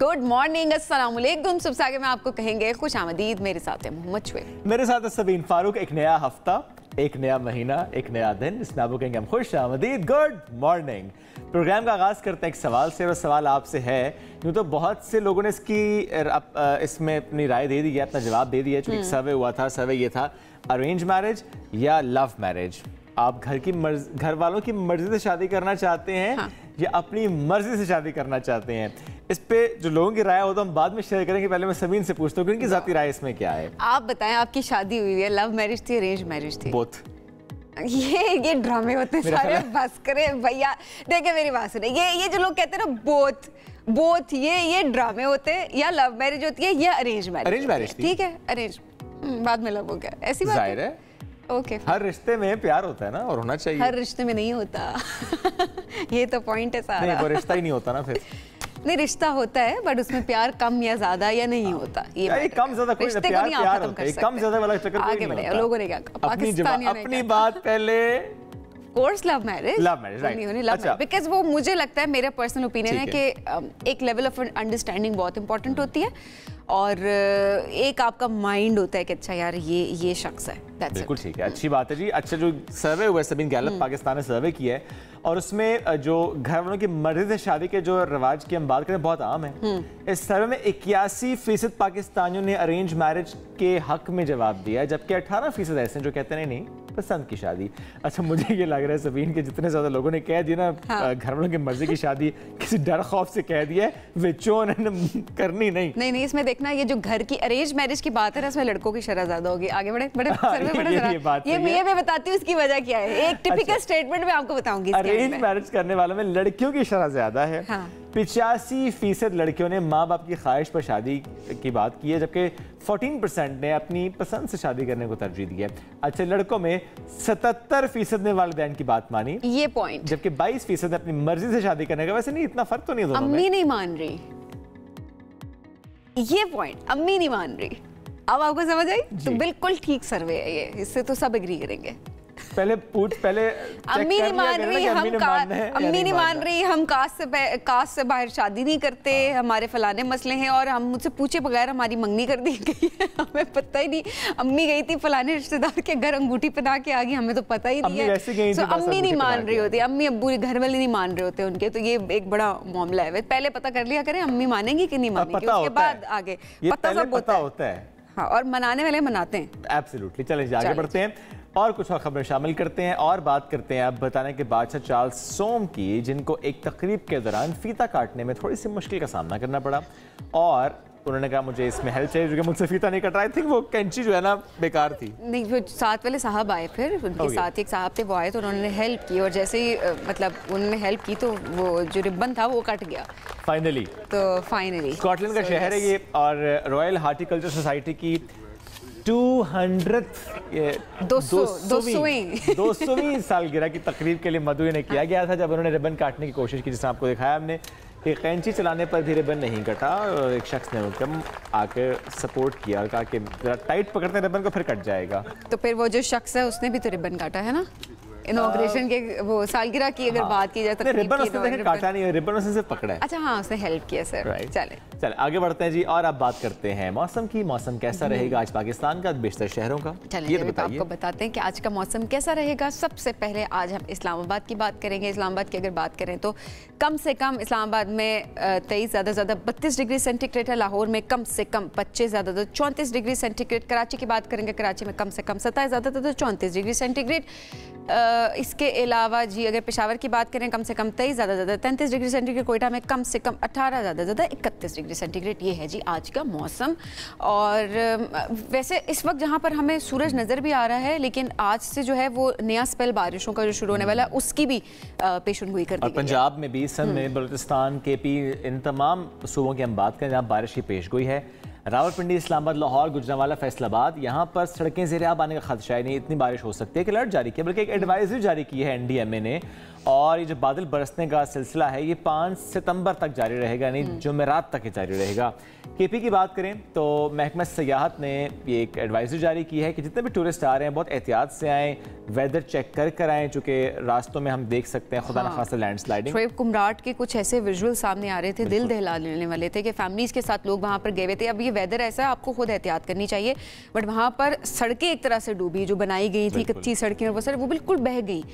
Good morning, अस्सलाम वालेकुम। सबसे आगे मैं आपको कहेंगे खुश आमदीद। मेरे साथ है मोहम्मद शुएब, मेरे साथ है सबीन फारूक। एक नया हफ्ता, एक नया महीना, एक नया दिन, इसमें आपको कहेंगे हम खुश आमदीद, गुड मॉर्निंग। प्रोग्राम का आगाज़ करते हैं एक सवाल से, और सवाल आपसे है, यूँ तो बहुत से लोगों ने इसमें अपनी राय दे दी है, अपना जवाब दे दिया। चूँकि सर्वे हुआ था, सर्वे ये था, अरेंज मैरिज या लव मैरिज। आप घर वालों की मर्जी से शादी करना चाहते हैं, हाँ, या अपनी मर्जी से शादी करना चाहते हैं? इस पे जो लोगों की राय हो तो हम बाद में शेयर करेंगे। पहले मैं सबीन से पूछता हूँ कि उनकी ज़ाती राय इसमें क्या है। आप बताएं, आपकी शादी हुई है, लव मैरिज थी, अरेंज मैरिज थी? बोथ। ये ड्रामे होते हैं सारे, बस करें भैया। देखिए मेरी बात सुने, ये जो लोग कहते हैं ना बोथ ये ड्रामे होते हैं। या लव मैरिज होती है या अरेंज मैरिज। ठीक है, अरेंज बाद में लव हो गया, ऐसी बात है। ओके, हर रिश्ते में प्यार होता है ना, और होना चाहिए। हर रिश्ते में नहीं होता ये तो पॉइंट है सारा। नहीं, वो रिश्ता ही नहीं होता ना फिर। नहीं, रिश्ता होता है बट उसमें प्यार कम या ज्यादा या नहीं होता। ये कम ज्यादा कोई रिश्ते को नहीं आप खत्म कर सकते। कम ज्यादा वाला चक्कर आगे बढ़े। लोगों ने क्या कहा, पाकिस्तानियों ने अपनी बात पहले course love marriage right. Because वो मुझे लगता है, मेरा पर्सनल ओपिनियन है कि एक लेवल ऑफ अंडरस्टैंडिंग बहुत इंपॉर्टेंट होती है, और एक आपका माइंड होता है कि अच्छा यार ये शख्स है। बिल्कुल ठीक है, अच्छी बात है जी। अच्छा, जो सर्वे हुआ है सबीन गैलप पाकिस्तान ने सर्वे किया है, और उसमें जो घर वालों की मर्जी से शादी के जो रिवाज की हम बात करें बहुत आम है। इस सर्वे में 81% पाकिस्तानियों ने अरेंज मैरिज के हक में जवाब दिया है, जबकि 18% ऐसे जो कहते नहीं पसंद की शादी। अच्छा, मुझे ये लग रहा है सबीन के जितने ज्यादा लोगों ने कह दिया ना, हाँ, घर वालों की मर्जी की शादी किसी डर खौफ से कह दिया है, विचों ने करनी नहीं। इसमें देखना, ये जो घर की अरेंज मैरिज की बात है ना, इसमें लड़कों की शरह ज्यादा होगी। आगे बढ़े ये मैं बताती हूँ इसकी वजह क्या है। एक टिपिकल स्टेटमेंट में आपको बताऊंगी। अरेंज मैरिज करने वालों में लड़कियों की शरह ज्यादा है। 85% लड़कियों ने माँ बाप की ख्वाहिश पर शादी की बात की है, जबकि 14% ने अपनी पसंद से शादी करने को तरजीह दी है। अच्छा, लड़कों में 77% ने वालिदैन की बात मानी, ये पॉइंट, जबकि 22% ने अपनी मर्जी से शादी करने का। वैसे नहीं, इतना फर्क तो नहीं है दोनों में। अम्मी नहीं मान रही, ये पॉइंट, अम्मी नहीं मान रही। अब आपको समझ आई? तो बिल्कुल ठीक सर्वे है ये, इससे तो सब एग्री करेंगे। पहले अम्मी नहीं मान रही, अम्मी नहीं मान रही, हम कास्ट से बाहर शादी नहीं करते, हमारे फलाने मसले हैं, और हम मुझसे पूछे बगैर हमारी मंगनी कर दी गई है, हमें पता ही नहीं। अम्मी गई थी फलाने रिश्तेदार के घर, अंगूठी पहना के आ गई, हमें तो पता ही नहीं है। तो अम्मी नहीं मान रही होती, अम्मी अब्बू घर वाले नहीं मान रहे होते उनके। तो ये एक बड़ा मामला है। पहले पता कर लिया करें अम्मी मानेंगी कि नहीं मानेंगी, उसके बाद आगे पता होता है। हाँ, और मनाने वाले मनाते हैं। एब्सोल्युटली। चलिए आगे बढ़ते हैं और कुछ और खबरें शामिल करते हैं, और बात करते हैं अब बताने के बादशाह चार्ल्स सोम की, जिनको एक तकरीब के दौरान फीता काटने में थोड़ी सी मुश्किल का सामना करना पड़ा, और उन्होंने कहा मुझे इसमें हेल्प चाहिए क्योंकि मुझसे फीता नहीं कट रहा। आई थिंक वो कैंची जो है ना बेकार थी। नहीं, वो साथ वाले साहब आए, फिर उनके साथ एक साहब थे, वो आए तो उन्होंने हेल्प की, और जैसे ही मतलब उन्होंने हेल्प की तो वो जो रिबन था वो कट गया फाइनली। स्कॉटलैंड का शहर है ये, और रॉयल हार्टिकल्चर सोसाइटी की 200वीं सालगिरह की तकरीब के लिए मदुई ने किया गया था, जब उन्होंने रिबन काटने की कोशिश की, जिसने आपको दिखाया हमने कि कैंची चलाने पर भी रिबन नहीं कटा, और एक शख्स ने उनको आके सपोर्ट किया और कहा कि जरा टाइट पकड़ते रिबन को, फिर कट जाएगा। तो फिर वो जो शख्स है उसने भी तो रिबन काटा है ना, इनॉग्रेशन के वो सालगिरह की अगर बात की जाए तो रिबन उसने काटा नहीं है, रिबन उसने सिर्फ पकड़ा है। अच्छा, हाँ, उसने हेल्प किया सर। चले आगे बढ़ते हैं जी, और अब बात करते हैं मौसम की। मौसम कैसा रहेगा आज पाकिस्तान का, बेशतर शहरों का? ये तो आपको बताते हैं कि आज का मौसम कैसा रहेगा। सबसे पहले आज हम इस्लामाबाद की बात करेंगे। इस्लामाबाद की अगर बात करें तो कम से कम इस्लामाबाद में 23, ज़्यादा 32 डिग्री सेंटीग्रेड है। लाहौर में कम से कम 25, ज़्यादा 34 डिग्री सेंटीग्रेड। कराची की बात करेंगे, कराची में कम से कम 27, ज़्यादा 34 डिग्री सेंटीग्रेड। इसके अलावा जी अगर पेशावर की बात करें, कम से कम 23, ज़्यादा 33 डिग्री सेंटीग्रेड। कोयटा में कम से कम 18, ज़्यादा 31 डिग्री सेंटीग्रेड। ये है जी आज का मौसम। और वैसे इस वक्त जहाँ पर हमें सूरज नज़र भी आ रहा है, लेकिन आज से जो है वो नया स्पेल बारिशों का जो शुरू होने वाला है उसकी भी पेशेनगोई कर दी गई है। पंजाब में भी, सिंध में, बलूचिस्तान, केपी, इन तमाम सूबों की हम बात करें जहाँ बारिश की पेशगोई है। रावलपिंडी, इस्लामाबाद, लाहौर, गुजरांवाला, फैसलाबाद, यहाँ पर सड़कें ज़ेर-ए-आब आने का खदशा है। नहीं, इतनी बारिश हो सकती है कि अलर्ट जारी किया, बल्कि एक एडवाइजरी जारी की है NDMA ने, और ये जो बादल बरसने का सिलसिला है ये 5 सितंबर तक जारी रहेगा, यानी जुमेरात तक ये जारी रहेगा। केपी की बात करें तो महकमा सयाहत ने ये एक एडवाइजरी जारी की है कि जितने भी टूरिस्ट आ रहे हैं बहुत एहतियात से आएँ, वेदर चेक कर आएँ, चूँकि रास्तों में हम देख सकते हैं खुदा न खासा लैंडस्लाइडिंग। शोएब कुमराट के कुछ ऐसे विजुअल सामने आ रहे थे, दिल दहला लेने वाले थे कि फैमिलीज के साथ लोग वहाँ पर गए हुए थे। अब ये वेदर ऐसा है, आपको खुद एहतियात करनी चाहिए, बट वहाँ पर सड़कें एक तरह से डूबी, जो बनाई गई थी कच्ची सड़कें वो बिल्कुल बह गई।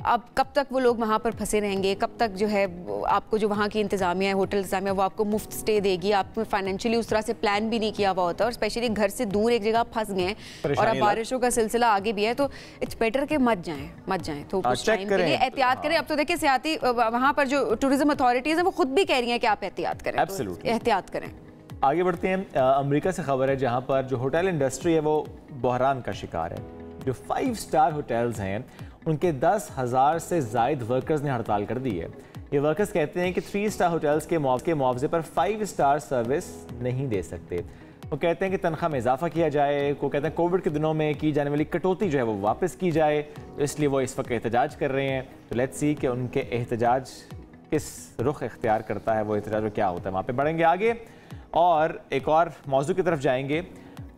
अब कब तक वो लोग वहाँ पर फंसे रहेंगे, कब तक जो है आपको जो वहाँ की इंतजामिया है, होटल इंतजामिया, वो आपको मुफ्त स्टे देगी? आपको फाइनेंशियली उस तरह से प्लान भी नहीं किया हुआ होता, और स्पेशली घर से दूर एक जगह फंस गए और अब बारिशों का सिलसिला आगे भी है, तो इट्स बेटर कि मत जाएं तो कुछ टाइम के लिए एहतियात करें। अब तो देखिए सियाती वहाँ पर जो टूरिज्म अथॉरिटीज हैं वो खुद भी कह रही हैं कि आप एहतियात करें, एहतियात करें। आगे बढ़ते हैं। अमेरिका से खबर है जहाँ पर जो होटल इंडस्ट्री है वो बहरान का शिकार है। जो 5 स्टार होटल्स हैं उनके 10,000 से ज़ायद वर्कर्स ने हड़ताल कर दी है। ये वर्कर्स कहते हैं कि 3 स्टार होटल्स के मुआवजे पर 5 स्टार सर्विस नहीं दे सकते। वो कहते हैं कि तनख्वाह में इजाफा किया जाए, वो कहते हैं कोविड के दिनों में की जाने वाली कटौती जो है वो वापस की जाए, तो इसलिए वो इस वक्त एहतजाज कर रहे हैं। तो लेट्स सी कि उनके एहतजाज किस रुख इख्तियार करता है, वो एहतजाज क्या होता है। वहाँ पर बढ़ेंगे आगे और एक और मौजू की तरफ जाएंगे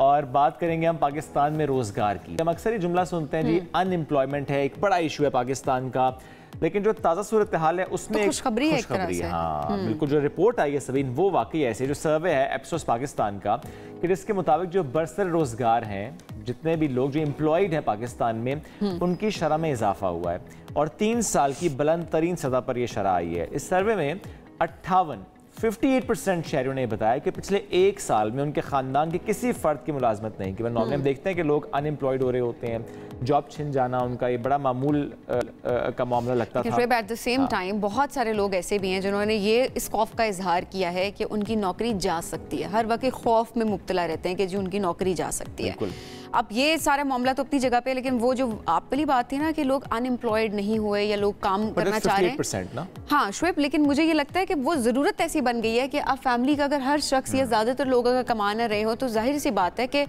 और बात करेंगे हम पाकिस्तान में रोज़गार की। हम अक्सर ये जुमला सुनते हैं जी, अनएम्प्लॉयमेंट है, एक बड़ा इशू है पाकिस्तान का, लेकिन जो ताज़ा सूरत हाल है उसमें तो खुशखबरी है एक तरह से। हाँ बिल्कुल, जो रिपोर्ट आई है सबीन वो वाकई ऐसे, जो सर्वे है एप्सोस पाकिस्तान का, कि जिसके मुताबिक जो बरसर रोज़गार हैं, जितने भी लोग जो एम्प्लॉयड हैं पाकिस्तान में, उनकी शरह में इजाफा हुआ है और 3 साल की बुलंद तरीन सतह पर यह शरह आई है। इस सर्वे में 58% शहरियों ने बताया कि पिछले 1 साल में उनके खानदान के किसी फर्द की मुलाजमत नहीं की। नॉर्मली हम देखते हैं कि लोग अनएम्प्लॉयड हो रहे होते हैं, जॉब छिन जाना उनका ये बड़ा मामूल का मामला लगता था। एट द सेम टाइम बहुत सारे लोग ऐसे भी हैं जिन्होंने ये इस खौफ का इजहार किया है कि उनकी नौकरी जा सकती है। हर वक्त खौफ में मुब्तला रहते हैं कि जी उनकी नौकरी जा सकती है। अब ये सारा मामला तो अपनी जगह पे, लेकिन वो जो आप वाली बात थी ना कि लोग अनएम्प्लॉयड नहीं हुए या लोग काम करना चाह रहे हैं ना? हाँ शुएब, लेकिन मुझे ये लगता है कि वो ज़रूरत ऐसी बन गई है कि अब फैमिली का अगर हर शख्स या ज़्यादातर लोग अगर कमा ना रहे हो तो जाहिर सी बात है कि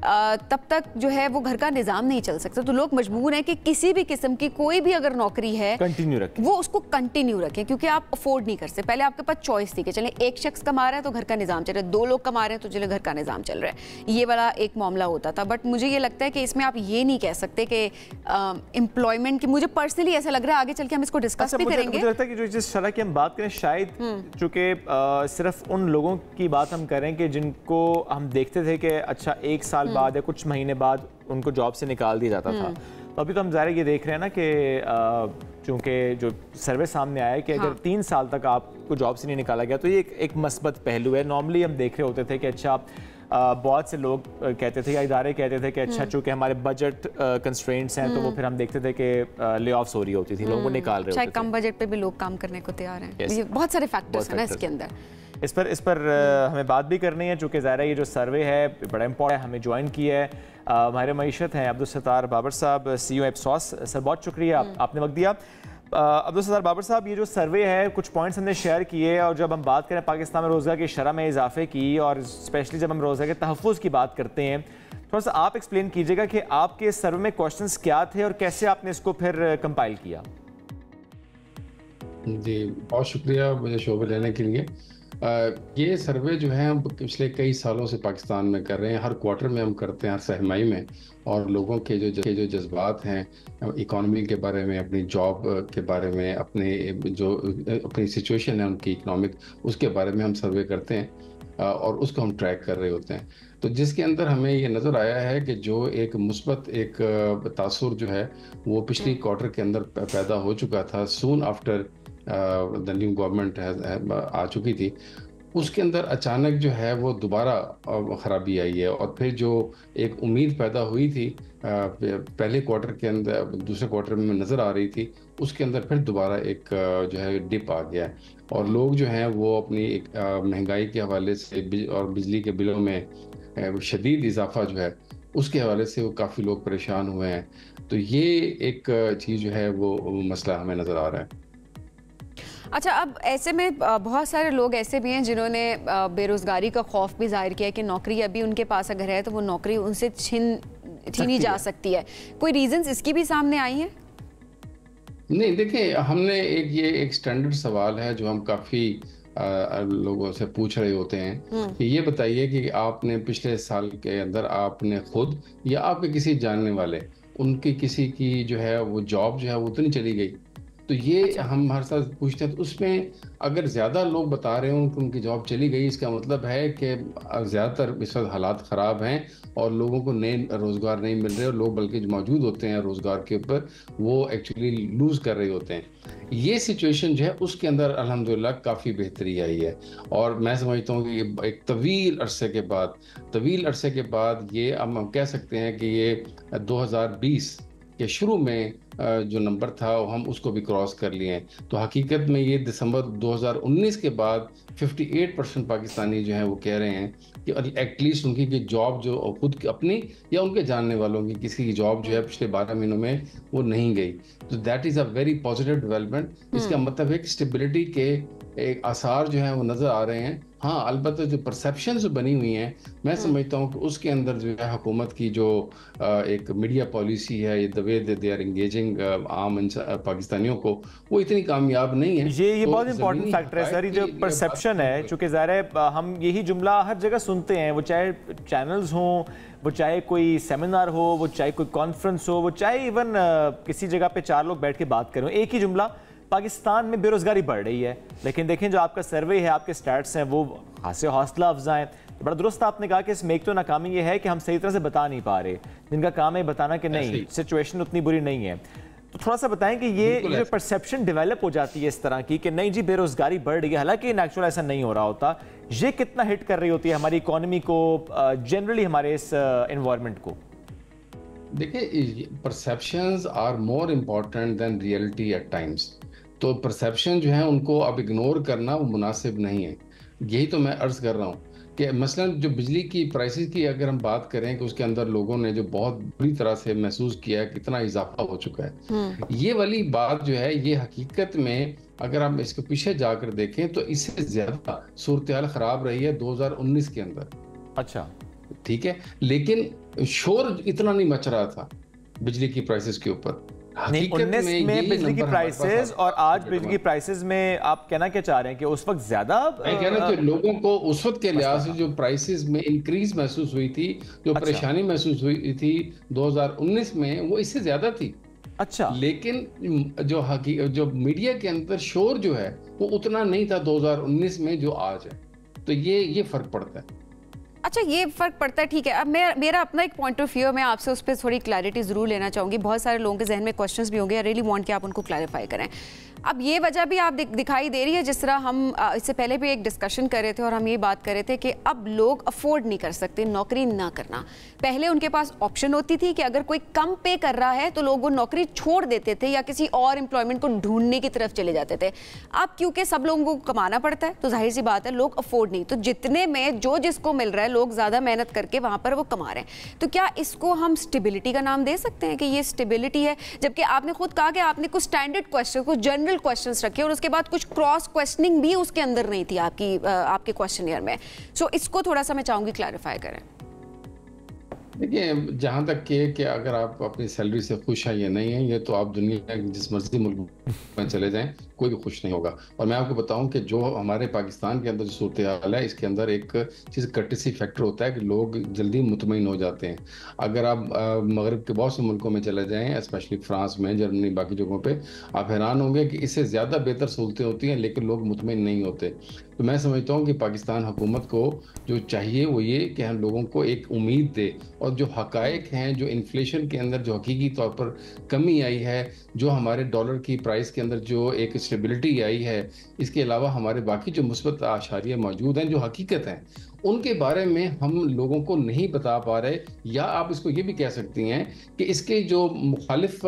तब तक जो है वो घर का निज़ाम नहीं चल सकता। तो लोग मजबूर हैं कि किसी भी किस्म की कोई भी अगर नौकरी है कंटिन्यू रखें, वो उसको कंटिन्यू रखें, क्योंकि आप अफोर्ड नहीं कर सकते। पहले आपके पास चॉइस थी कि चले एक शख्स कमा रहा है तो घर का निज़ाम चल रहा है, 2 लोग कमा रहे हैं तो चले घर का निज़ाम चल रहा है, ये वाला एक मामला होता था। बट मुझे ये लगता है कि इसमें आप ये नहीं कह सकते कि एम्प्लॉयमेंट की, मुझे पर्सनली ऐसा लग रहा है, आगे चल के हम इसको डिस्कस भी करेंगे। मुझे लगता है कि जो जिस शरह की हम बात करें शायद चूंकि सिर्फ उन लोगों की बात हम करें कि जिनको हम देखते थे कि अच्छा 1 साल बाद या कुछ महीने बाद उनको जॉब से निकाल दिया जाता था, तो अभी तो हम ज़ाहिर ये देख रहे हैं ना कि चूँकि जो सर्वे सामने आया है कि अगर 3 साल तक आपको जॉब से नहीं निकाला गया तो ये एक मस्बत पहलू है। नॉर्मली हम देख रहे होते थे कि अच्छा बहुत से लोग कहते थे या इदारे कहते थे कि अच्छा चूँकि हमारे बजट कंस्ट्रेंट्स हैं तो वो फिर हम देखते थे कि ले ऑफ्स हो रही होती थी, लोगों को निकाल रहे होते थे। कम बजट पे भी लोग काम करने को तैयार हैं। ये बहुत सारे फैक्टर्स हैं ना इसके अंदर। इस पर हमें बात भी करनी है चूँकि ज़ाहिर है ये जो सर्वे है बड़ा इंपॉर्टेंट है, हमें ज्वाइन किया है हमारे मईशत हैं अब्दुल सत्तार बाबर साहब, CEO एप्सोस। सर बहुत शुक्रिया आपने वक्त दिया। अब्दुल सत्तार बाबर साहब, ये जो सर्वे है कुछ पॉइंट्स हमने शेयर किए, और जब हम बात करें पाकिस्तान में रोज़गार की शरह में इजाफे की और स्पेशली जब हम रोज़गार के तहफ़्फ़ुज़ की बात करते हैं, थोड़ा सा आप एक्सप्लेन कीजिएगा कि आपके सर्वे में क्वेश्चंस क्या थे और कैसे आपने इसको फिर कंपाइल किया। जी बहुत शुक्रिया मुझे शो में लेने के लिए। ये सर्वे जो है हम पिछले कई सालों से पाकिस्तान में कर रहे हैं, हर क्वार्टर में हम करते हैं, हर सहमाही में, और लोगों के जो जज्बात हैं इकॉनमी के बारे में, अपनी जॉब के बारे में, अपनी सिचुएशन है उनकी इकनॉमिक, उसके बारे में हम सर्वे करते हैं और उसको हम ट्रैक कर रहे होते हैं। तो जिसके अंदर हमें ये नज़र आया है कि जो एक मुस्बत एक तासुर जो है वो पिछली क्वार्टर के अंदर पैदा हो चुका था, soon after the new government आ चुकी थी, उसके अंदर अचानक जो है वो दोबारा ख़राबी आई है। और फिर जो एक उम्मीद पैदा हुई थी पहले क्वार्टर के अंदर, दूसरे क्वार्टर में नज़र आ रही थी, उसके अंदर फिर दोबारा एक जो है डिप आ गया है। और लोग जो हैं वो अपनी एक महंगाई के हवाले से और बिजली के बिलों में शदीद इजाफा जो है उसके हवाले से वो काफ़ी लोग परेशान हुए हैं। तो ये एक चीज़ जो है वो मसला हमें नज़र आ रहा है। अच्छा, अब ऐसे में बहुत सारे लोग ऐसे भी हैं जिन्होंने बेरोज़गारी का खौफ भी जाहिर किया है कि नौकरी अभी उनके पास अगर है तो वो नौकरी उनसे छीनी जा सकती है। कोई रीजंस इसकी भी सामने आई हैं? नहीं, देखिए, हमने एक स्टैंडर्ड सवाल है जो हम काफ़ी लोगों से पूछ रहे होते हैं कि ये बताइए कि आपने पिछले साल के अंदर आपने खुद या आपके किसी जानने वाले, उनकी किसी की जो है वो जॉब जो है वो तो नहीं चली गई। तो ये अच्छा। हम हर साल पूछते हैं, तो उसमें अगर ज़्यादा लोग बता रहे हो कि उनकी जॉब चली गई, इसका मतलब है कि ज़्यादातर इस वक्त हालात ख़राब हैं और लोगों को नए रोज़गार नहीं मिल रहे, और लोग बल्कि जो मौजूद होते हैं रोज़गार के ऊपर वो एक्चुअली लूज़ कर रहे होते हैं। ये सिचुएशन जो है उसके अंदर अल्हम्दुलिल्लाह काफ़ी बेहतरी आई है, और मैं समझता हूँ कि ये एक तवील अरसे के बाद ये अब हम कह सकते हैं कि ये 2020 के शुरू में जो नंबर था हम उसको भी क्रॉस कर लिए हैं। तो हकीकत में ये दिसंबर 2019 के बाद 58% पाकिस्तानी जो हैं वो कह रहे हैं कि एटलीस्ट उनकी की जॉब जो खुद अपनी या उनके जानने वालों की किसी की जॉब जो है पिछले 12 महीनों में वो नहीं गई। तो that is a very positive development. इसका मतलब है कि स्टेबिलिटी के एक आसार जो है वो नज़र आ रहे हैं। हाँ, अलबत्ता जो परसेप्शन जो बनी हुई हैं, मैं समझता हूँ कि उसके अंदर जो है हुकूमत की जो एक मीडिया पॉलिसी है, ये the way they are engaging आम पाकिस्तानियों को, वो इतनी कामयाब नहीं है। ये तो बहुत इंपॉर्टेंट ज़मीनी फैक्टर है सर, ये हक़ाइक़ जो की परसेप्शन है, बात चूंकि ज़ाहिर है हम यही जुमला हर जगह सुनते हैं, वो चाहे चैनल्स हों, वो चाहे कोई सेमिनार हो, वो चाहे कोई कॉन्फ्रेंस हो, वो चाहे इवन किसी जगह पे 4 लोग बैठ के बात करें, एक ही जुमला, पाकिस्तान में बेरोजगारी बढ़ रही है। लेकिन देखें जो आपका सर्वे है, आपके स्टैट्स हैं, वो हासे हौसला अफजा हैं। तो बड़ा दुरुस्त आपने कहा कि इसमें एक तो नाकामी ये है कि हम सही तरह से बता नहीं पा रहे, जिनका काम है बताना कि नहीं सिचुएशन उतनी बुरी नहीं है। तो थोड़ा सा बताएं कि ये जो परसेप्शन डेवलप हो जाती है इस तरह की कि नहीं जी बेरोजगारी बढ़ रही है, हालांकि इन एक्चुअल ऐसा नहीं हो रहा होता, ये कितना हिट कर रही होती है हमारी इकोनॉमी को, जनरली हमारे इस एनवायरनमेंट को? देखिए, perceptions are more important than reality at times. तो परसेप्शन जो है उनको अब इग्नोर करना वो मुनासिब नहीं है। यही तो मैं अर्ज कर रहा हूँ कि मसलन जो बिजली की प्राइसेस की अगर हम बात करें कि उसके अंदर लोगों ने जो बहुत बुरी तरह से महसूस किया है कितना इजाफा हो चुका है, ये वाली बात जो है ये हकीकत में अगर हम इसके पीछे जाकर देखें तो इससे ज्यादा सूरत हाल खराब रही है 2019 के अंदर। अच्छा, ठीक है, लेकिन शोर इतना नहीं मच रहा था बिजली की प्राइसेस के ऊपर। नहीं, 19 में बिजली की प्राइसेस और आज बिजली की प्राइसेस में आप कहना क्या चाह रहे हैं कि उस वक्त ज्यादा? मैं कह रहा हूँ कि लोगों को उस वक्त के लिहाज से जो प्राइसेस में इंक्रीज महसूस हुई थी, जो परेशानी महसूस हुई थी 2019 में, वो इससे ज्यादा थी। अच्छा, लेकिन जो मीडिया के अंदर शोर जो है वो उतना नहीं था 2019 में जो आज है। तो ये फर्क पड़ता है। अच्छा, ये फर्क पड़ता है, ठीक है। अब मेरा अपना एक पॉइंट ऑफ व्यू है, मैं आपसे उस पर थोड़ी क्लैरिटी जरूर लेना चाहूंगी। बहुत सारे लोगों के जहन में क्वेश्चंस भी होंगे, आई रियली वांट कि आप उनको क्लैरिफाई करें। अब ये वजह भी आप दिखाई दे रही है, जिस तरह हम इससे पहले भी एक डिस्कशन कर रहे थे और हम ये बात कर रहे थे कि अब लोग अफोर्ड नहीं कर सकते नौकरी ना करना। पहले उनके पास ऑप्शन होती थी कि अगर कोई कम पे कर रहा है तो लोग वो नौकरी छोड़ देते थे या किसी और एम्प्लॉयमेंट को ढूंढने की तरफ चले जाते थे। अब क्योंकि सब लोगों को कमाना पड़ता है तो जाहिर सी बात है लोग अफोर्ड नहीं, तो जितने में जो जिसको मिल रहा है लोग ज़्यादा मेहनत करके वहाँ पर वो कमा रहे हैं। तो क्या इसको हम स्टेबिलिटी का नाम दे सकते हैं कि ये स्टेबिलिटी है? जबकि आपने खुद कहा कि आपने कुछ स्टैंडर्ड क्वेश्चन, कुछ जनरल क्वेश्चन रखे और उसके बाद कुछ क्रॉस क्वेश्चनिंग भी उसके अंदर नहीं थी आपके क्वेश्चनियर में। सो इसको थोड़ा सा मैं चाहूंगी क्लैरिफाई करें। देखिए, जहाँ तक कि अगर आप अपनी सैलरी से खुश हैं या नहीं हैं, ये तो आप दुनिया के जिस मर्जी मुल्क में चले जाएं, कोई भी खुश नहीं होगा। और मैं आपको बताऊं कि जो हमारे पाकिस्तान के अंदर जो सूरत हाल है, इसके अंदर एक चीज़ कर्टेसी फैक्टर होता है कि लोग जल्दी मुतमईन हो जाते हैं। अगर आप मगरब के बहुत से मुल्कों में चले जाएं, स्पेशली फ्रांस में, जर्मनी, बाकी जगहों पर, आप हैरान होंगे कि इससे ज़्यादा बेहतर सहूलतें होती हैं लेकिन लोग मुतमईन नहीं होते। तो मैं समझता हूँ कि पाकिस्तान हुकूमत को जो चाहिए वो ये कि हम लोगों को एक उम्मीद दे, और जो हकायक हैं, जो इन्फ्लेशन के अंदर जो हकीकी तौर पर कमी आई है, जो हमारे डॉलर की प्राइस के अंदर जो एक स्टेबिलिटी आई है, इसके अलावा हमारे बाकी जो मुस्बत आशारियाँ मौजूद हैं, जो हकीकत हैं, उनके बारे में हम लोगों को नहीं बता पा रहे। या आप इसको ये भी कह सकती हैं कि इसके जो मुखालिफ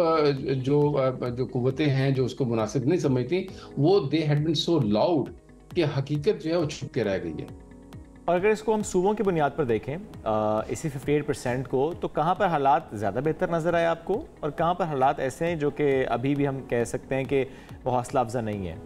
जो कुव्वतें हैं जो उसको मुनासिब नहीं समझती, वो they had been so loud कि हकीकत जो है वो छुप के रह गई है। और अगर इसको हम सूबों की बुनियाद पर देखें इसी 58% को, तो कहाँ पर हालात ज़्यादा बेहतर नज़र आए आपको और कहाँ पर हालात ऐसे हैं जो कि अभी भी हम कह सकते हैं कि वो हौसला अफजा नहीं है?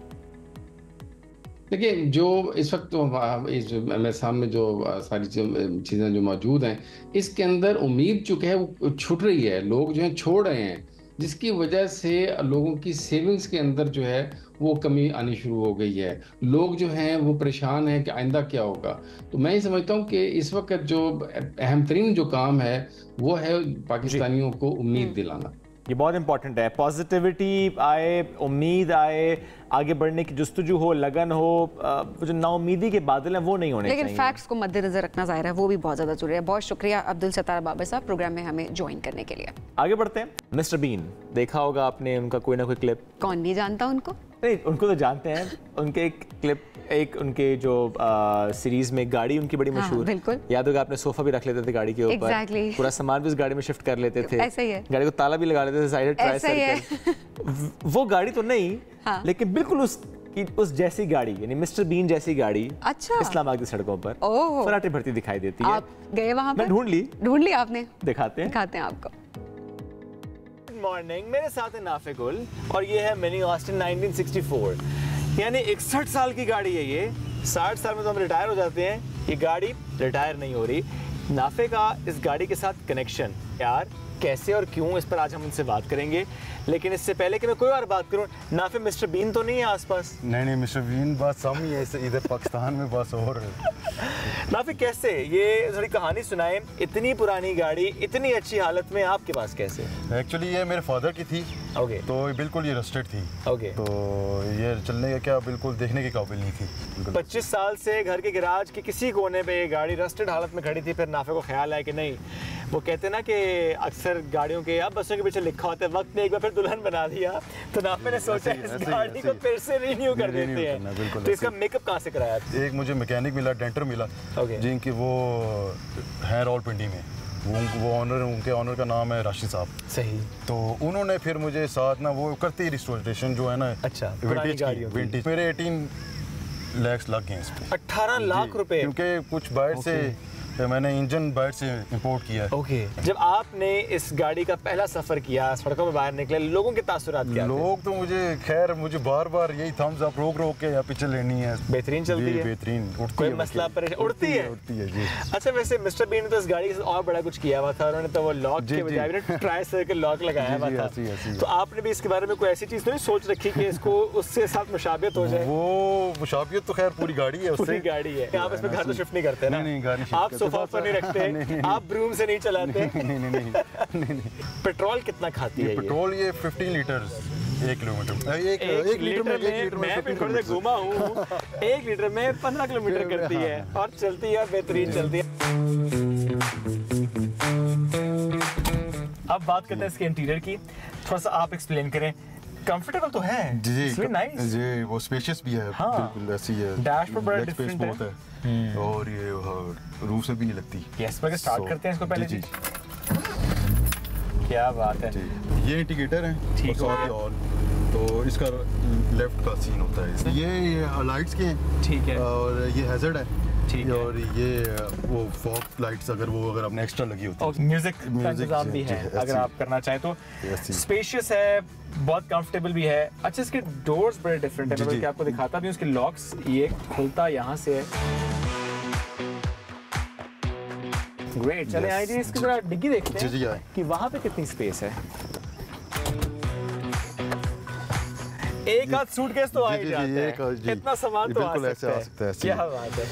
देखिए, जो इस वक्त तो मेरे सामने जो सारी चीज़ें जो मौजूद हैं, इसके अंदर उम्मीद चूँकि है वो छूट रही है, लोग जो हैं छोड़ रहे हैं। जिसकी वजह से लोगों की सेविंग्स के अंदर जो है वो कमी आनी शुरू हो गई है। लोग जो हैं वो परेशान हैं कि आइंदा क्या होगा। तो मैं ये समझता हूँ कि इस वक्त जो अहम तरीन जो काम है वो है पाकिस्तानियों को उम्मीद दिलाना। ये बहुत इंपॉर्टेंट है, पॉजिटिविटी आए, उम्मीद आए, आगे बढ़ने की जुस्तजू हो, लगन हो, जो नाउमीदी के बादल हैं वो नहीं होने चाहिए। लेकिन फैक्ट्स को मद्देनजर रखना ज़ाहिर है वो भी बहुत ज़्यादा जरूरी है। बहुत शुक्रिया अब्दुल सत्तार बाबर साहब प्रोग्राम में हमें ज्वाइन करने के लिए। आगे बढ़ते हैं। मिस्टर बीन, देखा होगा आपने उनका कोई ना कोई क्लिप। कौन नहीं जानता उनको? नहीं, उनको तो जानते हैं। उनके एक क्लिप, एक उनके जो सीरीज में गाड़ी उनकी बड़ी मशहूर, बिल्कुल याद होगा, आपने सोफा भी रख लेते थे गाड़ी के ऊपर। Exactly. पूरा सामान भी उस गाड़ी में शिफ्ट कर लेते थे। ऐसा ही है। गाड़ी को ताला भी लगा लेते थे साइड ट्राई सर्कल। वो गाड़ी तो नहीं, हाँ। लेकिन बिल्कुल उस जैसी गाड़ी, यानी मिस्टर बीन जैसी गाड़ी। अच्छा। इस्लामाबाद की सड़कों पर फराटे भरती दिखाई देती है। आप गए वहां पर? मैं ढूंढ ली आपने। दिखाते हैं आपको। मॉर्निंग, मेरे साथ है नाफे गुल और ये है मिनी ऑस्टिन 1964, यानी 61 साल की गाड़ी है ये। 60 साल में तो हम रिटायर हो जाते हैं, ये गाड़ी रिटायर नहीं हो रही। नाफे का इस गाड़ी के साथ कनेक्शन, यार कैसे और क्यों, इस पर आज हम उनसे बात करेंगे। लेकिन इससे पहले कि मैं कोई और बात करूं, नाफे मिस्टर बीन तो नहीं है आसपास? नहीं, मिस्टर बीन बस हम ही है इधर पाकिस्तान में बस। और नाफे कैसे, ये थोड़ी कहानी सुनाएं। इतनी पुरानी गाड़ी इतनी अच्छी हालत में आपके पास कैसे? एक्चुअली ये मेरे फादर की थी। ओके। तो बिल्कुल ये रस्टेड थी। ओके। तो ये चलने का क्या बिल्कुल देखने के काबिल नहीं थी। 25 साल से घर के गैराज के किसी कोने पे ये गाड़ी रस्टेड हालत में खड़ी थी। फिर नाफे को ख्याल आया कि नहीं, वो कहते ना कि अक्सर गाड़ियों के या बसों के पीछे लिखा होता है वक्त ने एक बार फिर दुल्हन बना दिया। तो नाफे ने सोचा इस गाड़ी को फिर से रिन्यू कर देते हैं। तो इसका मेकअप कहाँ से कराया? एक मुझे मैकेनिक मिला, डेंटर मिला, जिनकी वो है रावलपिंडी में। वो ऑनर, उनके ऑनर का नाम है राशिद साहब। सही। तो उन्होंने फिर मुझे साथ ना वो करते ही रिस्टोरेशन जो है ना, अच्छा, विंटेज मेरे 18 लाख लग गए इस पे। 18 लाख रुपए? क्योंकि कुछ बाहर से मैंने इंजन बाहर से इंपोर्ट किया है। ओके। जब आपने इस गाड़ी का पहला सफर किया, सड़कों में बाहर निकले, लोगों के तासुरात क्या थे? लोग तो मुझे बार बार यही थम्स अप रोक के या पीछे लेनी है। बेहतरीन चलती है? बेहतरीन। कोई मसला परेशान? उड़ती है जी। अच्छा, वैसे मिस्टर बीन ने तो इस गाड़ी के साथ और बड़ा कुछ किया हुआ था। उन्होंने तो वो लॉक के बजाय ट्राई सर्कल लॉक लगाया हुआ था। तो आपने भी इसके बारे में कोई ऐसी चीज तो नहीं सोच रखी कि इसको उससे साथ मुशाबियत हो जाए? वो मुशाबियत तो खैर पूरी गाड़ी है, पूरी गाड़ी है। आप इसमें घर तो शिफ्ट नहीं करते ना? नहीं, गाड़ी आप सोफा पर नहीं रखते, आप ब्रूम से नहीं चलाते? नहीं। पेट्रोल कितना खाती है? पेट्रोल ये 15 लीटर 1 किलोमीटर। एक लीटर में मैं थोड़ा सा घूमा हूँ, 1 लीटर में 15 किलोमीटर करती है और चलती है, बेहतरीन चलती है। अब बात करते हैं इसके इंटीरियर की। थोड़ा सा आप एक्सप्लेन करें। कंफर्टेबल तो है जी, नाइस जी, वो स्पेशियस भी है। हाँ, बिल्कुल ऐसी है। डैशबोर्ड बड़ा डिफरेंट है और ये रूफ से भी नहीं लगती। यस, पर स्टार्ट करते हैं इसको पहले। जी, क्या बात है। ये इंडिकेटर है, ठीक है। और तो इसका लेफ्ट का सीन होता है। ये लाइट्स के हैं, ठीक है, और ये हैजर्ड है, ठीक है, और ये वो फॉग लाइट्स अगर आपने एक्स्ट्रा लगी होती है। म्यूजिक का इंतजाम भी है अगर आप करना चाहें तो। स्पेशियस है, बहुत कंफर्टेबल भी है। अच्छा, इसके डोर्स बड़े डिफरेंट है, मैं आपको दिखाता भी हूं। इसके लॉक्स, ये खुलता यहाँ से है। ग्रेट। चले आइए जी, इसकी जरा डिग्गी देखते हैं कि वहां पे कितनी स्पेस है। एक आध सूटकेस तो आ ही जाता है, इतना सामान तो आ सकता है। क्या बात है।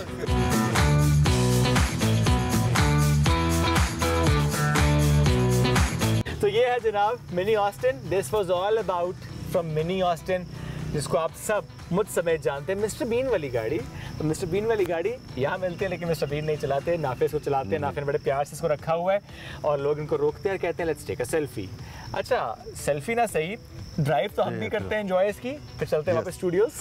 तो ये है जनाब mini Austin. This was all about from mini Austin, जिसको आप सब मुझ समेत जानते हैं, मिस्टर बीन वाली गाड़ी। तो मिस्टर बीन वाली गाड़ी यहाँ मिलती है, लेकिन मिस्टर बीन नहीं चलाते, नाफे इसको चलाते हैं। नाफे ने बड़े प्यार से इसको रखा हुआ है और लोग इनको रोकते हैं और कहते हैं लेट्स टेक अ सेल्फी। अच्छा, सेल्फी ना सही, ड्राइव तो हम भी करते हैं एंजॉय इसकी। फिर चलते हैं वापस स्टूडियोज।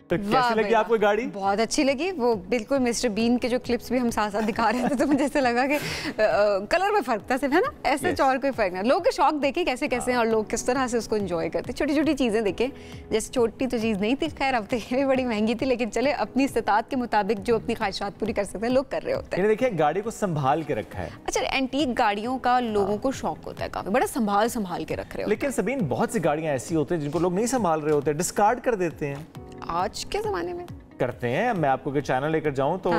तो कैसी लगी आपको गाड़ी? बहुत अच्छी लगी। वो बिल्कुल मिस्टर बीन के जो क्लिप्स भी हम साथ साथ दिखा रहे थे तो मुझे ऐसे लगा कि कलर में फर्क था सिर्फ, है ना? ऐसे और कोई फर्क नहीं। लोगों के शौक देखे कैसे कैसे हैं और लोग किस तरह से उसको एंजॉय करते। छोटी छोटी चीज़ें देखें, जैसे छोटी तो चीज़ नहीं थी, खैर अब तो ये भी बड़ी महंगी थी, लेकिन चले अपनी इस्तात के मुताबिक जो अपनी ख्वाहिशात पूरी कर सकते हैं लोग कर रहे होते हैं। देखिए गाड़ी को संभाल के रखा है। अच्छा, एंटीक गाड़ियों का लोगों को शौक होता है काफी, बड़ा संभाल के रख रहे होते हैं। लेकिन सबीन, बहुत सी गाड़ियां ऐसी होती हैं जिनको लोग नहीं संभाल रहे होते, डिस्कार्ड कर देते हैं। आज के ज़माने में करते हैं। मैं आपको अगर चाइना लेकर जाऊं तो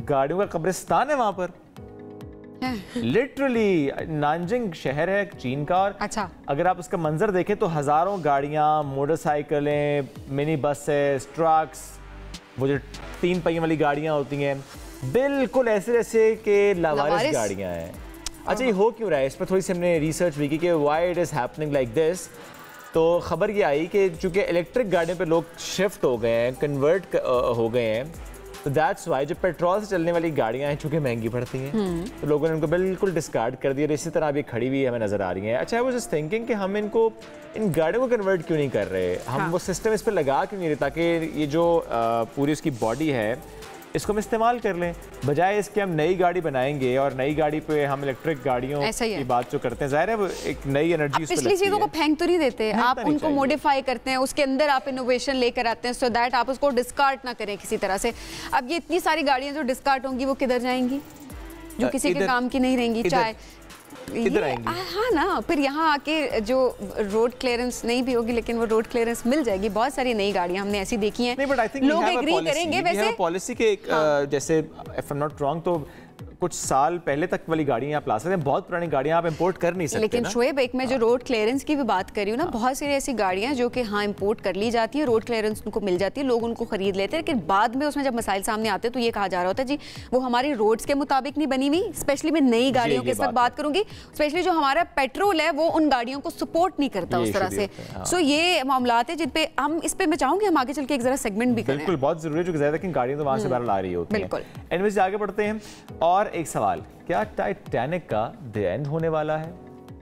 गाड़ियों का कब्रिस्तान है वहां पर, लिटरली। नानजिंग शहर है चीन का, और अच्छा, अगर आप उसका मंजर देखें तो हजारों गाड़ियां, मोटरसाइकिलें, मिनी बसेस, ट्रक्स, वो जो 3 पहियों वाली गाड़ियां होती हैं, बिल्कुल ऐसे ऐसे के लावारिस गाड़ियां हैं। अच्छा, ये हो क्यों रहा है? इस पर थोड़ी सी हमने रिसर्च भी की कि why it is happening like this. तो खबर ये आई कि चूंकि इलेक्ट्रिक गाड़ियों पे लोग शिफ्ट हो गए हैं, कन्वर्ट हो गए हैं, तो दैट्स वाई जो पेट्रोल से चलने वाली गाड़ियां हैं चूंकि महंगी पड़ती हैं, तो लोगों ने उनको बिल्कुल डिस्कार्ड कर दिया। इसी तरह अभी खड़ी हुई हमें नजर आ रही है। अच्छा, आई वाज जस्ट थिंकिंग कि हम इन गाड़ियों को कन्वर्ट क्यों नहीं कर रहे, हम वो सिस्टम इस पर लगा क्यों नहीं रहे, ताकि ये जो पूरी उसकी बॉडी है इसको हम इस्तेमाल कर लें, बजाय इसके हम नई गाड़ी बनाएंगे और नई गाड़ी पे हम इलेक्ट्रिक गाड़ियों की बात जो करते हैं, जाहिर है वो एक नई एनर्जी उसमें लगती है। पिछली चीज़ों को फेंक तो नहीं देते, आप उनको मॉडिफाई करते हैं, उसके अंदर आप इनोवेशन लेकर आते हैं, सो दैट आप उसको डिस्कार्ड ना करें किसी तरह से। अब ये इतनी सारी गाड़ियाँ जो डिस्कार्ड होंगी वो किधर जाएंगी, जो किसी के काम की नहीं रहेंगी, चाहे इधर आएंगी। हाँ ना, फिर यहाँ आके जो रोड क्लियरेंस नहीं भी होगी, लेकिन वो रोड क्लियरेंस मिल जाएगी। बहुत सारी नई गाड़ियाँ हमने ऐसी देखी हैं, लोग एग्री करेंगे। वैसे पॉलिसी के जैसे if I am not wrong तो कुछ साल पहले तक वाली गाड़ियां आप ला सकते हैं, बहुत पुरानी गाड़ियां आप इंपोर्ट कर नहीं सकते। लेकिन शोएब, एक मैं जो रोड क्लियरेंस की भी बात कर रही हूँ ना, बहुत सारी ऐसी गाड़ियां जो कि हाँ इंपोर्ट कर ली जाती है, रोड क्लियरेंस उनको मिल जाती है, लोग उनको खरीद लेते हैं, लेकिन बाद में उसमें जब मसाइल सामने आते हैं तो ये कहा जा रहा होता है जी वो हमारी रोड्स के मुताबिक नहीं बनी हुई। स्पेशली मैं नई गाड़ियों के साथ बात करूंगी, स्पेशली जो हमारा पेट्रोल है वो उन गाड़ियों को सपोर्ट नहीं करता उस तरह से। सो ये मामला है जिन पे हम इस पे मैं चाहूंगी हम आगे चल के एक जरा सेगमेंट भी करें। बिल्कुल, बहुत जरूरी है, जो ज्यादा कि गाड़ियां तो वहां से बाहर आ रही होती हैं। बिल्कुल। एनीवेज आगे बढ़ते हैं। और एक सवाल, क्या टाइटैनिक का द एंड होने वाला है?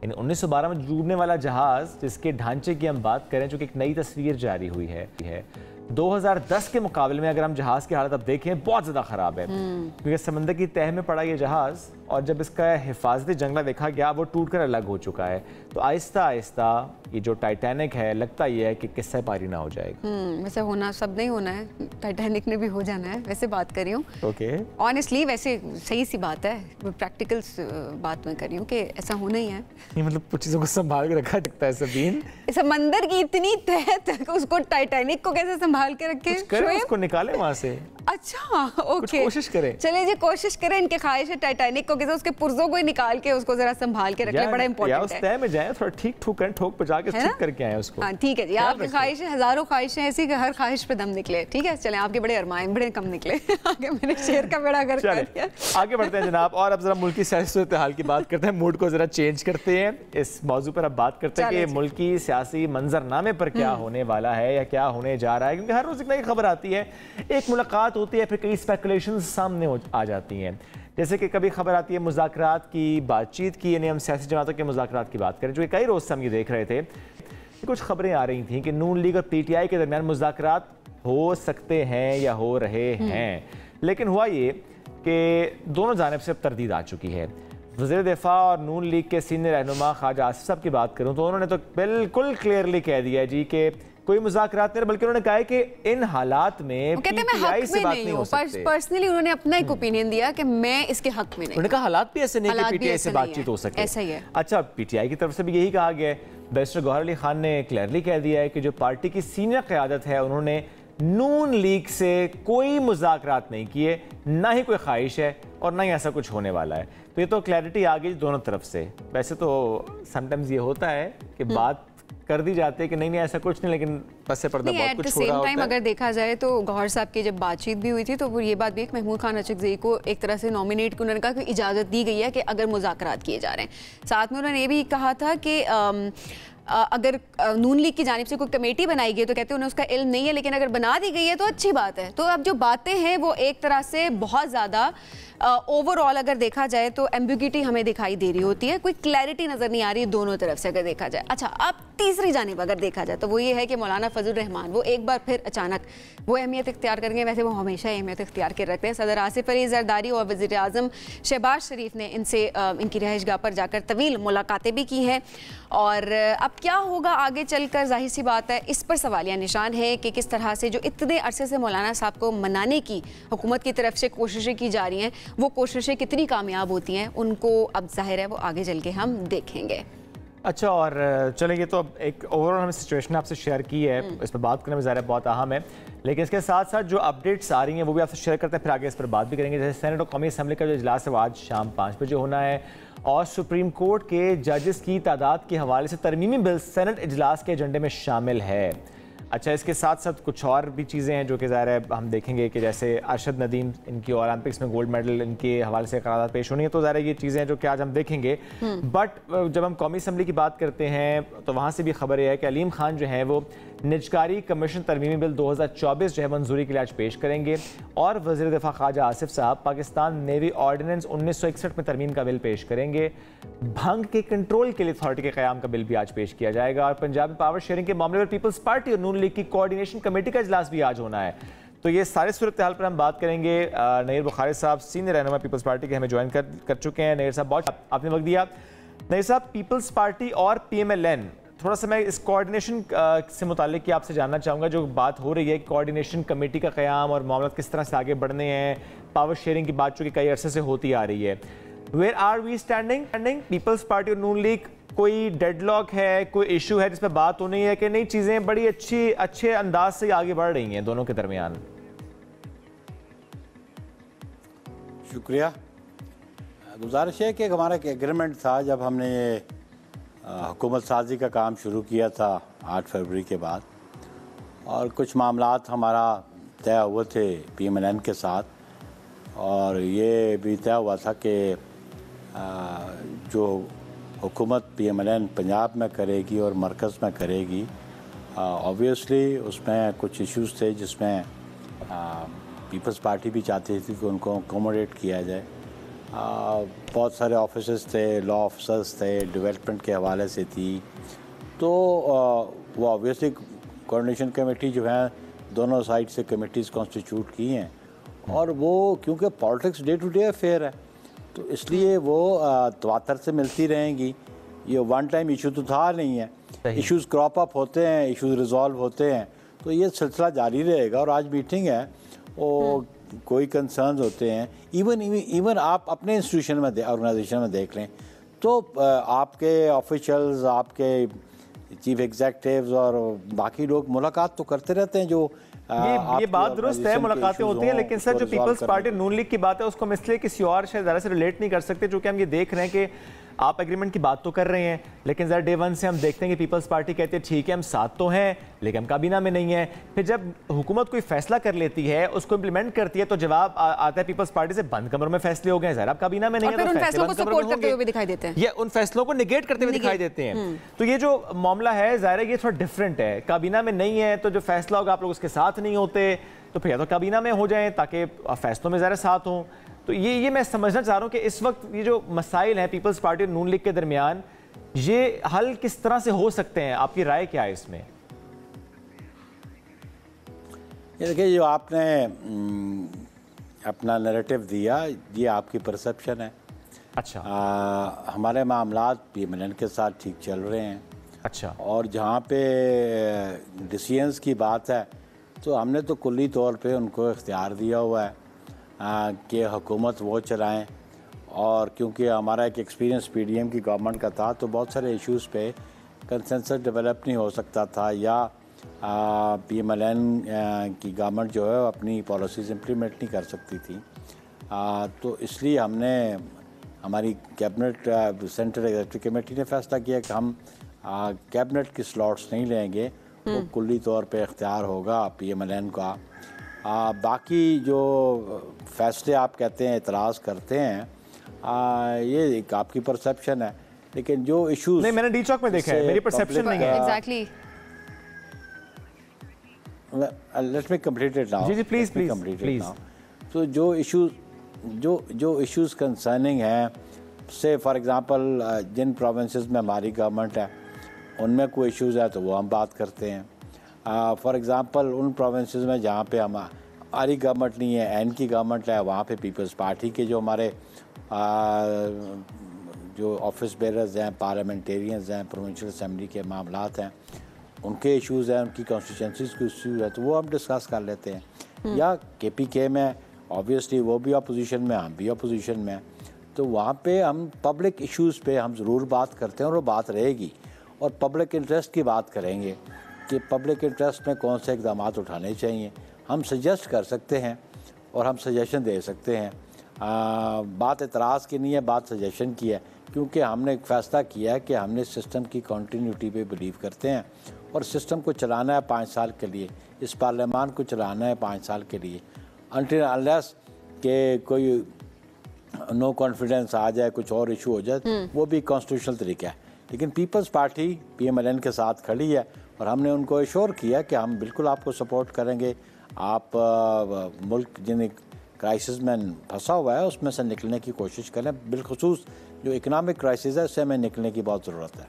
इन 1912 में डूबने वाला जहाज जिसके ढांचे की हम बात करें, जो कि एक नई तस्वीर जारी हुई है 2010 के मुकाबले में अगर हम जहाज की हालत अब देखें बहुत ज़्यादा ख़राब है, क्योंकि समंदर की तह में पड़ा ये जहाज़, और जब इसका हिफाजती जंगला देखा गया वो टूटकर अलग हो चुका है। तो आहिस्ता आहिस्ता ये जो टाइटैनिक है, लगता ये है कि किस्सा पारी ना हो जाएगा। वैसे होना सब नहीं होना है, टाइटैनिक ने भी हो जाना है, वैसे बात कर रही हूँ। ओके, ऑनेस्टली वैसे सही सी बात है, प्रैक्टिकल बात मैं कर रही हूँ कि ऐसा होना ही है। ये मतलब कुछ चीज़ों को संभाल के रखा सकता है सबीन। समंदर की इतनी तह तक उसको टाइटैनिक को कैसे संभाल के रखे? उसको निकाले वहाँ से। अच्छा, ओके, कोशिश करें। चलिए जी, कोशिश करें। इनके ख्वाहिश है टाइटैनिक को कैसे उसके पुर्जों को ही निकाल के उसको जरा संभाल के रख ले, बड़ा इंपॉर्टेंट है। उस तह में जाए, थोड़ा ठीक ठुक करें, ठोक बजा के ठीक करके आए उसको। हाँ ठीक है जी, आपकी ख्वाहिश है, हजारों ख्वाहिशें ऐसी कि हर ख्वाहिश पे दम निकले। ठीक है, चलें, आपके बड़े अरमान बड़े कम निकले। आगे मैंने शेर का बेड़ा गर्क कर दिया। आगे बढ़ते हैं जनाब, और अब जरा मुल्क की सियासी सूरत हाल की बात करते हैं, मूड को जरा चेंज करते हैं। इस मौजू पर अब बात करते हैं कि मुल्क की सियासी मंजरनामे पर क्या होने वाला है या क्या होने जा रहा है, क्योंकि हर रोज एक नई खबर आती है, एक मुलाकात होती है, फिर कई स्पेकुलेशंस सामने आ जाती हैं। जैसे कि कभी खबर आती है मुज़ाकरात की, बातचीत की, यानी हम सियासी जमातों के मुज़ाकरात की बात करें, जो कई रोज से हम ये देख रहे थे, कुछ खबरें आ रही थी कि नून लीग और पीटीआई के दरमियान मुज़ाकरात हो सकते हैं या हो रहे हैं, लेकिन हुआ ये कि दोनों जानिब से अब तरदीद आ चुकी है। वज़ीर दिफा और नून लीग के सीनियर रहनुमा ख्वाजा आसिफ साहब की बात करूँ तो उन्होंने तो बिल्कुल क्लियरली कह दिया जी कि कोई मुज़ाकरात नहीं, बल्कि उन्होंने कहा है कि इन हालात में पीटीआई से बात नहीं हो सकती। पर्सनली उन्होंने अपना एक ओपिनियन दिया कि मैं इसके हक में नहीं। उन्होंने कहा हालात भी ऐसे नहीं कि पीटीआई से बातचीत हो सके। ऐसा ही है। अच्छा, पीटीआई की तरफ से भी यही कहा गया है। बैरिस्टर गौहर अली खान ने क्लियरली कह दिया है कि जो पार्टी की सीनियर क़यादत है उन्होंने नून लीग से कोई मुज़ाकरात नहीं किए, ना ही कोई ख्वाहिश है और ना ही ऐसा कुछ होने वाला है। तो ये तो क्लैरिटी आ गई दोनों तरफ से। वैसे तो समटाइम्स ये होता है कि बात कर दी जाती है कि नहीं नहीं ऐसा कुछ नहीं, लेकिन बस से पर्दा बहुत कुछ हो रहा होता है। अगर देखा जाए तो गौहर साहब की जब बातचीत भी हुई थी तो वो ये बात भी एक महमूद खान अचकज़ई को एक तरह से नॉमिनेट की उन्होंने कहा कि इजाज़त दी गई है कि अगर मुज़ाकरात किए जा रहे हैं। साथ में उन्होंने ये भी कहा था कि अगर नून लीग की जानिब से कोई कमेटी बनाई गई तो कहते हैं उन्हें उसका इल्म नहीं है, लेकिन अगर बना दी गई है तो अच्छी बात है। तो अब जो बातें हैं वो एक तरह से बहुत ज़्यादा ओवरऑल अगर देखा जाए तो एम्बिग्यूटी हमें दिखाई दे रही होती है, कोई क्लैरिटी नज़र नहीं आ रही दोनों तरफ से अगर देखा जाए। अच्छा, अब तीसरी जानिब अगर देखा जाए तो वो ये है कि मौलाना फजल रहमान वो एक बार फिर अचानक वो अहमियत इख्तियार करेंगे। वैसे वो हमेशा अहमियत इख्तियार कर रखते हैं। सदर आसिफ अली जरदारी और वज़ीर आज़म शहबाज शरीफ ने इनसे इनकी रहायशगाह पर जाकर तवील मुलाकातें भी की हैं। और अब क्या होगा आगे चलकर, जाहिर सी बात है इस पर सवालिया निशान है कि किस तरह से जो इतने अरसे से मौलाना साहब को मनाने की हुकूमत की तरफ से कोशिशें की जा रही हैं, वो कोशिशें कितनी कामयाब होती हैं, उनको अब जाहिर है वो आगे चल के हम देखेंगे। अच्छा, और चलेंगे तो अब एक ओवरऑल हमने सिचुएशन आपसे शेयर की है, इस पर बात करना भी ज़ाहिर है बहुत अहम है, लेकिन इसके साथ साथ जो अपडेट्स आ रही हैं वो भी आपसे शेयर करते हैं, फिर आगे इस पर बात भी करेंगे। जैसे सेनेट और कौमी असम्बली का जो इजलास है वो आज शाम 5 बजे होना है और सुप्रीम कोर्ट के जजेस की तादाद के हवाले से तरमीमी बिल सेनेट इजलास के एजेंडे में शामिल है। अच्छा, इसके साथ साथ कुछ और भी चीज़ें हैं जो कि ज़ाहिर है हम देखेंगे कि जैसे अरशद नदीम, इनकी ओलंपिक्स में गोल्ड मेडल, इनके हवाले से करारदाद पेश होनी है, तो ज़ाहिर है ये चीज़ें हैं जो कि आज हम देखेंगे। बट जब हम कौमी असम्बली की बात करते हैं तो वहाँ से भी खबर यह है कि अलीम खान जो है वो निजकारी कमीशन तरमीमी बिल 2024 जो है मंजूरी के लिए आज पेश करेंगे और वज़ीर दिफा ख्वाजा आसिफ साहब पाकिस्तान नेवी ऑर्डिनेंस 1961 में तरमीम का बिल पेश करेंगे। भंग के कंट्रोल के लिए अथॉरिटी के क़याम का बिल भी आज पेश किया जाएगा और पंजाब में पावर शेयरिंग के मामले पर पीपल्स पार्टी और नून लीग की कोऑर्डिनेशन कमेटी का इजलास भी आज होना है। तो ये सारे सूरत हाल पर हम बात करेंगे। नईर बुखारी साहब सीनियर रहनुमा पीपल्स पार्टी के हमें ज्वाइन कर चुके हैं। नईर साहब बहुत आपने वक्त दिया। नईर साहब, पीपल्स पार्टी और PMLN, थोड़ा सा मैं इस कोऑर्डिनेशन से मुतालिक कि आपसे जानना चाहूँगा, जो बात हो रही है कोऑर्डिनेशन कमेटी का क़याम और मामला किस तरह से आगे बढ़ने हैं, पावर शेयरिंग की बात जो कि कई अरसे से होती आ रही है, where are we standing? Peoples Party और नून लीग, कोई डेडलॉक है, कोई इशू है जिस पर बात होनी है कि नहीं, चीज़ें बड़ी अच्छे अंदाज से आगे बढ़ रही हैं दोनों के दरमियान? शुक्रिया। गुजारिश है कि हमारा एक एग्रीमेंट था जब हमने ये हुकूमत साजी का काम शुरू किया था 8 फरवरी के बाद, और कुछ मामलात हमारा तय हुए थे PMLN के साथ, और ये भी तय हुआ था कि जो हुकूमत PMLN पंजाब में करेगी और मरकज़ में करेगी, ऑब्वियसली उसमें कुछ इश्यूज़ थे जिसमें पीपल्स पार्टी भी चाहती थी कि उनको अकोमोडेट किया जाए। बहुत सारे ऑफिसर्स थे, लॉ ऑफिसर्स थे, डेवलपमेंट के हवाले से थी, तो वो ऑब्वियसली कोऑर्डिनेशन कमेटी जो है दोनों साइड से कमेटीज़ कॉन्स्टिट्यूट की हैं, और वो क्योंकि politics day to day affair है तो इसलिए वो तवातर से मिलती रहेंगी। ये वन टाइम इशू तो था नहीं है, इश्यूज़ क्रॉप अप होते हैं, इश्यूज़ रिजॉल्व होते हैं, तो ये सिलसिला जारी रहेगा। और आज मीटिंग है, वो कोई कंसर्न्स होते हैं, इवन आप अपने इंस्टीट्यूशन में ऑर्गेनाइजेशन में देख लें तो आपके ऑफिशियल्स, आपके चीफ एग्जीक्यूटिव्स और बाकी लोग मुलाकात तो करते रहते हैं। जो ये बात दुरुस्त है, मुलाकातें होती हैं, लेकिन सर जो पीपल्स पार्टी नून लीग की बात है उसको हम इसलिए किसी और ज़रा से रिलेट नहीं कर सकते, जो कि हम ये देख रहे हैं कि आप एग्रीमेंट की बात तो कर रहे हैं, लेकिन ज़रा डे वन से हम देखते हैं कि पीपल्स पार्टी कहते हैं ठीक है हम साथ तो हैं लेकिन हम काबीना में नहीं है। फिर जब हुकूमत कोई फैसला कर लेती है, उसको इम्प्लीमेंट करती है, तो जवाब आता है पीपल्स पार्टी से बंद कमरों में फैसले हो गए, ज़रा आप काबीना में नहीं है तो फैसलों को सपोर्ट करते हुए दिखाई देते हैं, या उन फैसलों को निगेट करते हुए दिखाई देते हैं। तो ये जो मामला है ज़ाहिर है ये थोड़ा डिफरेंट है। काबीना में नहीं है तो जो फैसला होगा आप लोग उसके साथ नहीं होते, तो फिर या तो काबीना में हो जाएं ताकि फैसलों में ज़रा साथ हों। तो ये मैं समझना चाह रहा हूँ कि इस वक्त ये जो मसाइल हैं पीपल्स पार्टी और नून लीग के दरमियान, ये हल किस तरह से हो सकते हैं? आपकी राय क्या है इसमें? ये देखिए, जो आपने अपना नैरेटिव दिया ये आपकी परसेप्शन है। अच्छा। हमारे मामलात PMLN के साथ ठीक चल रहे हैं। अच्छा। और जहाँ पे डिसीजंस की बात है तो हमने तो कुल्ली तौर पे उनको इख्तियार दिया हुआ है कि हुकूमत वो चलाएं, और क्योंकि हमारा एक एक्सपीरियंस PDM की गवर्नमेंट का था तो बहुत सारे इश्यूज़ पे कंसेंसस डेवलप नहीं हो सकता था, या PMLN की गवर्नमेंट जो है अपनी पॉलिसीज़ इम्प्लीमेंट नहीं कर सकती थी। तो इसलिए हमने हमारी कैबिनेट सेंट्रल एग्जीक्यूटिव कमेटी ने फैसला किया कि हम कैबिनेट की स्लॉट्स नहीं लेंगे, वो कुल्ली तौर पे इख्तियार होगा PMLN का। बाकी जो फैसले आप कहते हैं एतराज़ करते हैं, ये एक आपकी परसेप्शन है, लेकिन जो इश्यूज नहीं मैंने डी चौक में देखा है, मेरी परसेप्शन नहीं है। Exactly. Let me complete it now. जी प्लीज प्लीज। तो जो इश्यूज कंसर्निंग हैं, से फॉर एग्जांपल जिन प्रोविंसेस में हमारी गवर्नमेंट है उनमें कोई इश्यूज़ है तो वो हम बात करते हैं। फॉर एग्ज़ाम्पल उन प्रोविंसेस में जहाँ पे हमारी गवर्नमेंट नहीं है, एन की गवर्नमेंट है, वहाँ पे पीपल्स पार्टी के जो हमारे जो ऑफिस बेरर्स हैं, पार्लियामेंटेरियंस हैं, प्रोविंशियल असम्बली के मामलात हैं, उनके इश्यूज़ हैं, उनकी कॉन्स्टिट्यूंसीज़ के इश्यूज़ हैं, तो वो हम डिस्कस कर लेते हैं। या KPK में ऑब्वियसली वो भी अपोजिशन में, हम भी अपोजिशन में, तो वहाँ पे हम पब्लिक इश्यूज़ पे हम ज़रूर बात करते हैं और वो बात रहेगी, और पब्लिक इंटरेस्ट की बात करेंगे कि पब्लिक इंटरेस्ट में कौन से इक़दाम उठाने चाहिए। हम सजेस्ट कर सकते हैं और हम सजेशन दे सकते हैं। बात एतराज़ की नहीं है, बात सजेशन की है, क्योंकि हमने एक फ़ैसला किया है कि हमने सिस्टम की कंटिन्यूटी पे बिलीव करते हैं और सिस्टम को चलाना है 5 साल के लिए, इस पार्लियामान को चलाना है 5 साल के लिए, अनटिल अनलेस कि कोई नो कॉन्फिडेंस आ जाए, कुछ और इशू हो जाए, वो भी कॉन्स्टिट्यूशनल तरीका है। लेकिन पीपल्स पार्टी PMLN के साथ खड़ी है और हमने उनको एश्योर किया कि हम बिल्कुल आपको सपोर्ट करेंगे। आप मुल्क जिन क्राइसिस में फंसा हुआ है उसमें से निकलने की कोशिश करें, बिलखुसूस जो इकनॉमिक क्राइसिस है उससे हमें निकलने की बहुत ज़रूरत है।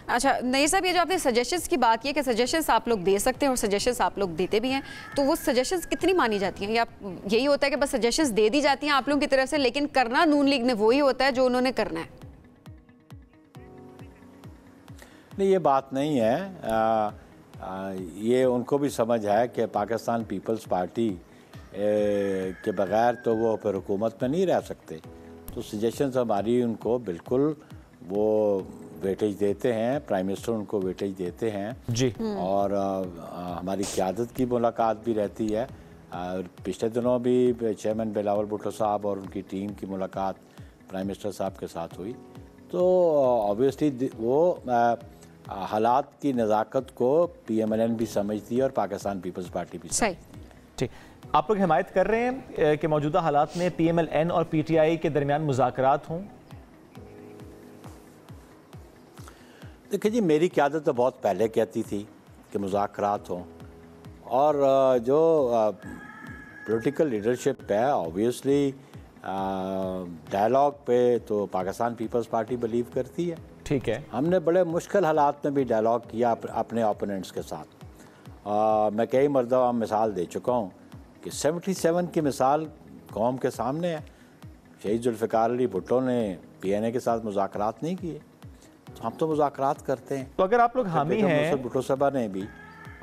अच्छा नईर साहब, ये जो आपने सजेशंस की बात की कि सजेशंस आप लोग दे सकते हैं और सजेशंस आप लोग देते भी हैं, तो वो सजेशंस कितनी मानी जाती हैं, या यही होता है कि बस सजेशंस दे दी जाती हैं आप लोगों की तरफ से, लेकिन करना नून लीग ने वही होता है जो उन्होंने करना है? नहीं, ये बात नहीं है। ये उनको भी समझ है कि पाकिस्तान पीपल्स पार्टी के बगैर तो वो फिर हुकूमत में नहीं रह सकते, तो सजेशंस हमारी उनको बिल्कुल वो वेटेज देते हैं, प्राइम मिनिस्टर उनको वेटेज देते हैं जी। और हमारी क़यादत की मुलाकात भी रहती है। पिछले दिनों भी चेयरमैन बिलावल भुट्टो साहब और उनकी टीम की मुलाकात प्राइम मिनिस्टर साहब के साथ हुई, तो ऑब्वियसली वो हालात की नज़ाकत को PMLN भी समझती है और पाकिस्तान पीपल्स पार्टी भी समझती है। ठीक, आप लोग हिमायत कर रहे हैं कि मौजूदा हालात में PMLN और PTI के दरमियान मुज़ाकरात हों? देखिए जी, मेरी क़यादत तो बहुत पहले कहती थी कि मुज़ाकरात हों, और जो पॉलिटिकल लीडरशिप है ऑब्वियसली डायलॉग पे तो पाकिस्तान पीपल्स पार्टी बिलीव करती है। ठीक है, हमने बड़े मुश्किल हालात में भी डायलॉग किया अपने ओपोनेंट्स के साथ। मैं कई मरतबा मिसाल दे चुका हूँ कि 77 की मिसाल कौम के सामने है। शहीद जुल्फ़िकार अली भुट्टो ने PNA के साथ मुज़ाकरात नहीं किए, तो हम तो मुज़ाकरात करते हैं। तो अगर आप लोग हामी हैं, भुट्टो साहबा ने भी,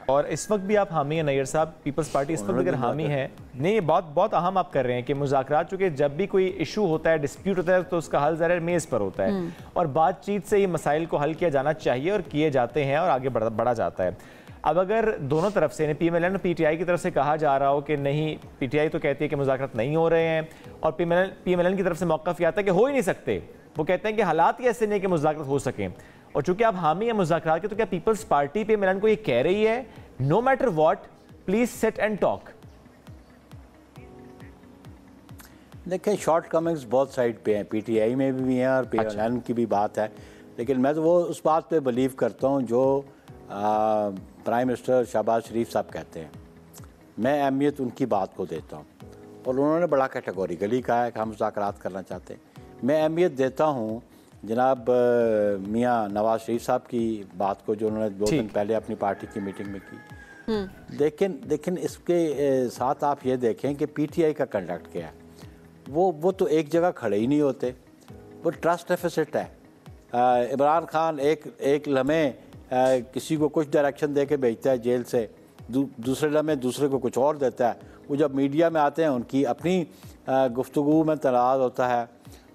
और इस वक्त भी आप हामी हैं नैयर साहब, पीपल्स पार्टी इस वक्त अगर हामी है, नहीं बहुत अहम आप कर रहे हैं कि मुज़ाकरात, चूँकि जब भी कोई इशू होता है, डिस्प्यूट होता है, तो उसका हल ज़रा मेज़ पर होता है और बातचीत से ही मसाइल को हल किया जाना चाहिए और किए जाते हैं और आगे बढ़ा जाता है। अब अगर दोनों तरफ से PMLN और PTI की तरफ से कहा जा रहा हो कि नहीं, PTI तो कहती है कि मुज़ाकरात नहीं हो रहे हैं और PMLN की तरफ से मौक़िफ़ आता है कि हो ही नहीं सकते, वो कहते हैं कि हालात ही ऐसे नहीं कि मुज़ाकरात हो सकें, और चूँकि आप हामी हैं मुज़ाकरात के, तो क्या पीपल्स पार्टी PMLN को ये कह रही है no matter what please sit and talk? देखिए, शॉर्ट कमिंग्स बहुत साइड पे हैं, PTI में भी हैं और PMLN की भी बात है, लेकिन मैं तो वो उस बात पे बिलीव करता हूँ जो प्राइम मिनिस्टर शहबाज शरीफ साहब कहते हैं। मैं अहमियत उनकी बात को देता हूँ और उन्होंने बड़ा कैटेगोरिकली कहा है कि हम मुज़ाकरात करना चाहते हैं। मैं अहमियत देता हूँ जनाब मियाँ नवाज शरीफ साहब की बात को, जो उन्होंने 2 दिन पहले अपनी पार्टी की मीटिंग में की। लेकिन इसके साथ आप ये देखें कि PTI का कंडक्ट क्या है। वो तो एक जगह खड़े ही नहीं होते, वो ट्रस्ट डेफिसिट है। इमरान खान एक लम्हे किसी को कुछ डायरेक्शन दे के भेजता है जेल से, दूसरे लम्हे दूसरे को कुछ और देता है। वो जब मीडिया में आते हैं उनकी अपनी गुफ्तगू में तनाज़ होता है,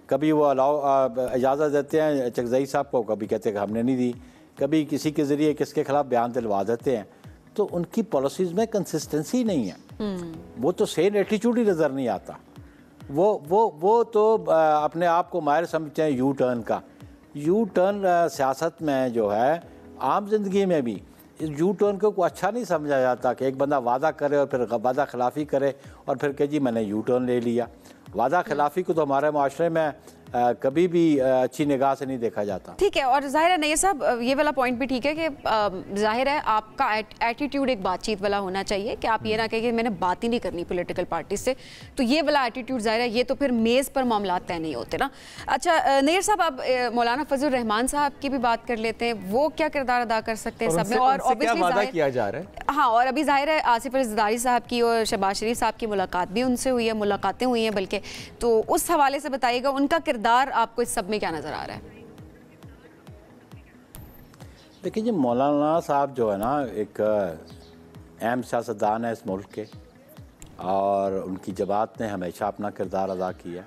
कभी वो इजाज़त देते हैं चकजई साहब को, कभी कहते हैं कि हमने नहीं दी, कभी किसी के ज़रिए किसके खिलाफ बयान दिलवा देते हैं। तो उनकी पॉलिसीज़ में कंसिस्टेंसी नहीं है, वो तो सेम एटीट्यूड ही नज़र नहीं आता। वो तो अपने आप को माहिर समझते हैं यू टर्न का। यू टर्न सियासत में जो है, आम जिंदगी में भी इस यू टर्न को अच्छा नहीं समझा जाता कि एक बंदा वादा करे और फिर वादा खिलाफ़ी करे और फिर कहे जी मैंने यू टर्न ले लिया। वादा खिलाफ़ी को तो हमारे माशरे में कभी भी अच्छी निगाह से नहीं देखा जाता। ठीक है, और जाहिर है नैयर साहब ये वाला पॉइंट भी ठीक है कि जाहिर है आपका एटीट्यूड एक बातचीत वाला होना चाहिए कि आप ये ना कहें कि मैंने बात ही नहीं करनी पॉलिटिकल पार्टी से, तो ये वाला एटीट्यूड जाहिर है ये तो फिर मेज़ पर मामला तय नहीं होते ना। अच्छा नैयर साहब, आप मौलाना फजल रहमान साहब की भी बात कर लेते हैं, वो क्या किरदार अदा कर सकते हैं सब में, और ऑब्वियसली किया जा रहा है। हाँ, और अभी जाहिर है आसिफ अली ज़रदारी साहब की और शहबाज शरीफ साहब की मुलाकात भी उनसे हुई है, मुलाकातें हुई हैं बल्कि, तो उस हवाले से बताइएगा उनका किरदार आपको इस सब में क्या नजर आ रहा है? देखिए जी, मौलाना साहब जो है ना एक अहम सियासतदान है इस मुल्क के, और उनकी जमात ने हमेशा अपना किरदार अदा किया।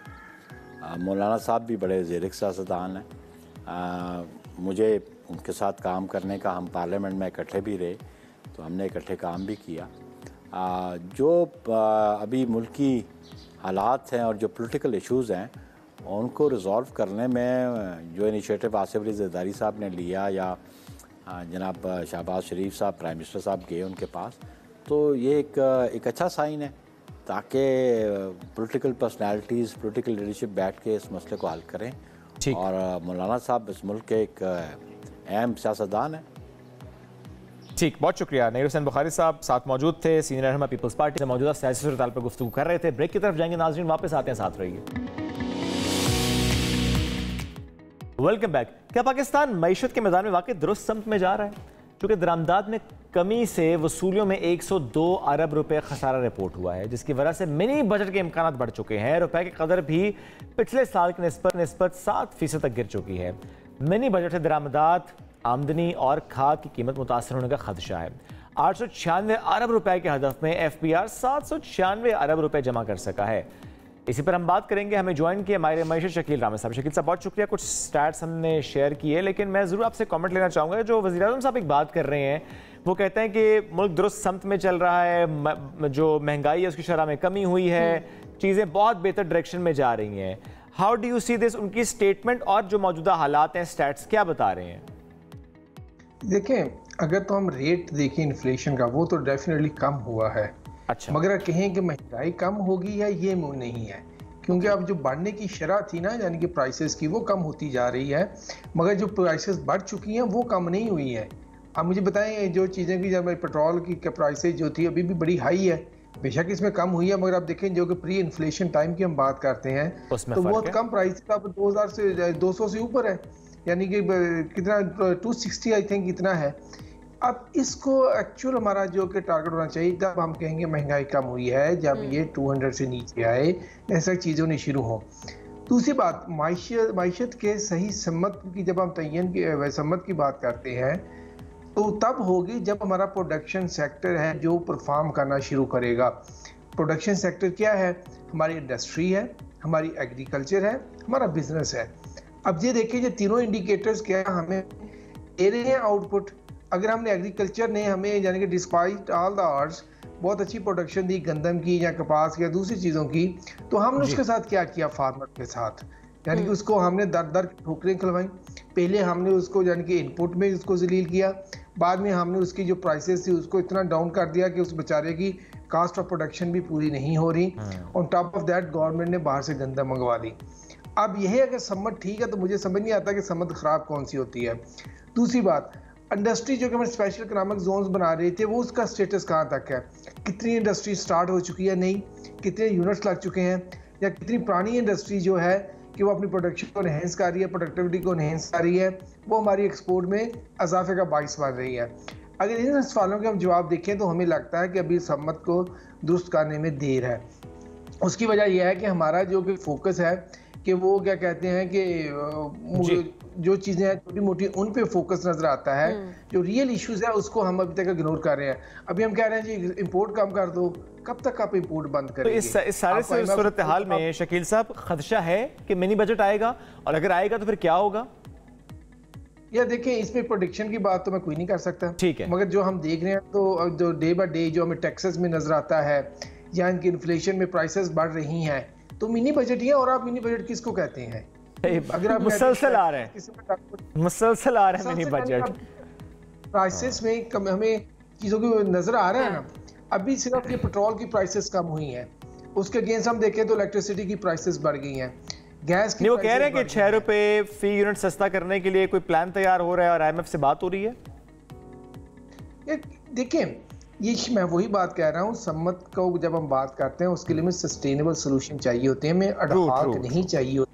मौलाना साहब भी बड़े ज़ेरिक सियासतदान हैं। मुझे उनके साथ काम करने का, हम पार्लियामेंट में इकट्ठे भी रहे तो हमने इकट्ठे काम भी किया। जो अभी मुल्की हालात हैं और जो पॉलिटिकल इश्यूज़ हैं उनको रिजॉल्व करने में जो इनिशिएटिव आसिफ अली ज़रदारी साहब ने लिया या जनाब शहबाज शरीफ साहब प्राइम मिनिस्टर साहब गए उनके पास, तो ये एक अच्छा साइन है ताकि पॉलिटिकल पर्सनालिटीज़, पॉलिटिकल लीडरशिप बैठ के इस मसले को हल करें। और मौलाना साहब इस मुल्क के एक अहम सियासतदान हैं। ठीक, बहुत शुक्रिया। नईर हुसैन बुखारी साहब साथ मौजूद थे, सीनियर रहनुमा पीपल्स पार्टी से मौजूदा सियासी सूरत-ए-हाल पर गुफ्तगू कर रहे थे। ब्रेक की तरफ जाएंगे नाज़रीन, वापस आते हैं, साथ रहिए। Welcome back. क्या पाकिस्तान मईशत के मैदान में वाकई दुरुस्त समत में जा रहा है? क्योंकि दरामदात में कमी से वसूलियों में 102 अरब रुपए खसारा रिपोर्ट हुआ है, जिसकी वजह से मिनी बजट के इम्कान बढ़ चुके हैं। रुपए की कदर भी पिछले साल की निस्बत 7% तक गिर चुकी है। मिनी बजट से दरामदात, आमदनी और खाद की कीमत मुतासर होने का खदशा है। 896 अरब रुपए के हदफ में FPR 796 अरब रुपए जमा कर सका है। इसी पर हम बात करेंगे। हमें ज्वाइन किया माहिर मईशत शकील रामे साहब। शकील साहब, बहुत शुक्रिया, कुछ स्टैट्स हमने शेयर किए, लेकिन मैं ज़रूर आपसे कमेंट लेना चाहूँगा। जो वज़ीर-ए-आज़म साहब एक बात कर रहे हैं, वो कहते हैं कि मुल्क दुरुस्त समत में चल रहा है, जो महंगाई है उसकी शरह में कमी हुई है, चीज़ें बहुत बेहतर डायरेक्शन में जा रही हैं। How do you see this? उनकी स्टेटमेंट और जो मौजूदा हालात हैं, स्टैट्स क्या बता रहे हैं? देखें, अगर तो हम रेट देखें इन्फ्लेशन का, वो तो डेफिनेटली कम हुआ है। अच्छा, मगर कहें कि महंगाई कम होगी है, ये नहीं है, क्योंकि अब जो बढ़ने की शरह थी ना, यानी कि प्राइसेस की, वो कम होती जा रही है, मगर जो प्राइसेस बढ़ चुकी हैं वो कम नहीं हुई है। आप मुझे बताएं, जो चीज़ें की, जब पेट्रोल की प्राइसेस जो थी अभी भी बड़ी हाई है, बेशक इसमें कम हुई है, मगर आप देखें जो कि प्री इन्फ्लेशन टाइम की हम बात करते हैं तो बहुत कम प्राइस अब 2000 से 200 से ऊपर है, यानी कि कितना 260 आई थिंक इतना है। अब इसको एक्चुअल हमारा जो कि टारगेट होना चाहिए, जब हम कहेंगे महंगाई कम हुई है, जब ये 200 से नीचे आए, ऐसा चीज़ों ने शुरू हो। दूसरी बात, माइशत के सही सम्मत की जब हम तयन की सम्मत की बात करते हैं तो तब होगी जब हमारा प्रोडक्शन सेक्टर है जो परफॉर्म करना शुरू करेगा। प्रोडक्शन सेक्टर क्या है? हमारी इंडस्ट्री है, हमारी एग्रीकल्चर है, हमारा बिजनेस है। अब ये देखिए, जो तीनों इंडिकेटर्स क्या हमें दे रहे हैं आउटपुट। अगर हमने एग्रीकल्चर ने हमें, यानी कि डिस्पाइट ऑल द ऑड्स, बहुत अच्छी प्रोडक्शन दी गंदम की या कपास की या दूसरी चीज़ों की, तो हमने उसके साथ क्या किया फार्मर के साथ, यानी कि उसको हमने दर दर ठोकरें खिलवाई। पहले हमने उसको यानी कि इनपुट में उसको जलील किया, बाद में हमने उसकी जो प्राइसेस थी उसको इतना डाउन कर दिया कि उस बेचारे की कास्ट ऑफ प्रोडक्शन भी पूरी नहीं हो रही। On top of that government ने बाहर से गंदम मंगवा दी। अब यही अगर सम्मत ठीक है तो मुझे समझ नहीं आता कि सम्मत ख़राब कौन सी होती है। दूसरी बात, इंडस्ट्री जो कि हम स्पेशल इकोनॉमिक जोन्स बना रहे थे, वो उसका स्टेटस कहाँ तक है? कितनी इंडस्ट्री स्टार्ट हो चुकी है, नहीं, कितने यूनिट्स लग चुके हैं, या कितनी पुरानी इंडस्ट्री जो है कि वो अपनी प्रोडक्शन को एनहेंस कर रही है, प्रोडक्टिविटी को एनहेंस कर रही है, वो हमारी एक्सपोर्ट में इजाफे का बाइस बन रही है। अगर इन सवालों के हम जवाब देखें तो हमें लगता है कि अभी सम्मत को दुरुस्त करने में देर है। उसकी वजह यह है कि हमारा जो कि फोकस है कि वो क्या कहते हैं कि जो चीज़ें हैं छोटी मोटी, उन पे फोकस नजर आता है। जो रियल इश्यूज है उसको हम अभी तक इग्नोर कर रहे हैं। अभी हम कह रहे हैं जी इंपोर्ट कम कर दो, कब तक आप इंपोर्ट बंद करेंगे? तो इस सारे सूरत हाल में शकील साहब खदशा है कि मिनी बजट आएगा, और अगर आएगा तो फिर क्या होगा? या देखिए, इसमें प्रोडिक्शन की बात तो मैं कोई नहीं कर सकता, ठीक है, मगर जो हम देख रहे हैं तो जो डे बाय डे जो हमें टैक्सेस में नजर आता है या इनकी इन्फ्लेशन में प्राइसेस बढ़ रही हैं, तो मिनी बजट ही है। और आप मिनी बजट किसको कहते हैं? अगर आप मुसलसल आ रहे हैं, मुसलसल आ रहे हैं मिनी बजट, प्राइसेस में कम हमें चीज़ों की नजर आ रहा है ना। अभी सिर्फ ये पेट्रोल की प्राइसेस कम हुई हैं, उसके अगेंस्ट हम देखें तो इलेक्ट्रिसिटी की प्राइसेस बढ़ गई हैं, गैस की। वो कह रहे हैं कि 6 रुपए फी यूनिट सस्ता करने के लिए कोई प्लान तैयार हो रहा है और IMF से बात हो रही है। देखिए, ये मैं वही बात कह रहा हूँ, सम्मत को जब हम बात करते हैं उसके लिए हमें सस्टेनेबल सोल्यूशन चाहिए होते हैं, हमें अडहाक नहीं चाहिए होती।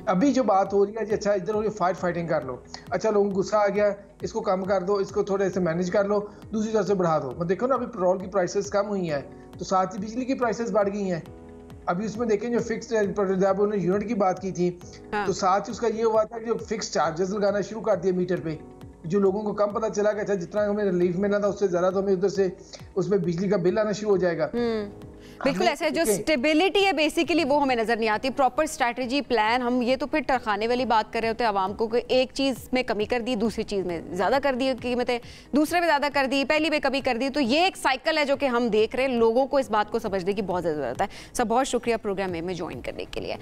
अभी जो बात हो रही है, अच्छा इधर हो रही है फाइटिंग कर लो, अच्छा लोगों को गुस्सा आ गया, इसको कम कर दो, इसको थोड़े से मैनेज कर लो, दूसरी तरफ से बढ़ा दो। मैं देखो ना, अभी पेट्रोल की प्राइसेस कम हुई हैं तो साथ ही बिजली की प्राइसेस बढ़ गई हैं। अभी उसमें देखें जो फिक्स यूनिट की बात की थी, तो साथ ही उसका ये हुआ था कि जो फिक्स चार्जेस लगाना शुरू कर दिए मीटर पे, जो लोगों को कम पता चला कि अच्छा जितना हमें रिलीफ मिलना था उससे ज़्यादा तो हमें उधर से उसमें बिजली का बिल आना शुरू हो जाएगा। बिल्कुल ऐसा है, जो स्टेबिलिटी है बेसिकली वो हमें नजर नहीं आती, प्रॉपर स्ट्रैटेजी प्लान। हम ये तो फिर तरखाने वाली बात कर रहे होते हैं आवाम को कि एक चीज़ में कमी कर दी, दूसरी चीज़ में ज़्यादा कर दी कीमतें, दूसरे में ज़्यादा कर दी, पहली में कमी कर दी। तो ये एक साइकिल है जो कि हम देख रहे हैं। लोगों को इस बात को समझने की बहुत ज़रूरत है। सब बहुत शुक्रिया प्रोग्राम में ज्वाइन करने के लिए।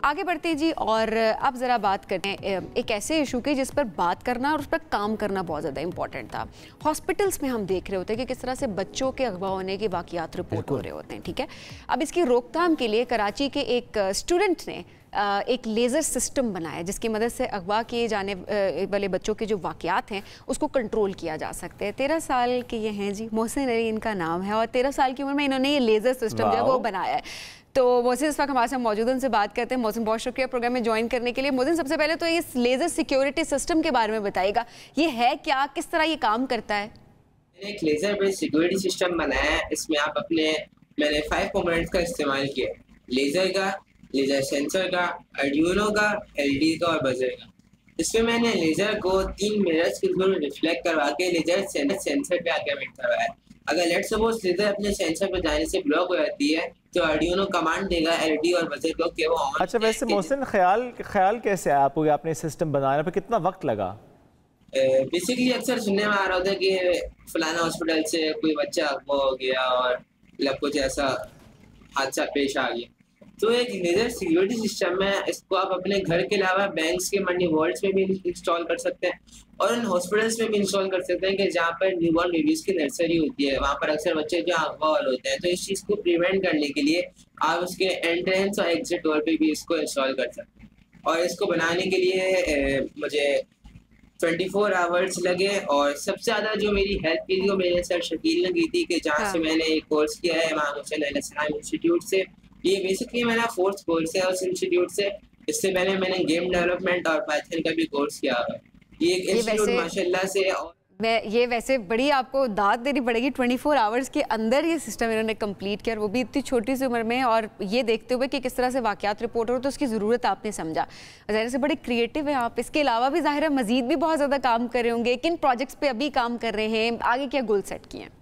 आगे बढ़ते जी, और अब ज़रा बात करते हैं एक ऐसे इशू की जिस पर बात करना और उस पर काम करना बहुत ज़्यादा इंपॉर्टेंट था। हॉस्पिटल्स में हम देख रहे होते हैं कि किस तरह से बच्चों के अगवा होने के वाक़यात रिपोर्ट हो रहे होते हैं, ठीक है। अब इसकी रोकथाम के लिए कराची के एक स्टूडेंट ने एक लेज़र सिस्टम बनाया जिसकी मदद से अगवा किए जाने वाले बच्चों के जो वाक़यात हैं उसको कंट्रोल किया जा सकते हैं। 13 साल के ये हैं जी, मोहसिन अली इनका नाम है, और 13 साल की उम्र में इन्होंने ये लेज़र सिस्टम जो है वो बनाया है। तो मोहसिन इस वक्त हमारे साथ मौजूद, उनसे बात करते हैं। मोहसिन, बहुत शुक्रिया प्रोग्राम में ज्वाइन करने के लिए। मोहसिन, सबसे पहले तो इस लेज़र सिक्योरिटी सिस्टम के बारे में बताइएगा, ये है क्या, किस तरह ये काम करता है? मैंने एक लेज़र बेस्ड सिक्योरिटी सिस्टम बनाया है। इसमें मैंने 5 कंपोनेंट्स का इस्तेमाल किया, लेज़र का, लेज़र सेंसर का, आर्डिनो का, एलईडी का और बजर का। इसमें मैंने लेज़र को 3 मिरर्स के थ्रू रिफ्लेक्ट करवा के लेज़र सेंसर पे आके वेट करवाया। अगर लेट्स सपोज लेज़र अपने सेंसर पे जाने से ब्लॉक हो जाती है तो आर्डिनो कमांड देगा एलईडी और बजर को कि वो ऑन। अच्छा, वैसे मोहसिन ख्याल कैसे आया आपको, आपने सिस्टम बनाने पर कितना वक्त लगा? बेसिकली अक्सर सुनने में आ रहा होता है कि फलाना हॉस्पिटल से कोई बच्चा अगवा हो गया और मतलब कुछ ऐसा हादसा पेश आ गया। तो एक लेज़र सिक्योरिटी सिस्टम है, इसको आप अपने घर के अलावा बैंक्स के मंडी वॉल्ट्स में भी इंस्टॉल कर सकते हैं और उन हॉस्पिटल्स में भी इंस्टॉल कर सकते हैं कि जहाँ पर न्यूबॉर्न बेबीज की नर्सरी होती है, वहाँ पर अक्सर बच्चे जो अगवा वाले होते हैं। तो इस चीज़ को प्रिवेंट करने के लिए आप उसके एंट्रेंस और एग्जिट डोर पे भी इसको इंस्टॉल कर सकते हैं। और इसको बनाने के लिए मुझे 24 आवर्स लगे, और सबसे ज़्यादा जो मेरी हेल्प की थी वो मेरे सर शकील ने की थी, कि जहाँ से मैंने एक कोर्स किया है इमाम हुसैन अलैहिस्सलाम इंस्टीट्यूट से। ये बेसिकली मेरा 4th कोर्स है उस इंस्टीट्यूट से। इससे पहले मैंने गेम डेवलपमेंट और पाइथन का भी कोर्स किया है। ये एक इंस्टीट्यूट माशाल्लाह से, और ये वैसे बड़ी आपको दाद देनी पड़ेगी, 24 आवर्स के अंदर ये सिस्टम इन्होंने कंप्लीट किया, और वो भी इतनी छोटी सी उम्र में। और ये देखते हुए कि किस तरह से वाक़यात रिपोर्ट हो तो उसकी ज़रूरत आपने समझा। ज़ाहिर से बड़े क्रिएटिव हैं आप। इसके अलावा भी ज़ाहिर है मज़ीद भी बहुत ज़्यादा काम कर रहे होंगे। किन प्रोजेक्ट्स पे अभी काम कर रहे हैं, आगे क्या गोल सेट किए हैं?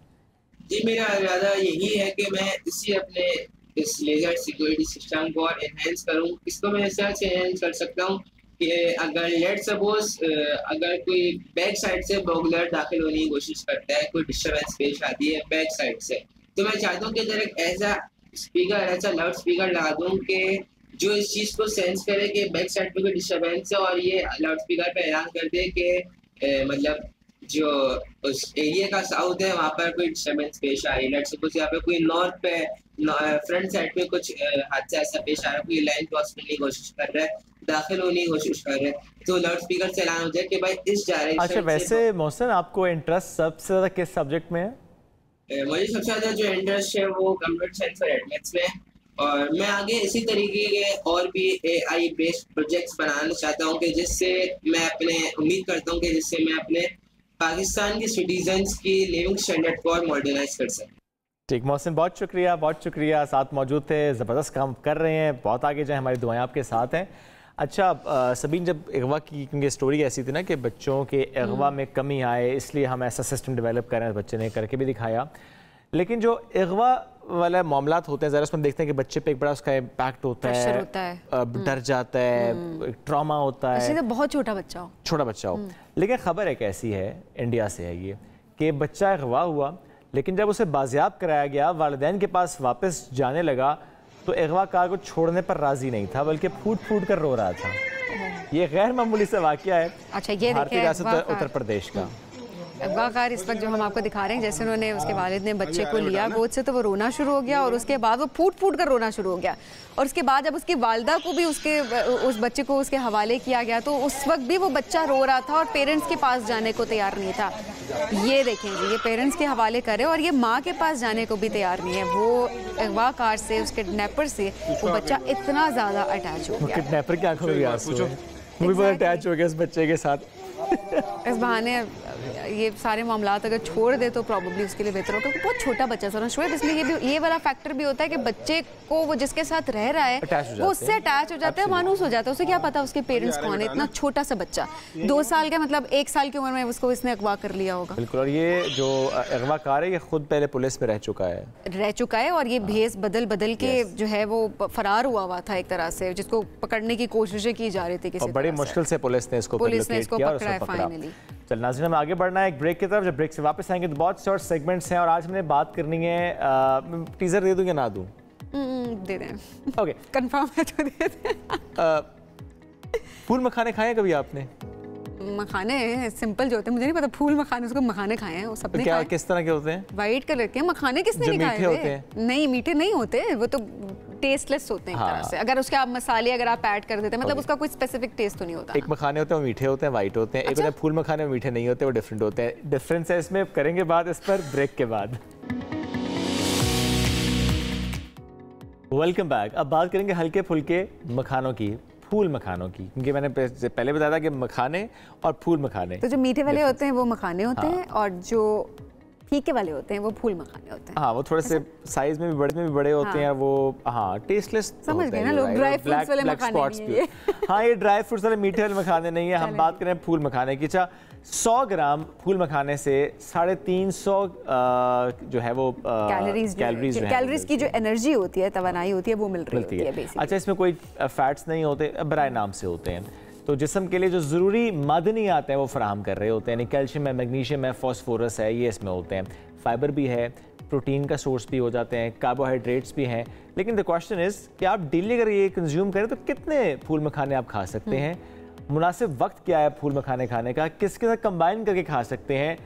जी, मेरा इरादा यही है कि मैं इस लेज़र सिक्योरिटी सिस्टम को और एनहेंस करूँ। इसको मैं इस तरह से एनहेंस कर सकता हूँ कि अगर लेट्स सपोज अगर कोई बैक साइड से बर्गलर दाखिल होने की कोशिश करता है, कोई डिस्टर्बेंस पेश आती है बैक साइड से, तो मैं चाहता हूँ कि इधर एक ऐसा लाउड स्पीकर लगा दूँ कि जो इस चीज़ को सेंस करे कि बैक साइड पे कोई डिस्टर्बेंस है, और ये लाउड स्पीकर पे ऐलान कर दे कि मतलब जो उस एरिया का साउथ है वहाँ पर कोई डिस्टर्बेंस पेश आ रही है। लेट्स सपोज यहाँ पे कोई नॉर्थ पे फ्रंट साइड पे कुछ हादसा ऐसा पेश आ रहा है, कोई लाइन क्रॉस करने की कोशिश कर रहा है, दाखिल होने की कोशिश कर रहे हैं, तो लाउड स्पीकर से ऐलान हो जाए कि भाई इस डायरेक्शन। अच्छा, वैसे मोहसिन आपको इंटरेस्ट सबसे ज़्यादा किस सब्जेक्ट में है? मुझे सबसे ज़्यादा जो इंटरेस्ट है वो कंप्यूटर साइंस और एडमिक्स में है, और मैं आगे इसी तरीके के और भी AI बेस्ड प्रोजेक्ट्स बनाना चाहता हूँ कि जिससे मैं उम्मीद करता हूँ कि जिससे मैं अपने पाकिस्तान के सिटीजन्स की लिविंग स्टैंडर्ड को और मॉडर्नाइज कर सकूँ। ठीक, मोहसिन बहुत शुक्रिया, साथ मौजूद थे, ज़बरदस्त काम कर रहे हैं, बहुत आगे जाए, हमारी दुआएं आपके साथ हैं। अच्छा सबीन, जब अगवा की, क्योंकि स्टोरी ऐसी थी ना कि बच्चों के अगवा में कमी आए, इसलिए हम ऐसा सिस्टम डेवलप कर रहे हैं, बच्चे ने करके भी दिखाया। लेकिन जो अगवा वाला मामलात होते हैं, ज़रा उसमें देखते हैं कि बच्चे पे एक बड़ा उसका इम्पैक्ट होता है, डर जाता है, ट्रॉमा होता है, बहुत छोटा बच्चा हो। लेकिन ख़बर एक ऐसी है, इंडिया से है ये, कि बच्चा अगवा हुआ, लेकिन जब उसे बाजियाब कराया गया, वालिदैन के पास वापस जाने लगा, तो अगवाकार को छोड़ने पर राजी नहीं था, बल्कि फूट कर रो रहा था। ये गैर मामूली सा वाक़या है। अच्छा, ये भारतीय रियासत उत्तर प्रदेश का अगवाकार इस वक्त जो हम आपको दिखा रहे हैं, जैसे उन्होंने उसके वालिद ने बच्चे को लिया गोद से, तो वो रोना शुरू हो गया, और उसके बाद वो फूट कर रोना शुरू हो गया, और उसके बाद जब उसकी वालिदा को भी उस बच्चे को उसके हवाले किया गया, तो उस वक्त भी वो बच्चा रो रहा था और पेरेंट्स के पास जाने को तैयार नहीं था। ये देखें जी, ये पेरेंट्स के हवाले करे और ये माँ के पास जाने को भी तैयार नहीं है। वो अगवाकार से, उसके किडनैपर से वो बच्चा इतना ज़्यादा अटैच हो गया, किडनैपर की आंखों में आंसू है, वो भी बहुत अटैच हो गया इस बच्चे के साथ। इस बहाने ये सारे मामलात अगर छोड़ दे तो प्रॉब्ली उसके लिए बेहतर होगा, क्योंकि बहुत छोटा बच्चा है शुएब, इसलिए ये वाला फैक्टर भी होता है कि बच्चे को वो जिसके साथ रह रहा है वो उससे अटैच हो जाता है, मानूस हो जाता है, उसे क्या पता उसके पेरेंट्स कौन है। इतना छोटा सा बच्चा 2 साल का, मतलब 1 साल की उम्र में उसको इसने अगवा कर लिया होगा। बिल्कुल, और ये जो अगवाकार है ये खुद पहले पुलिस में रह चुका है और ये भेस बदल के जो है वो फरार हुआ था एक तरह से, जिसको पकड़ने की कोशिशें की जा रही थी किसी बड़ी मुश्किल से पुलिस ने इसको पकड़ा है फाइनली। चल नाज़रीन, हमें आगे बढ़ना है एक ब्रेक की तरफ। जब ब्रेक से वापस आएंगे तो बहुत शॉर्ट सेगमेंट्स हैं और आज हमने बात करनी है, टीजर दे दूं या ना दूं? दे दें। ओके, कंफर्म है तो दे दें। फूल मखाने खाए कभी आपने? मखाने सिंपल जो होते हैं, मुझे नहीं पता फूल मखाने, उसको मखाने खाए हैं वो सबने। तो क्या किस तरह के होते हैं? वाइट कलर के मखाने किसने नहीं खाए? मीठे होते हैं? नहीं, मीठे नहीं होते, वो तो टेस्टलेस होते हैं एक तरह से। अगर उसके आप मसाले अगर आप ऐड कर देते हैं, मतलब उसका कोई स्पेसिफिक टेस्ट तो नहीं होता। एक मखाने होते हैं वो मीठे होते हैं, वाइट होते हैं। एक होते हैं फूल मखाने, वो मीठे नहीं होते, वो डिफरेंट होते हैं। डिफरेंस है इसमें, करेंगे बात इस पर ब्रेक के बाद। Welcome back. अब बात करेंगे हल्के फुल्के मखानों की, फूल मखानों की, क्योंकि मैंने पहले बताया था कि मखाने और फूल मखाने। तो जो मीठे वाले होते हैं वो मखाने होते हैं और जो फीके वाले होते हैं वो फूल मखाने होते हैं। हाँ, वो थोड़े से साइज में भी बड़े होते हैं, वो हाँ टेस्टलेस समझ गए ना लोग, ड्राई फ्रूट्स वाले मखाने नहीं है ये। हाँ, ये ड्राई फ्रूट्स वाले मीठे वाले मखाने नहीं है। हम बात करें फूल मखाने की। 100 ग्राम फूल मखाने से 350 जो है वो कैलोरीज की जो एनर्जी होती है, तवानाई होती है, वो मिल रही होती है बेसिकली। अच्छा, इसमें कोई फैट्स नहीं होते, बराए नाम से होते हैं, तो जिस्म के लिए जो ज़रूरी मादनी आते हैं वो फराहम कर रहे होते हैं, यानी कैल्शियम है, मैग्नीशियम है, फॉस्फोरस है, ये इसमें होते हैं। फाइबर भी है, प्रोटीन का सोर्स भी हो जाते हैं, कार्बोहाइड्रेट्स भी हैं। लेकिन द क्वेश्चन इज़ कि आप डेली अगर ये कंज्यूम करें तो कितने फूल मखाने आप खा सकते हैं? मुनासिब वक्त क्या है फूल मखाने खाने का? किसके साथ कंबाइन करके खा सकते हैं?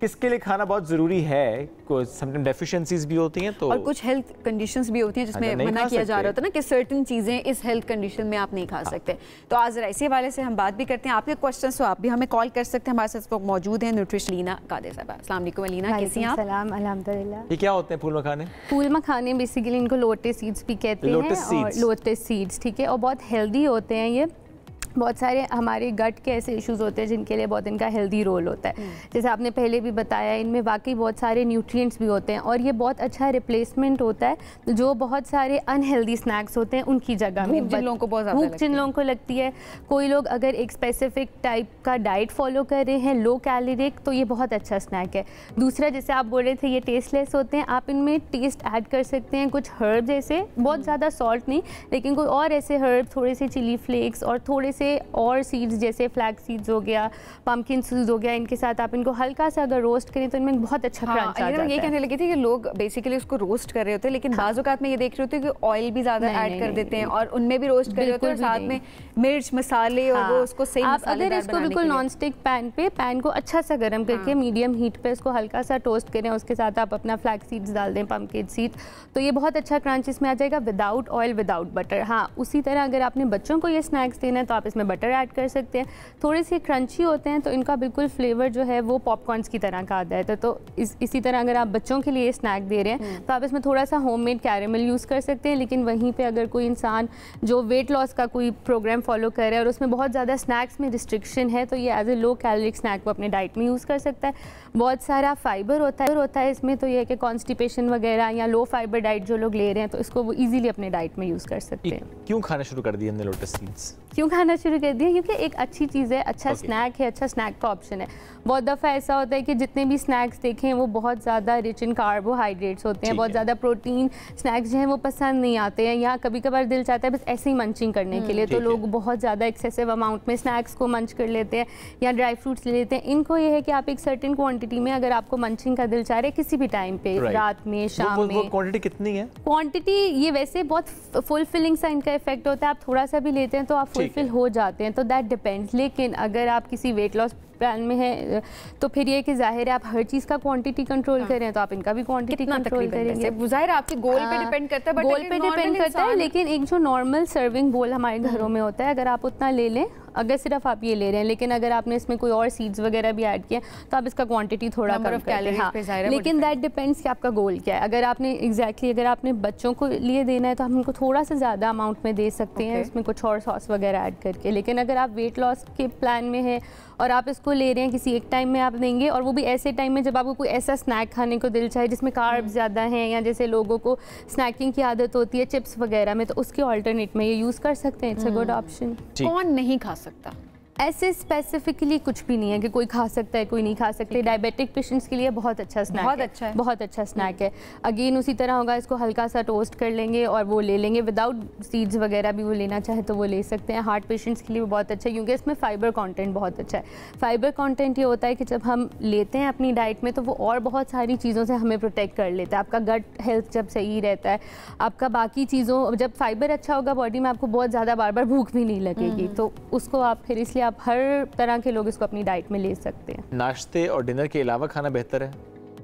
किसके लिए खाना बहुत ज़रूरी है? कुछ समटाइम डेफिशिएंसीज भी होती हैं, तो और कुछ हेल्थ कंडीशंस भी होती हैं जिसमें मना किया जा रहा होता है ना कि सर्टेन चीज़ें इस हेल्थ कंडीशन में आप नहीं खा सकते। तो आज जरा इसी वाले से हम बात भी करते हैं। आपके क्वेश्चन तो आप भी हमें कॉल कर सकते हैं, हमारे साथ लोग मौजूद हैं। न्यूट्रिशन लीना कादर साहब, अस्सलाम वालेकुम लीना, कैसी हैं आप? सलाम, अल्हम्दुलिल्लाह। ये क्या होते हैं फूल मखाने? फूल मखाने बेसिकली इनको लोटस सीड्स भी कहते हैं, और लोटस सीड्स, ठीक है, और बहुत हेल्दी होते हैं ये। बहुत सारे हमारे गट के ऐसे इश्यूज होते हैं जिनके लिए बहुत इनका हेल्दी रोल होता है। जैसे आपने पहले भी बताया, इनमें वाकई बहुत सारे न्यूट्रिएंट्स भी होते हैं और ये बहुत अच्छा रिप्लेसमेंट होता है जो बहुत सारे अनहेल्दी स्नैक्स होते हैं उनकी जगह में। जिन लोगों को बहुत ज़्यादा भूख जिन लोगों को लगती है, कोई लोग अगर एक स्पेसिफिक टाइप का डाइट फॉलो कर रहे हैं लो कैलोरिक, तो ये बहुत अच्छा स्नैक है। दूसरा, जैसे आप बोल रहे थे ये टेस्टलेस होते हैं, आप इनमें टेस्ट ऐड कर सकते हैं कुछ हर्ब जैसे, बहुत ज़्यादा सॉल्ट नहीं, लेकिन कोई और ऐसे हर्ब, थोड़े से चिली फ्लेक्स और थोड़े से और सीड्स जैसे फ्लैक्स सीड्स हो गया, पम्पकिन सीड्स हो गया, इनके साथ आप इनको हल्का सा अगर रोस्ट करें तो इनमें बहुत अच्छा क्रंच आ जाता है। ये कहने लगी थी कि लोग बेसिकली उसको रोस्ट कर रहे होते हैं, लेकिन बाज़ औक़ात में ये देख रहे होते हैं कि ऑयल भी ज़्यादा ऐड कर देते हैं और उनमें भी रोस्ट कर रहे होते हैं, और साथ में मिर्च मसाले और वो उसको सही मसालेदार अगर इसको बिल्कुल नॉन स्टिक पैन को अच्छा सा गर्म करके मीडियम हीट पे इसको हल्का सा टोस्ट करें, उसके साथ आप अपना फ्लैक्स सीड्स डाल दें, पम्पकिन सीड्स, तो ये बहुत अच्छा क्रंच इसमें आ जाएगा विदाउट ऑयल, विदाउट बटर। हाँ, उसी तरह अगर आपने बच्चों को ये स्नैक्स देना है तो आप इसमें बटर ऐड कर सकते हैं। थोड़े से क्रंची होते हैं तो इनका बिल्कुल फ्लेवर जो है वो पॉपकॉर्न्स की तरह का आता है। तो इसी तरह अगर आप बच्चों के लिए स्नैक दे रहे हैं तो आप इसमें थोड़ा सा होममेड कैरेमल यूज़ कर सकते हैं। लेकिन वहीं पे अगर कोई इंसान जो वेट लॉस का कोई प्रोग्राम फॉलो कर रहा है और उसमें बहुत ज़्यादा स्नैक्स में रिस्ट्रिक्शन है, तो ये as a low caloric snack वो अपने डाइट में यूज़ कर सकता है। बहुत सारा फाइबर होता है इसमें, तो ये है कि कॉन्स्टिपेशन वगैरह या लो फाइबर डाइट जो लोग ले रहे हैं तो इसको वो ईजिली अपने डाइट में यूज़ कर सकते हैं। क्यों खाना शुरू कर दिया हमने लोटस सीड्स? क्यों खाना शुरू कर दिया? क्योंकि एक अच्छी चीज़ है, अच्छा स्नैक है, अच्छा स्नैक का ऑप्शन है। बहुत दफ़ा ऐसा होता है कि जितने भी स्नैक्स देखें वो बहुत ज़्यादा रिच इन कार्बोहाइड्रेट्स होते हैं, बहुत ज़्यादा प्रोटीन स्नैक्स जो हैं वो पसंद नहीं आते हैं, या कभी कभार दिल चाहता है बस ऐसे ही मंचिंग करने के लिए, तो लोग बहुत ज़्यादा एक्सेसिव अमाउंट में स्नैक्स को मंच कर लेते हैं या ड्राई फ्रूट्स ले लेते हैं। इनको ये है कि आप एक सर्टेन क्वांटिटी में, अगर आपको मंचिंग का दिल चाह रहा है किसी भी टाइम पे, रात में, शाम में, क्वांटिटी कितनी है? क्वांटिटी ये वैसे बहुत फुलफिलिंग सा इनका इफेक्ट होता है, आप थोड़ा सा भी लेते हैं तो आप फुलफिल हो जाते हैं, तो दैट डिपेंड्स। लेकिन अगर आप किसी वेट लॉस प्लान में है तो फिर ये कि जाहिर है आप हर चीज़ का क्वांटिटी कंट्रोल करें तो आप इनका भी क्वांटिटी कंट्रोल करेंगे। जाहिर आपके गोल पे डिपेंड करता है, गोल पे डिपेंड करता है, लेकिन एक जो नॉर्मल सर्विंग बोल हमारे घरों में होता है, अगर आप उतना ले लें, अगर सिर्फ आप ये ले रहे हैं, लेकिन अगर आपने इसमें कोई और सीड्स वगैरह भी ऐड किया तो आप इसका क्वांटिटी थोड़ा कम करें। हाँ, लेकिन दैट डिपेंड्स कि आपका गोल क्या है। अगर आपने अगर आपने बच्चों को लिए देना है तो हम उनको थोड़ा सा ज़्यादा अमाउंट में दे सकते हैं, इसमें कुछ और सॉस वगैरह ऐड करके। लेकिन अगर आप वेट लॉस के प्लान में है और आप इसको को ले रहे हैं किसी एक टाइम में आप देंगे, और वो भी ऐसे टाइम में जब आपको कोई ऐसा स्नैक खाने को दिल चाहे जिसमें कार्ब्स ज़्यादा हैं, या जैसे लोगों को स्नैकिंग की आदत होती है चिप्स वगैरह में, तो उसके ऑल्टरनेट में ये यूज़ कर सकते हैं। It's a good option. कौन नहीं खा सकता? ऐसे स्पेसिफिकली कुछ भी नहीं है कि कोई खा सकता है कोई नहीं खा सकते। डायबिटिक पेशेंट्स के लिए बहुत अच्छा स्नैक है, बहुत अच्छा स्नैक है। अगेन उसी तरह होगा, इसको हल्का सा टोस्ट कर लेंगे और वो ले लेंगे, विदाउट सीड्स वगैरह भी वो लेना चाहे तो वो ले सकते हैं। हार्ट पेशेंट्स के लिए वो बहुत अच्छा है क्योंकि इसमें फाइबर कंटेंट बहुत अच्छा है। फाइबर कंटेंट ये होता है कि जब हम लेते हैं अपनी डाइट में तो वो और बहुत सारी चीज़ों से हमें प्रोटेक्ट कर लेता है। आपका गट हेल्थ जब सही रहता है, आपका बाकी चीज़ों, जब फाइबर अच्छा होगा बॉडी में, आपको बहुत ज़्यादा बार बार भूख भी नहीं लगेगी। तो उसको आप फिर, इसलिए आप हर तरह के लोग इसको अपनी डाइट में ले सकते हैं। नाश्ते और डिनर के अलावा खाना बेहतर है?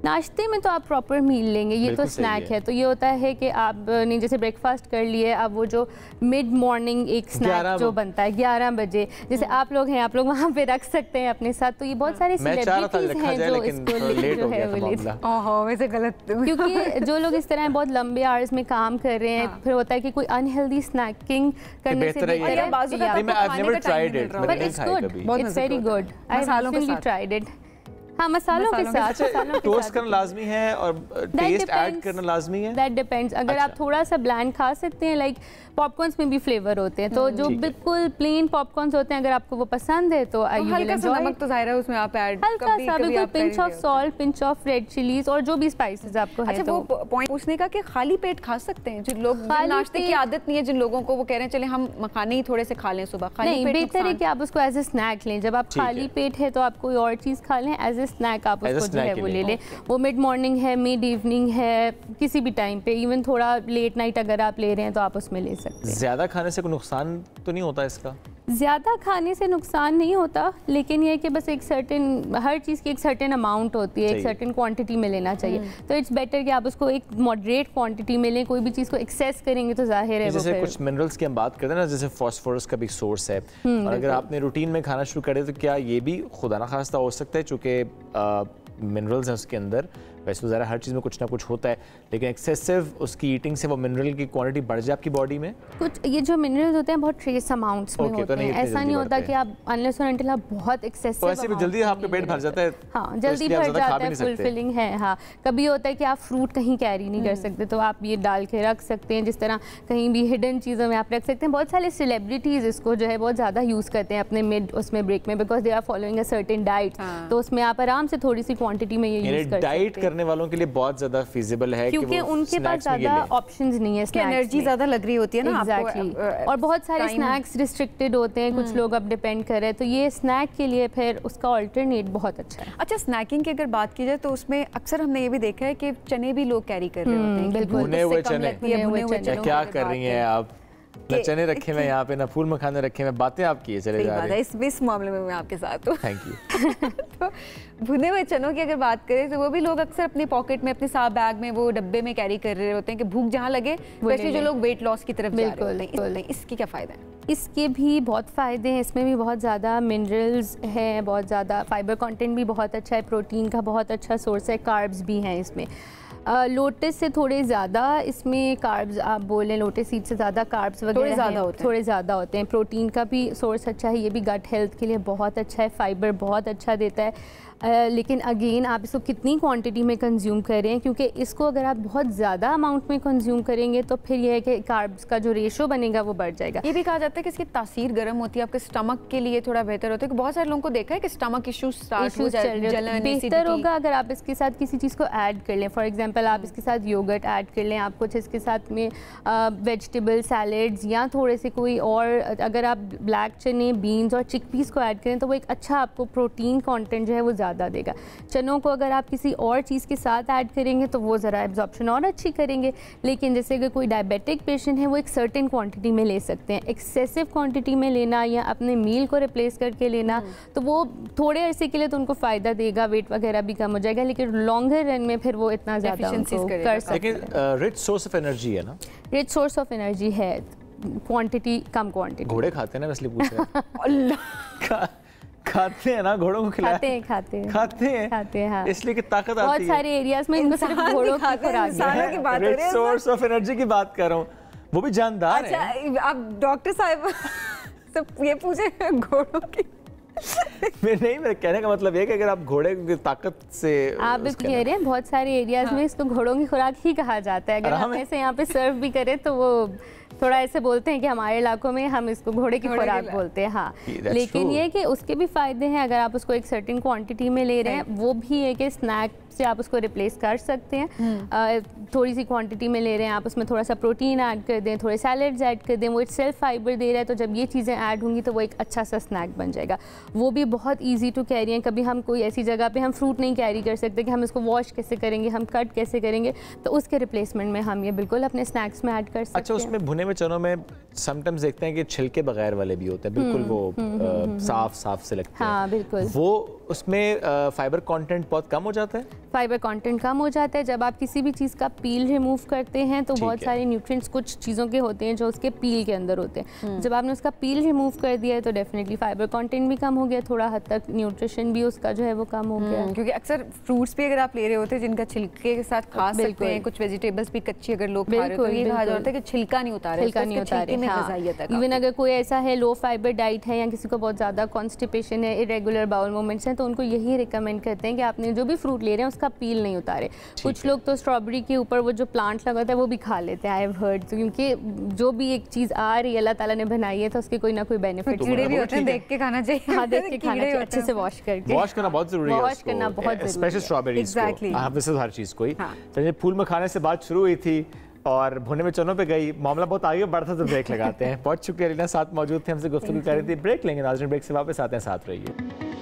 नाश्ते में तो आप प्रॉपर मील लेंगे, ये तो स्नैक है। तो ये होता है कि आपने जैसे ब्रेकफास्ट कर लिए, अब वो जो मिड मॉर्निंग एक स्नैक जो बनता है 11 बजे, जैसे आप लोग हैं, आप लोग वहाँ पे रख सकते हैं अपने साथ। तो ये बहुत सारे सेलिब्रिटीज हैं जो इसको जो है वो लेते हैं। ओहो, वैसे गलत, क्योंकि जो लोग इस तरह बहुत लंबे आवर्स में काम कर रहे हैं, फिर होता है कि कोई अनहेल्दी स्नैकिंग करने से बेहतर है। It's very good, I have really tried it. हाँ, मसालों के साथ टोस्ट करना लाजमी है और टेस्ट ऐड करना लाजमी है। That depends. अगर आप थोड़ा सा ब्लैंड खा सकते हैं, लाइक पॉपकॉर्न्स में भी फ्लेवर होते हैं, तो जो बिल्कुल प्लेन पॉपकॉर्न्स होते हैं, अगर आपको वो पसंद है तो हल्का सा नमक तो जाहिर है उसमें आप ऐड, हल्का सा बिल्कुल pinch of salt, pinch of red chillies और जो भी स्पाइसेस आपको है। अच्छा, वो पॉइंट पूछने का कि खाली पेट खा सकते हैं जो लोग, नाश्ते की आदत नहीं है जिन लोगों को, वो कह रहे हैं चले हम मखाने ही थोड़े से खा लें सुबह, खाली पेट बेहतर है कि आप उसको एज ए स्नैक लें। जब आप खाली पेट है तो आप कोई और चीज़ खा लें, एज ए स्नैक आप उसको जो है वो ले लें। वो मिड मॉर्निंग है, मिड इवनिंग है, किसी भी टाइम पे, इवन थोड़ा लेट नाइट अगर आप ले रहे हैं तो आप उसमें ले सकते हैं। ज़्यादा खाने से कोई नुकसान तो नहीं होता इसका? ज़्यादा खाने से नुकसान नहीं होता, लेकिन ये कि बस एक सर्टेन, हर चीज़ की एक सर्टेन अमाउंट होती है, एक सर्टेन क्वांटिटी में लेना चाहिए। तो इट्स बेटर कि आप उसको एक मॉडरेट क्वांटिटी में लें। कोई भी चीज़ को एक्सेस करेंगे तो जाहिर है जैसे कुछ मिनरल्स की हम बात करते हैं ना, जैसे फास्फोरस का भी सोर्स है, और अगर आपने रूटीन में खाना शुरू करे तो क्या ये भी खुदा ना खास्ता हो सकता है, चूँकि मिनरल्स हैं उसके अंदर, वैसे तो ज़रा हर चीज़ में कुछ ना कुछ होता है, लेकिन एक्सेसिव उसकी ईटिंग से वो मिनरल की क्वांटिटी बढ़ जाए आपकी बॉडी में? कुछ ये जो मिनरल्स होते हैं बहुत ट्रेस अमाउंट्स में होते हैं, ऐसा नहीं होता कि आप अनलेस और अनटिल आप बहुत एक्सेसिव, वैसे भी जल्दी आपका पेट भर जाता है। हाँ, जल्दी भर जाता है, फुलफिलिंग है। हाँ, कभी होता है कि आप फ्रूट कहीं कैरी नहीं कर सकते तो आप ये डाल के रख सकते हैं, जिस तरह कहीं भी हिडन चीज़ों में आप रख सकते हैं। बहुत सारे सेलिब्रिटीज़ इसको जो है बहुत ज़्यादा यूज़ करते हैं अपने मिड उसमें ब्रेक में, because they are following a certain diet. तो उसमें आप आराम से थोड़ी सी क्वांटिटी में ये यूज़ कर सकते हैं। डाइट करने वालों के लिए बहुत ज़्यादा फिजिबल है क्योंकि उनके पास ज़्यादा ऑप्शंस नहीं है, एनर्जी ज़्यादा लग रही होती है ना आपको, और बहुत सारे स्नैक्स रिस्ट्रिक्टेड होते हैं, कुछ लोग अब डिपेंड कर रहे हैं, तो ये स्नैक के लिए फिर उसका अल्टरनेट बहुत अच्छा है। अच्छा, स्नैकिंग की अगर बात की जाए तो उसमें अक्सर हमने ये भी देखा है कि चने भी लोग कैरी कर रहे होते हैं। बिल्कुल, भुने हुए चने, क्या कर रही हैं आप? ना चने रखे मैं यहाँ पे, ना फूल मखाने रखे मैं, बातें आप किए चले जा रहे हैं। इस मामले में मैं आपके साथ हूँ। Thank you. तो भुने हुए चनों की अगर बात करें तो वो भी लोग अक्सर अपने पॉकेट में, अपने साथ बैग में, वो डब्बे में कैरी कर रहे होते हैं कि भूख जहाँ लगे, वैसे जो लोग वेट लॉस की तरफ जा रहे होते हैं। इसकी क्या फ़ायदा है? इसके भी बहुत फ़ायदे हैं, इसमें भी बहुत ज़्यादा मिनरल्स हैं, बहुत ज़्यादा फाइबर कंटेंट भी बहुत अच्छा है, प्रोटीन का बहुत अच्छा सोर्स है, कार्ब्स भी हैं इसमें। लोटस से थोड़े ज़्यादा इसमें कार्ब्स, आप बोलें लोटस सीड से ज़्यादा कार्ब्स वगैरह थोड़े ज़्यादा होते हैं। प्रोटीन का भी सोर्स अच्छा है, ये भी गट हेल्थ के लिए बहुत अच्छा है, फाइबर बहुत अच्छा देता है। लेकिन अगेन आप इसको कितनी क्वांटिटी में कंज्यूम करें, क्योंकि इसको अगर आप बहुत ज़्यादा अमाउंट में कंज्यूम करेंगे तो फिर यह है कि कार्ब्स का जो रेशो बनेगा वो बढ़ जाएगा। ये भी कहा जाता है कि इसकी तासीर गर्म होती है, आपके स्टमक के लिए थोड़ा बेहतर होता है, कि बहुत सारे लोगों को देखा है कि स्टमक इश्यूज हो जाए, जलन, बेहतर होगा अगर आप इसके साथ किसी चीज़ को ऐड कर लें। फॉर एग्जाम्पल आप इसके साथ योगर्ट ऐड कर लें, आप कुछ इसके साथ में वेजिटेबल सैलेड्स या थोड़े से कोई और, अगर आप ब्लैक चने, बीन्स और चिकपीस को ऐड करें तो वो एक अच्छा आपको प्रोटीन कॉन्टेंट जो है वो ज़्यादा देगा। चनों को अगर आप किसी और चीज़ के साथ ऐड करेंगे तो वो ज़रा एब्जॉर्प्शन और अच्छी करेंगे। लेकिन जैसे अगर कोई डायबिटिक पेशेंट है वो एक सर्टेन क्वांटिटी में ले सकते हैं। एक्सेसिव क्वांटिटी में लेना या अपने मील को रिप्लेस करके लेना तो वो थोड़े अरसे के लिए तो उनको फ़ायदा देगा, वेट वगैरह भी कम हो जाएगा, लेकिन लॉन्गर रन में फिर वो इतना ज़्यादा कर सकते हैं। रिच सोर्स ऑफ एनर्जी है ना? रिच सोर्स ऑफ एनर्जी है, क्वांटिटी कम क्वांटिटी। घोड़े खाते हैं ना, इसलिए पूछ रहे हैं। खाते हैं ना, घोड़ों को खिलाते हैं? खाते हैं हाँ। इसलिए कि ताकत आती है। बहुत सारे एरियाज में इनको सिर्फ घोड़ों की खुराक की बात कर रहे हैं, सोर्स ऑफ एनर्जी की बात कर रहा हूँ, वो भी जानदार है। अच्छा, आप डॉक्टर साहब सब ये पूछे घोड़ों की मेरे कहने का मतलब ये है कि अगर आप घोड़े की ताकत से आप भी कह रहे हैं बहुत सारे एरियाज में इसको घोड़ों की खुराक ही कहा जाता है। अगर आप ऐसे यहाँ पे सर्व भी करें तो वो थोड़ा ऐसे बोलते हैं कि हमारे इलाकों में हम इसको घोड़े की खुराक बोलते हैं। हाँ, लेकिन ये कि उसके भी फायदे हैं। अगर आप उसको एक सर्टेन क्वांटिटी में ले रहे हैं, वो भी है कि स्नैक से आप उसको रिप्लेस कर सकते हैं। थोड़ी सी क्वांटिटी में ले रहे हैं आप, उसमें थोड़ा सा प्रोटीन ऐड कर दें, थोड़े सैलेड्स ऐड कर दें, वो एक सेल्फ फाइबर दे रहा है, तो जब ये चीज़ें ऐड होंगी तो वो एक अच्छा सा स्नैक बन जाएगा। वो भी बहुत ईजी टू कैरी है। कभी हम कोई ऐसी जगह पे हम फ्रूट नहीं कैरी कर सकते कि हम इसको वॉश कैसे करेंगे, हम कट कैसे करेंगे, तो उसके रिप्लेसमेंट में हम ये बिल्कुल अपने स्नैक्स में ऐड कर सकते हैं। अच्छा, उसमें भुने हुए चनों में समटाइम्स देखते हैं कि छिलके बगैर वाले भी होते हैं, बिल्कुल वो साफ से लगते हैं। हाँ बिल्कुल। वो उसमें फाइबर कंटेंट बहुत कम हो जाता है। फाइबर कंटेंट कम हो जाता है जब आप किसी भी चीज़ का पील रिमूव करते हैं, तो बहुत सारे न्यूट्रिएंट्स कुछ चीज़ों के होते हैं जो उसके पील के अंदर होते हैं। जब आपने उसका पील रिमूव कर दिया है तो डेफिनेटली फाइबर कंटेंट भी कम हो गया, थोड़ा हद तक न्यूट्रिशन भी उसका जो है वो कम हो गया। क्योंकि अक्सर फ्रूट्स भी अगर आप ले रहे होते हैं जिनका छिलके के साथ खा सकते हैं, कुछ वेजिटेबल्स भी कच्ची अगर लोग खा रहे हैं तो ये कहा जाता है कि छिलका नहीं उतारे, छिलका नहीं उतारे। इवन अगर कोई ऐसा है लो फाइबर डाइट है या किसी को बहुत ज़्यादा कॉन्स्टिपेशन है, इरेगुलर बाउल मूवमेंट्स हैं, तो उनको यही रिकमेंड करते हैं कि आपने जो भी फ्रूट ले रहे हैं उसका पील नहीं उतारे। कुछ लोग तो स्ट्रॉबेरी के ऊपर वो जो प्लांट लगा था है वो भी खा लेते हैं, आई हैव हर्ड। तो क्योंकि जो भी एक चीज़ आ रही है अल्लाह ताला ने बनाई है तो उसके कोई ना कोई बेनिफिट कीड़े भी होते हैं, देख के खाना चाहिए। हाँ, देख के खाना चाहिए, अच्छे से वॉश करके। वॉश करना बहुत जरूरी है, वॉश करना बहुत जरूरी है, स्पेशली स्ट्रॉबेरीज को, हाँ वैसे हर चीज़ को ही। चलिए, फूल में खाने से बात शुरू हुई थी और भुने में चनों पे गई, मामला बहुत आगे बढ़ा था तो ब्रेक लगाते हैं। बहुत शुक्रिया रीना, साथ मौजूद थे, हमसे गुफ्तगू कर रही थी। ब्रेक लेंगे नाज़रीन, ब्रेक से वापस आते हैं, साथ रहिए।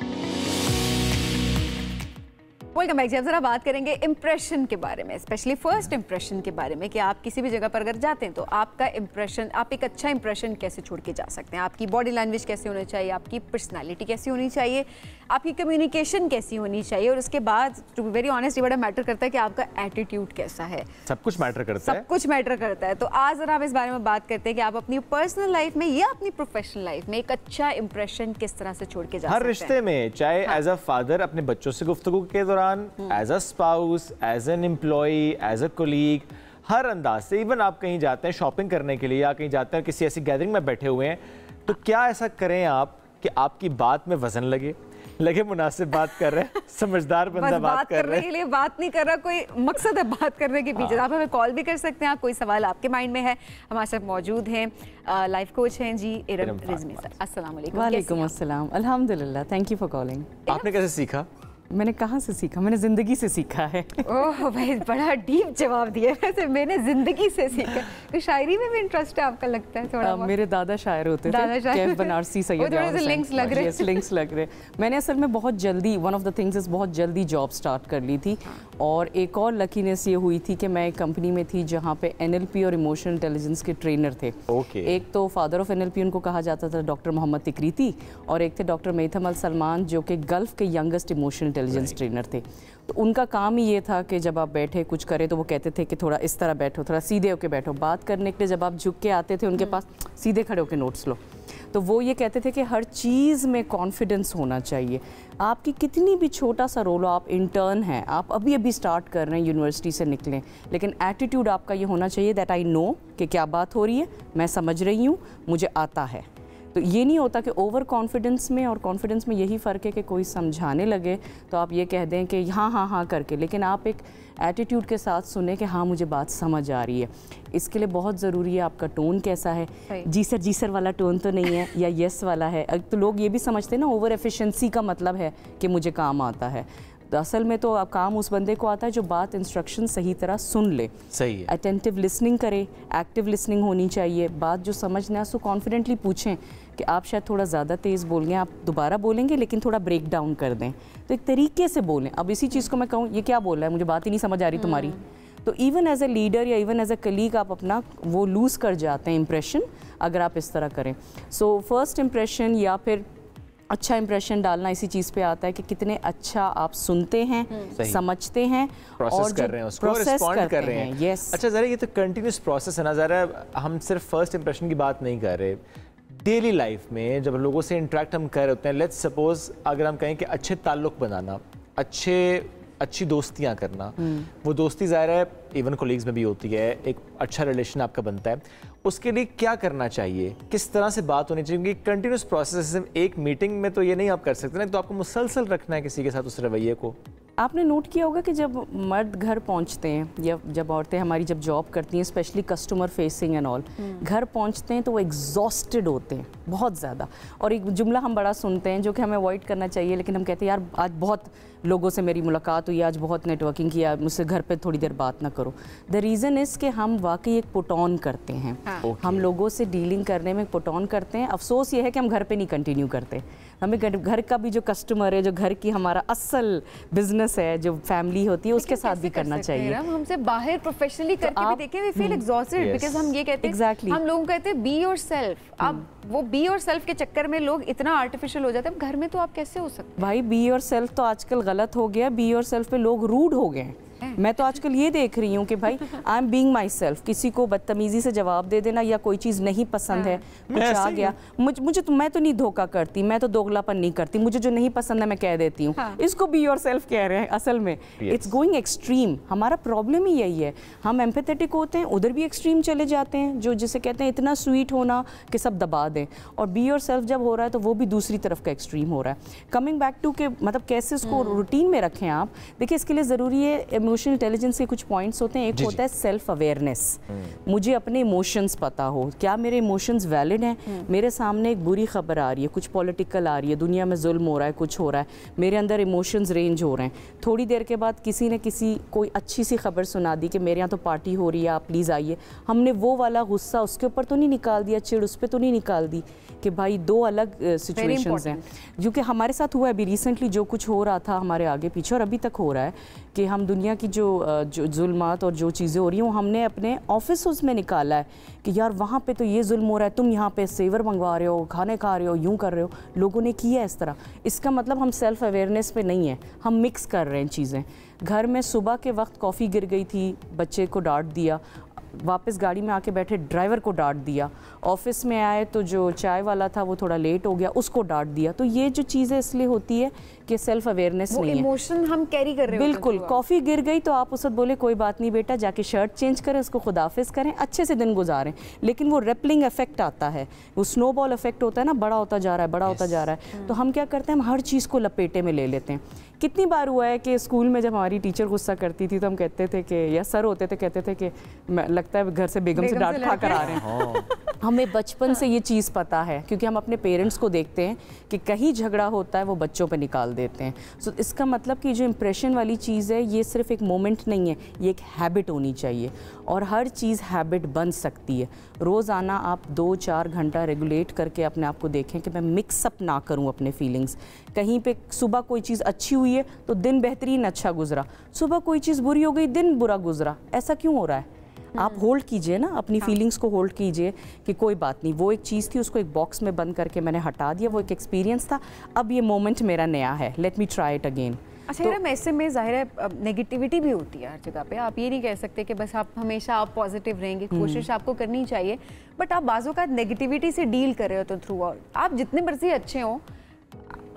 Welcome back. जब जरा बात करेंगे इम्प्रेशन के बारे में, स्पेशली फर्स्ट इम्प्रेशन के बारे में कि आप किसी भी जगह पर अगर जाते हैं तो आपका इम्प्रेशन, आप एक अच्छा इम्प्रेशन कैसे छोड़ के जा सकते हैं। आपकी बॉडी लैंग्वेज कैसी होनी चाहिए, आपकी पर्सनालिटी कैसी होनी चाहिए, आपकी कम्युनिकेशन कैसी होनी चाहिए, और उसके बाद टू बी वेरी ऑनेस्ट ये बड़ा मैटर करता है कि आपका एटीट्यूड कैसा है। सब कुछ मैटर करता है, सब कुछ मैटर करता है। तो आज जरा हम इस बारे में बात करते हैं कि आप अपनी पर्सनल लाइफ में या अपनी प्रोफेशनल लाइफ में एक अच्छा इंप्रेशन किस तरह से छोड़ के जा सकते हैं। हर रिश्ते में, चाहे एज अ फादर अपने बच्चों से गुफ्तगू के दौरान, as a spouse, as an employee, as a colleague, हर अंदाज से। इवन आप कहीं जाते हैं शॉपिंग करने के लिए या कहीं जाते हैं किसी ऐसी गैदरिंग में बैठे हुए हैं, तो क्या ऐसा करें आप कि आपकी बात में वजन लगे मुनासिब बात कर रहे हैं, समझदार बंदा बात कर रहे हैं। के लिए बात नहीं कर रहा, कोई मकसद है बात करने के पीछे। आप हमें कॉल भी कर सकते हैं, आप कोई सवाल आपके माइंड में है, हमारे साथ मौजूद हैं लाइफ कोच हैं जी इरम रिजवी सर। अस्सलाम वालेकुम। वालेकुम अस्सलाम, अल्हम्दुलिल्लाह, थैंक यू फॉर कॉलिंग। आपने कैसे सीखा? मैंने कहाँ से सीखा? मैंने ज़िंदगी से सीखा है। ओह भाई, बड़ा डीप जवाब दिया। वैसे मैंने ज़िंदगी से सीखा। तो शायरी में भी इंटरेस्ट है आपका, लगता है थोड़ा? मेरे दादा शायर होते थे, कैफ बनारसी सैयद लिंक्स लग रहे। मैंने असल में बहुत जल्दी, one of the things is बहुत जल्दी जॉब स्टार्ट कर ली थी। और एक और लकीनेस ये हुई थी कि मैं एक कंपनी में थी जहाँ पे NLP और इमोशनल इंटेलिजेंस के ट्रेनर थे। एक तो फादर ऑफ NLP उनको कहा जाता था डॉक्टर मोहम्मद तिकरीती, और एक थे डॉक्टर मेथम अल सलमान जो कि गल्फ के यंगेस्ट इमोशनल इंटेलिजेंस ट्रेनर थे। तो उनका काम ही ये था कि जब आप बैठे कुछ करें तो वो कहते थे कि थोड़ा इस तरह बैठो, थोड़ा सीधे होकर बैठो। बात करने के लिए जब आप झुक के आते थे उनके पास, सीधे खड़े होकर नोट्स लो। तो वो ये कहते थे कि हर चीज़ में कॉन्फिडेंस होना चाहिए। आपकी कितनी भी छोटा सा रोल हो, आप इंटर्न हैं, आप अभी अभी स्टार्ट कर रहे हैं, यूनिवर्सिटी से निकलें, लेकिन एटीट्यूड आपका ये होना चाहिए दैट आई नो कि क्या बात हो रही है, मैं समझ रही हूँ, मुझे आता है। तो ये नहीं होता कि ओवर कॉन्फिडेंस में और कॉन्फिडेंस में यही फ़र्क है कि कोई समझाने लगे तो आप ये कह दें कि हाँ हाँ हाँ करके, लेकिन आप एक एटीट्यूड के साथ सुने कि हाँ मुझे बात समझ आ रही है। इसके लिए बहुत ज़रूरी है आपका टोन कैसा है। जी सर वाला टोन तो नहीं है, या यस वाला है। तो लोग ये भी समझते हैं ना ओवर एफिशिएंसी का मतलब है कि मुझे काम आता है। तो असल में तो अब काम उस बंदे को आता है जो बात इंस्ट्रक्शन सही तरह सुन ले। सही है। अटेंटिव लिसनिंग करे, एक्टिव लिसनिंग होनी चाहिए। बात जो समझना है उसको कॉन्फिडेंटली पूछें कि आप शायद थोड़ा ज़्यादा तेज़ बोल गए, आप दोबारा बोलेंगे लेकिन थोड़ा ब्रेक डाउन कर दें। तो एक तरीके से बोलें। अब इसी चीज़ को मैं कहूँ ये क्या बोल रहा है, मुझे बात ही नहीं समझ आ रही तुम्हारी, तो इवन एज अ लीडर या इवन एज अ कलीग आप अपना वो लूज़ कर जाते हैं इंप्रेशन, अगर आप इस तरह करें। सो फर्स्ट इंप्रेशन या फिर अच्छा इंप्रेशन डालना इसी चीज़ पे आता है कि कितने अच्छा आप सुनते हैं, समझते हैं, प्रोसेस कर रहे हैं, उसको रिस्पॉन्ड कर रहे हैं। यस। अच्छा ज़रा, ये तो कंटिन्यूस प्रोसेस है ना, ज़रा हम सिर्फ फर्स्ट इंप्रेशन की बात नहीं कर रहे। डेली लाइफ में जब लोगों से इंटरेक्ट हम कर रहे होते हैं, लेट्स सपोज अगर हम कहें कि अच्छे ताल्लुक़ बनाना, अच्छे अच्छी दोस्तियाँ करना, वो दोस्ती ज़ाहिर है इवन कोलीग्स में भी होती है, एक अच्छा रिलेशन आपका बनता है, उसके लिए क्या करना चाहिए, किस तरह से बात होनी चाहिए? क्योंकि कंटिन्यूस प्रोसेस, एक मीटिंग में तो ये नहीं आप कर सकते ना, तो आपको मुसलसल रखना है किसी के साथ उस रवैये को। आपने नोट किया होगा कि जब मर्द घर पहुंचते हैं या जब औरतें हमारी जब जॉब करती हैं, specially customer facing and all, घर पहुंचते हैं तो वो एग्जॉस्टेड होते हैं बहुत ज़्यादा। और एक जुमला हम बड़ा सुनते हैं जो कि हमें अवॉइड करना चाहिए, लेकिन हम कहते हैं यार आज बहुत लोगों से मेरी मुलाकात हुई, आज बहुत नेटवर्किंग किया, मुझसे घर पे थोड़ी देर बात ना करो। द रीज़न इज़ कि हम वाकई एक पुट ऑन करते हैं, हम लोगों से डीलिंग करने में पुट ऑन करते हैं। अफसोस ये है कि हम घर पे नहीं कंटिन्यू करते। हमें घर का भी जो कस्टमर है, जो घर की हमारा असल बिजनेस है, जो फैमिली होती है, उसके साथ भी करना चाहिए। हमसे बाहर प्रोफेशनली करके भी देखें, वी फील एग्जॉस्टेड बिकॉज़ हम ये कहते हैं हम लोगों को कहते हैं बी योरसेल्फ। अब वो बी योरसेल्फ के चक्कर में लोग इतना आर्टिफिशियल हो जाते हैं। घर में तो आप कैसे हो सकते? भाई बी योरसेल्फ तो आजकल गलत हो गया, बी योरसेल्फ पे लोग रूड हो गए हैं। मैं तो आजकल ये देख रही हूँ कि भाई I am being my self, किसी को बदतमीजी से जवाब दे देना या कोई चीज़ नहीं पसंद है, कुछ आ गया, मुझे तो मैं तो नहीं धोखा करती, मैं तो दोगलापन नहीं करती, मुझे जो नहीं पसंद है मैं कह देती हूँ। इसको बी योर सेल्फ कह रहे हैं असल में। It's going extreme. हमारा प्रॉब्लम ही यही है, हम एम्पैथेटिक होते हैं, उधर भी एक्सट्रीम चले जाते हैं, जो जिसे कहते हैं इतना स्वीट होना कि सब दबा दें। और बी योर सेल्फ जब हो रहा है तो वो भी दूसरी तरफ का एक्सट्रीम हो रहा है। कमिंग बैक टू के मतलब कैसे उसको रूटीन में रखें आप, देखिए इसके लिए ज़रूरी है इमोशनल इंटेलिजेंस के कुछ पॉइंट्स होते हैं। एक होता है सेल्फ अवेयरनेस, मुझे अपने इमोशंस पता हो, क्या मेरे इमोशंस वैलिड हैं, मेरे सामने एक बुरी खबर आ रही है, कुछ पॉलिटिकल आ रही है, दुनिया में जुल्म हो रहा है, कुछ हो रहा है, मेरे अंदर इमोशंस रेंज हो रहे हैं। थोड़ी देर के बाद किसी ने कोई अच्छी सी खबर सुना दी कि मेरे यहाँ तो पार्टी हो रही है, आप प्लीज़ आइए, हमने वो वाला गुस्सा उसके ऊपर तो नहीं निकाल दिया, चिड़ उस पर तो नहीं निकाल दी कि भाई दो अलग सिचुएशंस हैं। जो कि हमारे साथ हुआ है अभी रिसेंटली, जो कुछ हो रहा था हमारे आगे पीछे और अभी तक हो रहा है कि हम दुनिया की जो जुल्मात और जो चीज़ें हो रही हैं वो हमने अपने ऑफिस में निकाला है कि यार वहाँ पे तो ये जुल्म हो रहा है, तुम यहाँ पे सेवर मंगवा रहे हो, खाने खा रहे हो, यूँ कर रहे हो, लोगों ने किया इस तरह। इसका मतलब हम सेल्फ अवेयरनेस पे नहीं है, हम मिक्स कर रहे हैं चीज़ें। घर में सुबह के वक्त कॉफ़ी गिर गई थी, बच्चे को डांट दिया, वापस गाड़ी में आके बैठे ड्राइवर को डांट दिया, ऑफिस में आए तो जो चाय वाला था वो थोड़ा लेट हो गया, उसको डांट दिया। तो ये जो चीज़ें इसलिए होती है कि सेल्फ अवेयरनेस नहीं है, इमोशन हम कैरी कर रहे हैं। बिल्कुल, कॉफ़ी गिर गई तो आप उस वक्त बोले कोई बात नहीं बेटा, जाके शर्ट चेंज करें, उसको खुदाफिज करें, अच्छे से दिन गुजारें। लेकिन वो रेपलिंग इफेक्ट आता है, वो स्नोबॉल इफेक्ट होता है ना, बड़ा होता जा रहा है, बड़ा होता जा रहा है। तो हम क्या करते हैं, हम हर चीज़ को लपेटे में ले लेते हैं। कितनी बार हुआ है कि स्कूल में जब हमारी टीचर गुस्सा करती थी तो हम कहते थे कि, या सर होते थे कहते थे कि लगता है घर से बेगम से डांट खा कर आ रहे हैं। हमें बचपन से ये चीज़ पता है क्योंकि हम अपने पेरेंट्स को देखते हैं कि कहीं झगड़ा होता है वो बच्चों पे निकाल देते हैं। सो इसका मतलब कि जो इम्प्रेशन वाली चीज़ है ये सिर्फ एक मोमेंट नहीं है, ये एक हैबिट होनी चाहिए और हर चीज़ हैबिट बन सकती है। रोज़ाना आप 2-4 घंटा रेगुलेट करके अपने आप को देखें कि मैं मिक्सअप ना करूं अपने फीलिंग्स। कहीं पे सुबह कोई चीज़ अच्छी हुई है तो दिन बेहतरीन अच्छा गुजरा, सुबह कोई चीज़ बुरी हो गई दिन बुरा गुजरा, ऐसा क्यों हो रहा है? आप होल्ड कीजिए ना, अपनी फीलिंग्स को होल्ड कीजिए कि कोई बात नहीं, वो एक चीज़ थी, उसको एक बॉक्स में बंद करके मैंने हटा दिया, वो एक एक्सपीरियंस था, अब ये मोमेंट मेरा नया है, let me try it again. अच्छा तो ऐसे में जाहिर है नेगेटिविटी भी होती है हर जगह पे, आप ये नहीं कह सकते कि बस आप हमेशा आप पॉजिटिव रहेंगे, कोशिश आपको करनी चाहिए, बट आप बाज़ों का नेगेटिविटी से डील कर रहे हो तो थ्रू आउट आप जितने मर्जी अच्छे हों,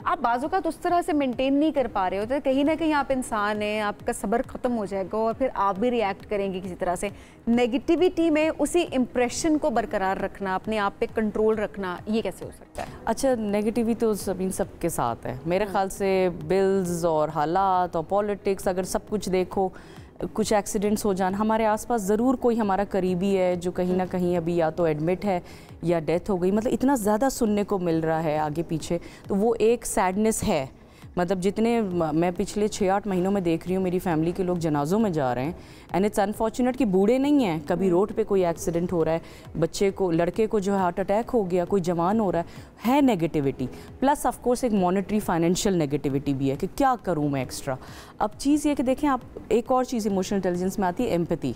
आप बाज़ों का तो उस तरह से मेंटेन नहीं कर पा रहे हो, तो कहीं ना कहीं आप इंसान हैं, आपका सब्र ख़त्म हो जाएगा और फिर आप भी रिएक्ट करेंगे किसी तरह से। नेगेटिविटी में उसी इम्प्रेशन को बरकरार रखना, अपने आप पे कंट्रोल रखना, ये कैसे हो सकता है? अच्छा, नेगेटिविटी तो सभी सबके साथ है मेरे ख्याल से। बिल्स और हालात और पॉलिटिक्स, अगर सब कुछ देखो, कुछ एक्सीडेंट्स हो जान, हमारे आसपास ज़रूर कोई हमारा करीबी है जो कहीं ना कहीं अभी या तो एडमिट है या डेथ हो गई, मतलब इतना ज़्यादा सुनने को मिल रहा है आगे पीछे, तो वो एक सैडनेस है। मतलब जितने मैं पिछले 6-8 महीनों में देख रही हूँ मेरी फैमिली के लोग जनाजों में जा रहे हैं, एंड इट्स अनफॉर्चुनेट कि बूढ़े नहीं हैं, कभी रोड पे कोई एक्सीडेंट हो रहा है, बच्चे को, लड़के को जो है हार्ट अटैक हो गया, कोई जवान हो रहा है नेगेटिविटी। प्लस ऑफ कोर्स एक मॉनेटरी फाइनेंशियल नेगेटिविटी भी है कि क्या करूँ मैं एक्स्ट्रा। अब चीज़ ये कि देखें, आप एक और चीज़ इमोशनल इंटेलिजेंस में आती है एम्पैथी।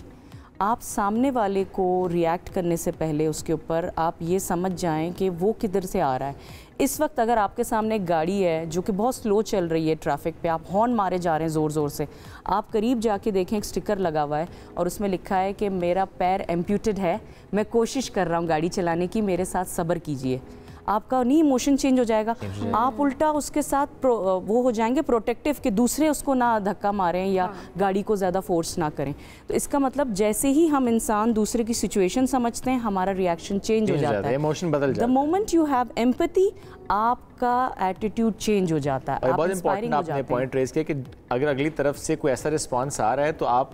आप सामने वाले को रिएक्ट करने से पहले उसके ऊपर आप ये समझ जाएं कि वो किधर से आ रहा है। इस वक्त अगर आपके सामने एक गाड़ी है जो कि बहुत स्लो चल रही है ट्रैफिक पे, आप हॉर्न मारे जा रहे हैं ज़ोर ज़ोर से, आप करीब जाके देखें एक स्टिकर लगा हुआ है और उसमें लिखा है कि मेरा पैर एम्प्यूटेड है, मैं कोशिश कर रहा हूँ गाड़ी चलाने की, मेरे साथ सब्र कीजिए। आपका नहीं इमोशन चेंज हो जाएगा, आप उल्टा उसके साथ वो हो जाएंगे प्रोटेक्टिव कि दूसरे उसको ना धक्का मारें या गाड़ी को ज़्यादा फोर्स ना करें। तो इसका मतलब जैसे ही हम इंसान दूसरे की सिचुएशन समझते हैं हमारा रिएक्शन चेंज हो जाता है, इमोशन बदल जाता है। The moment you have empathy आपका एटीट्यूड चेंज हो जाता है। और बहुत इंपॉर्टेंट आपने पॉइंट रेज किया कि अगर अगली तरफ से कोई ऐसा रिस्पॉन्स आ रहा है तो आप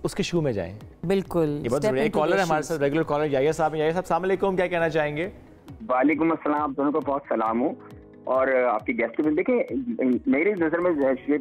उसके शू में जाएं। बिल्कुल, ये बहुत जरूरी है। कॉलर है हमारे साथ, रेगुलर कॉलर याहिया साहब। याहिया साहब, अस्सलाम वालेकुम, क्या कहना चाहेंगे? वालेकुम अस्सलाम, आप दोनों को बहुत सलाम हो और आपकी गेस्ट भी देखें। मेरी नज़र में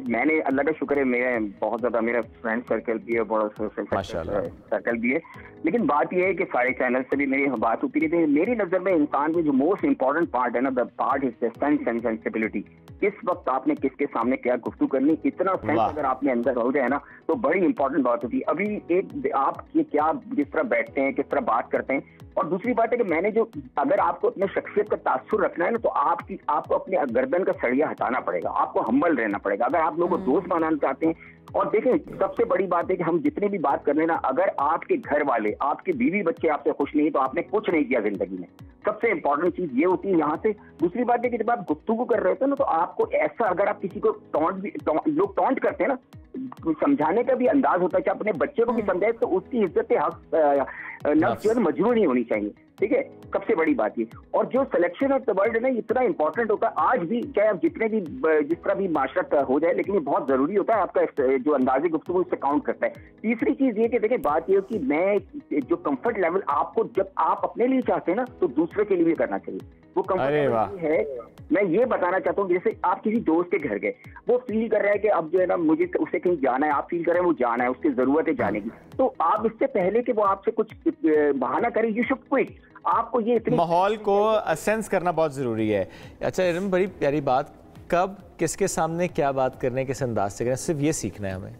मैंने अल्लाह का शुक्र है मेरे बहुत ज़्यादा मेरा फ्रेंड सर्कल भी है, बड़ा सोशल सर्कल भी है, लेकिन बात यह है कि सारे चैनल से भी मेरी बात होती रहती है। मेरी नज़र में इंसान में जो मोस्ट इंपॉर्टेंट पार्ट है ना, the part is the sense and sensibility. किस वक्त आपने किसके सामने क्या गुफ्तगू करनी, इतना सेंस अगर आपने अंदर हो जाए ना तो बड़ी इंपॉर्टेंट बात होती है। अभी एक आप क्या जिस तरह बैठते हैं, किस तरह बात करते हैं, और दूसरी बात है कि मैंने जो अगर आपको अपने शख्सियत का तासुर रखना है ना तो आपको अपने गर्दन का सरिया हटाना पड़ेगा, आपको हम्बल रहना पड़ेगा अगर आप लोगों को दोस्त बनाना चाहते हैं। और देखें, सबसे बड़ी बात है कि हम जितने भी बात कर रहे हैं ना, अगर आपके घर वाले, आपके बीवी बच्चे आपसे खुश नहीं है तो आपने कुछ नहीं किया जिंदगी में। सबसे इंपॉर्टेंट चीज ये होती है यहाँ से। दूसरी बात है कि जब आप गुफ्तगू कर रहे थे ना तो आपको ऐसा, अगर आप किसी को लोग टॉन्ट करते हैं ना, समझाने का भी अंदाज होता है कि अपने बच्चे को भी समझाए तो उसकी इज्जत हक नफ्स जो है मजबूर नहीं होनी चाहिए। ठीक है, सबसे बड़ी बात ये। और जो सिलेक्शन ऑफ द वर्ड है ना, इतना इंपॉर्टेंट होता है आज भी, चाहे आप जितने भी जिस तरह भी माशरत हो जाए, लेकिन ये बहुत जरूरी होता है। आपका जो अंदाजे गुफ्तगू इससे काउंट करता है। तीसरी चीज ये कि देखिए, बात ये कि मैं जो कंफर्ट लेवल आपको जब आप अपने लिए चाहते हैं ना तो दूसरे के लिए भी करना चाहिए। वो कंफर्ट लेवल है, मैं ये बताना चाहता हूँ, जैसे आप किसी दोस्त के घर गए, वो फील कर रहा है कि अब जो है ना मुझे उसे कहीं जाना है, आप फील कर रहे हैं वो जाना है, उसकी जरूरत है जाने की, तो आप इससे पहले कि वो आपसे कुछ बहाना करे, यू शुड क्विट। आपको ये इतनी माहौल को सेंस करना बहुत जरूरी है। अच्छा इरम, बड़ी प्यारी बात, कब किसके सामने क्या बात करने, किस अंदाज से करना, सिर्फ ये सीखना है हमें।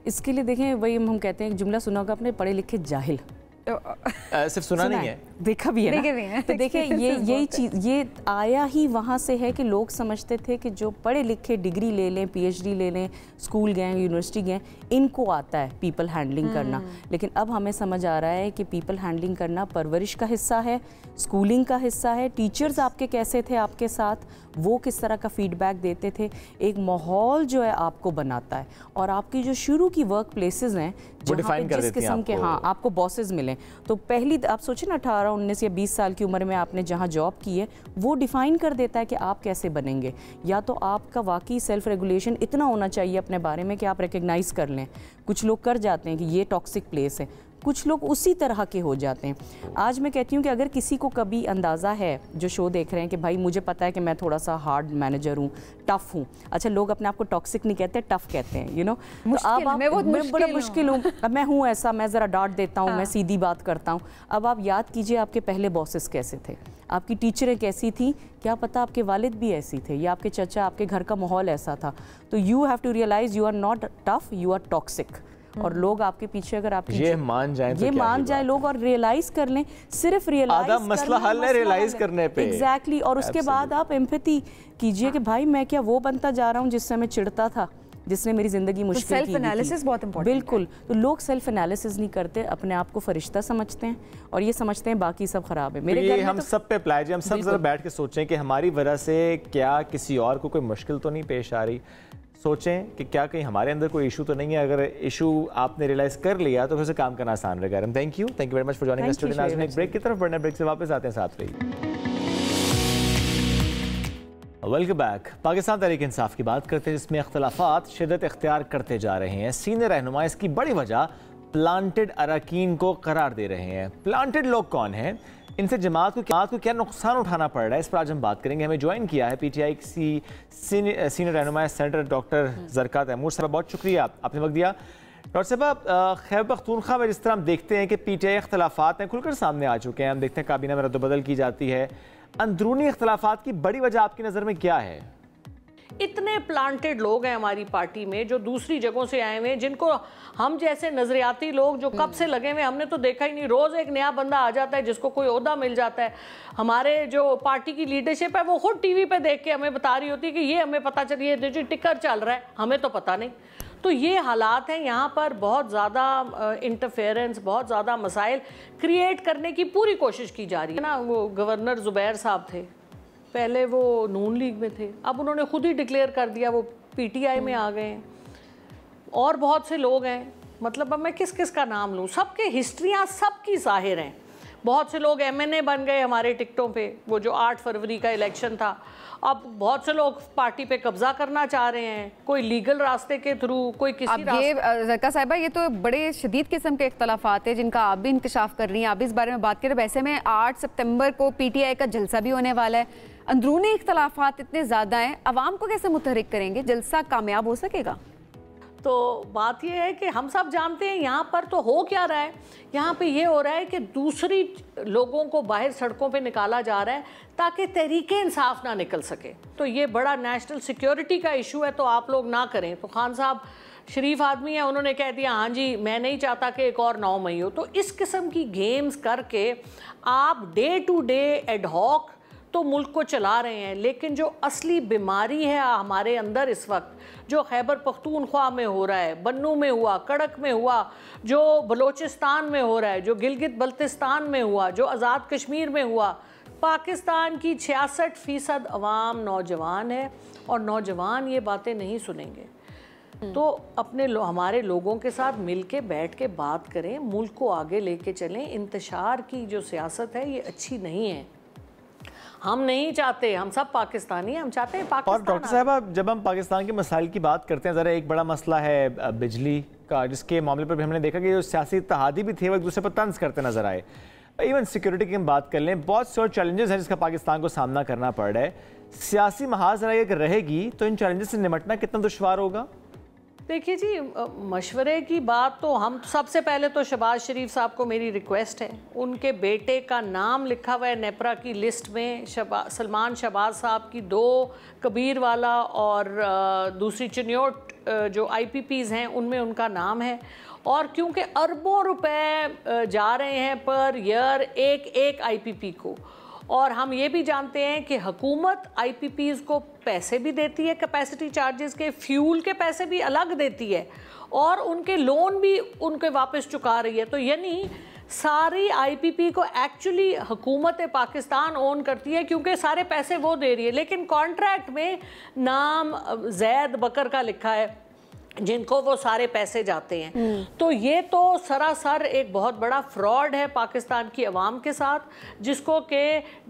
इसके लिए देखें, वही हम कहते हैं, एक जुमला सुना होगा आपने, पढ़े लिखे जाहिल। सिर्फ सुना नहीं है, देखा भी है ना? तो देखिए यही चीज ये आया ही वहाँ से है कि लोग समझते थे कि जो पढ़े लिखे डिग्री ले लें, पीएचडी ले लें, स्कूल गए, यूनिवर्सिटी गए, इनको आता है पीपल हैंडलिंग करना। लेकिन अब हमें समझ आ रहा है कि पीपल हैंडलिंग करना परवरिश का हिस्सा है, स्कूलिंग का हिस्सा है। टीचर्स आपके कैसे थे आपके साथ, वो किस तरह का फीडबैक देते थे, एक माहौल जो है आपको बनाता है। और आपकी जो शुरू की वर्क प्लेसेस हैं जहाँ पे जिस किस्म के आपको बॉसेस मिलें, तो पहली आप सोचें ना 18, 19 या 20 साल की उम्र में आपने जहाँ जॉब की है, वो डिफ़ाइन कर देता है कि आप कैसे बनेंगे। या तो आपका वाकई सेल्फ रेगुलेशन इतना होना चाहिए अपने बारे में कि आप रिकग्नाइज़ कर लें। कुछ लोग कर जाते हैं कि ये टॉक्सिक प्लेस है, कुछ लोग उसी तरह के हो जाते हैं। आज मैं कहती हूँ कि अगर किसी को कभी अंदाज़ा है, जो शो देख रहे हैं, कि भाई मुझे पता है कि मैं थोड़ा सा हार्ड मैनेजर हूँ, टफ़ हूँ। अच्छा, लोग अपने आप को टॉक्सिक नहीं कहते, टफ़ कहते हैं, यू नो। तो अब मैं बड़ा मुश्किल हूँ, अब मैं हूँ ऐसा, मैं ज़रा डांट देता हूँ, मैं सीधी बात करता हूँ। अब आप याद कीजिए आपके पहले बॉसेस कैसे थे, आपकी टीचरें कैसी थी, क्या पता आपके वालिद भी ऐसी थे, या आपके चचा, आपके घर का माहौल ऐसा था। तो you have to realize you are not tough, you are toxic. और लोग आपके पीछे अगर आप ये मान जाएं तो ये मान जाए लोग और रियलाइज कर लें, सिर्फ रियलाइज आधा मसला हल है रियलाइज करने पे। एग्जैक्टली। और उसके बाद आप एम्पैथी कीजिए कि भाई मैं क्या वो बनता जा रहा हूँ जिससे मैं चिढ़ता था, जिसने मेरी जिंदगी मुश्किल की। सेल्फ एनालिसिस बहुत इंपॉर्टेंट। बिल्कुल। तो लोग सेल्फ एनालिसिस नहीं करते, अपने आप को फरिश्ता समझते हैं और ये समझते हैं बाकी सब खराब है। मेरे घर में हम सब पे अप्लाई है, हम सब जरा बैठ के सोचें कि हमारी वजह से क्या किसी और को कोई मुश्किल तो नहीं पेश आ रही। सोचें कि क्या कहीं हमारे अंदर कोई इशू तो नहीं है। अगर इशू आपने रियलाइज कर लिया तो फिर से काम करना आसान रहेगा। Thank you very much for joining us today. नाज़रीन, एक ब्रेक की तरफ बढ़ना, ब्रेक से वापस आते हैं, साथ रहिए। Welcome back. पाकिस्तान तहरीक इंसाफ की बात करते हैं, जिसमें इख्तलाफात शिद्दत इख्तियार करते जा रहे हैं। सीनियर रहनुमा इसकी बड़ी वजह प्लांटेड अरकान को करार दे रहे हैं। प्लांटेड लोग कौन हैं, इनसे जमात को क्या नुकसान उठाना पड़ रहा है, इस पर आज हम बात करेंगे। हमें ज्वाइन किया है पीटीआई की सीनियर रहनुमा सेनेटर डॉक्टर ज़रक़ा तैमूर साहब, बहुत शुक्रिया आपने वक्त दिया। डॉक्टर साहब, खैबर पख्तूनख्वा में जिस तरह हम देखते हैं कि पीटीआई इख्तलाफात हैं खुलकर सामने आ चुके हैं, हम देखते हैं काबीना में रद्दबदल की जाती है, अंदरूनी इख्तलाफात की बड़ी वजह आपकी नज़र में क्या है? इतने प्लांटेड लोग हैं हमारी पार्टी में जो दूसरी जगहों से आए हुए हैं, जिनको हम जैसे नजरियाती लोग जो कब से लगे हुए हमने तो देखा ही नहीं। रोज एक नया बंदा आ जाता है जिसको कोई ओहदा मिल जाता है। हमारे जो पार्टी की लीडरशिप है वो खुद टीवी पे देख के हमें बता रही होती है कि ये हमें पता चलिए जी टिकर चल रहा है, हमें तो पता नहीं। तो ये हालात हैं, यहाँ पर बहुत ज़्यादा इंटरफेरेंस, बहुत ज़्यादा मसाइल क्रिएट करने की पूरी कोशिश की जा रही है ना। वो गवर्नर ज़ुबैर साहब थे, पहले वो नून लीग में थे, अब उन्होंने खुद ही डिक्लेयर कर दिया वो PTI में आ गए हैं, और बहुत से लोग हैं, मतलब अब मैं किस किस का नाम लूँ, सबके हिस्ट्रियाँ सबकी जाहिर हैं। बहुत से लोग MNA बन गए हमारे टिकटों पे, वो जो 8 फरवरी का इलेक्शन था। अब बहुत से लोग पार्टी पे कब्जा करना चाह रहे हैं, कोई लीगल रास्ते के थ्रू, कोई किसी रास्ते। ये ज़रका साहिबा, ये तो बड़े शदीद किस्म के इख्तलाफात हैं जिनका आप भी इंकशाफ कर रही हैं, आप भी इस बारे में बात करें। वैसे में 8 सितंबर को PTI का जलसा भी होने वाला है, अंदरूनी इख्तलाफात इतने ज़्यादा हैं, अवाम को कैसे मुतहरिक करेंगे? जलसा कामयाब हो सकेगा? तो बात यह है कि हम सब जानते हैं यहाँ पर तो हो क्या रहा है। यहाँ पे ये हो रहा है कि दूसरी लोगों को बाहर सड़कों पे निकाला जा रहा है ताकि तहरीक इंसाफ ना निकल सके। तो ये बड़ा नेशनल सिक्योरिटी का इशू है, तो आप लोग ना करें। तो खान साहब शरीफ आदमी है, उन्होंने कह दिया हाँ जी मैं नहीं चाहता कि एक और 9 मई हो। तो इस किस्म की गेम्स करके आप डे टू डे एडहॉक तो मुल्क को चला रहे हैं, लेकिन जो असली बीमारी है हमारे अंदर इस वक्त, जो खैबर पख्तूनख्वा में हो रहा है, बन्नू में हुआ, कड़क में हुआ, जो बलोचिस्तान में हो रहा है, जो गिलगित बल्तिस्तान में हुआ, जो आज़ाद कश्मीर में हुआ, पाकिस्तान की 66% अवाम नौजवान है और नौजवान ये बातें नहीं सुनेंगे। तो अपने हमारे लोगों के साथ मिल के बैठ के बात करें, मुल्क को आगे लेके चलें। इंतशार की जो सियासत है ये अच्छी नहीं है, हम नहीं चाहते, हम सब पाकिस्तानी हैं, हम चाहते हैं पाकिस्तान। और डॉक्टर साहबा, जब हम पाकिस्तान के मसाइल की बात करते हैं, ज़रा एक बड़ा मसला है बिजली का, जिसके मामले पर भी हमने देखा कि जो सियासी इत्तेहादी भी थे वो एक दूसरे पर तंज करते नजर आए। इवन सिक्योरिटी की हम बात कर लें, बहुत से और चैलेंजेस हैं जिसका पाकिस्तान को सामना करना पड़ रहा है। सियासी महाज अगर रहेगी तो इन चैलेंजेस से निपटना कितना दुश्वार होगा? देखिए जी, मशवरे की बात तो हम सबसे पहले तो शहबाज शरीफ साहब को मेरी रिक्वेस्ट है, उनके बेटे का नाम लिखा हुआ है नेपरा की लिस्ट में। सलमान शहबाज साहब की 2 कबीरवाला और दूसरी चिन्योट जो IPPs हैं उनमें उनका नाम है। और क्योंकि अरबों रुपए जा रहे हैं पर ईयर एक IPP को, और हम ये भी जानते हैं कि हुकूमत IPPs को पैसे भी देती है, कैपेसिटी चार्जेस के, फ्यूल के पैसे भी अलग देती है, और उनके लोन भी उनके वापस चुका रही है। तो यानी सारी IPP को एक्चुअली हुकूमत पाकिस्तान ओन करती है, क्योंकि सारे पैसे वो दे रही है, लेकिन कॉन्ट्रैक्ट में नाम जैद बकर का लिखा है जिनको वो सारे पैसे जाते हैं। तो ये तो सरासर एक बहुत बड़ा फ्रॉड है पाकिस्तान की आवाम के साथ, जिसको कि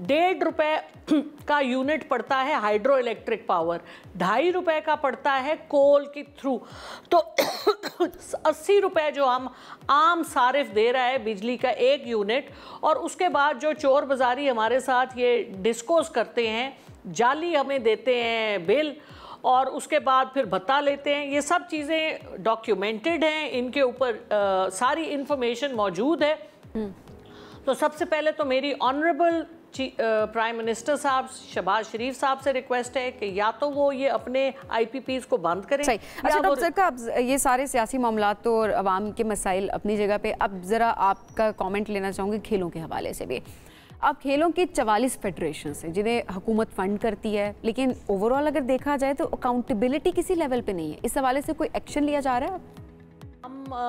1.5 रुपए का यूनिट पड़ता है हाइड्रो इलेक्ट्रिक पावर, 2.5 रुपए का पड़ता है कोल के थ्रू। तो 80 रुपए जो हम आम सारिफ दे रहा है बिजली का 1 यूनिट, और उसके बाद जो चोर बाजारी हमारे साथ ये डिस्कोस करते हैं, जाली हमें देते हैं बिल, और उसके बाद फिर भत्ता लेते हैं। ये सब चीज़ें डॉक्यूमेंटेड हैं, इनके ऊपर सारी इंफॉर्मेशन मौजूद है। तो सबसे पहले तो मेरी ऑनरेबल प्राइम मिनिस्टर साहब शहबाज शरीफ साहब से रिक्वेस्ट है कि या तो वो ये अपने IPPs को बंद करें। अच्छा डॉक्टर साहब, ये सारे सियासी मामलात तो और अवाम के मसाइल अपनी जगह पे, अब ज़रा आपका कमेंट लेना चाहूँगी खेलों के हवाले से भी। अब खेलों की 44 फेडरेशन हैं जिन्हें हुकूमत फंड करती है, लेकिन ओवरऑल अगर देखा जाए तो अकाउंटेबिलिटी किसी लेवल पे नहीं है। इस हवाले से कोई एक्शन लिया जा रहा है?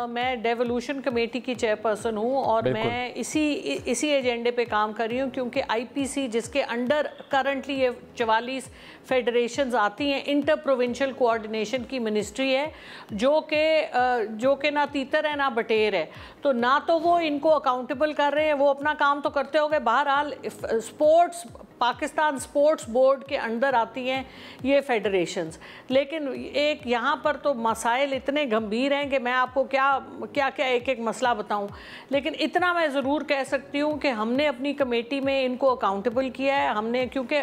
मैं डेवोल्यूशन कमेटी की चेयरपर्सन हूँ और मैं इसी एजेंडे पे काम कर रही हूँ, क्योंकि IPC जिसके अंडर करंटली ये 44 फेडरेशंस आती हैं, इंटर प्रोविंशियल कोऑर्डिनेशन की मिनिस्ट्री है, जो कि ना तीतर है ना बटेर है। तो ना तो वो इनको अकाउंटेबल कर रहे हैं, वो अपना काम तो करते हो गए। बहरहाल स्पोर्ट्स, पाकिस्तान स्पोर्ट्स बोर्ड के अंदर आती हैं ये फेडरेशंस, लेकिन एक यहाँ पर तो मसाइल इतने गंभीर हैं कि मैं आपको क्या एक मसला बताऊं। लेकिन इतना मैं ज़रूर कह सकती हूँ कि हमने अपनी कमेटी में इनको अकाउंटेबल किया है। हमने, क्योंकि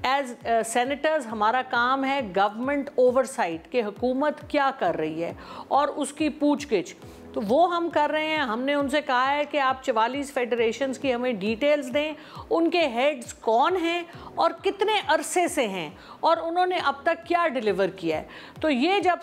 एज सेनेटर्स हमारा काम है गवर्नमेंट ओवरसाइट कि हुकूमत क्या कर रही है और उसकी पूछगिछ। तो वो हम कर रहे हैं। हमने उनसे कहा है कि आप 44 फेडरेशंस की हमें डिटेल्स दें, उनके हेड्स कौन हैं और कितने अरसे से हैं और उन्होंने अब तक क्या डिलीवर किया है। तो ये जब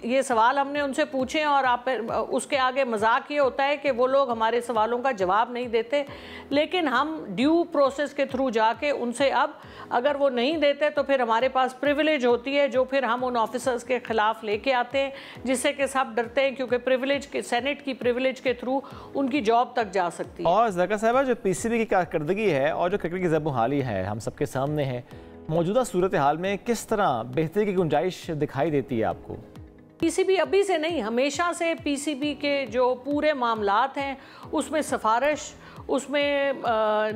ये सवाल हमने उनसे पूछे और आप उसके आगे मजाक ये होता है कि वो लोग हमारे सवालों का जवाब नहीं देते, लेकिन हम ड्यू प्रोसेस के थ्रू जाके उनसे अब अगर वो नहीं देते तो फिर हमारे पास प्रिविलेज होती है जो फिर हम उन ऑफिसर्स के खिलाफ लेके आते हैं, जिससे कि सब डरते हैं क्योंकि प्रिविलेज के सेनेट की प्रिविलेज के थ्रू उनकी जॉब तक जा सकती है। और ज़का साहिबा, जो पीसीबी की कारकर्दगी है और जो क्रिकेट की ज़ब-ए-हाली है हम सबके सामने है, मौजूदा सूरत हाल में किस तरह बेहतरी की गुंजाइश दिखाई देती है आपको? पीसीबी अभी से नहीं, हमेशा से पीसीबी के जो पूरे मामलात हैं उसमें सिफारिश, उसमें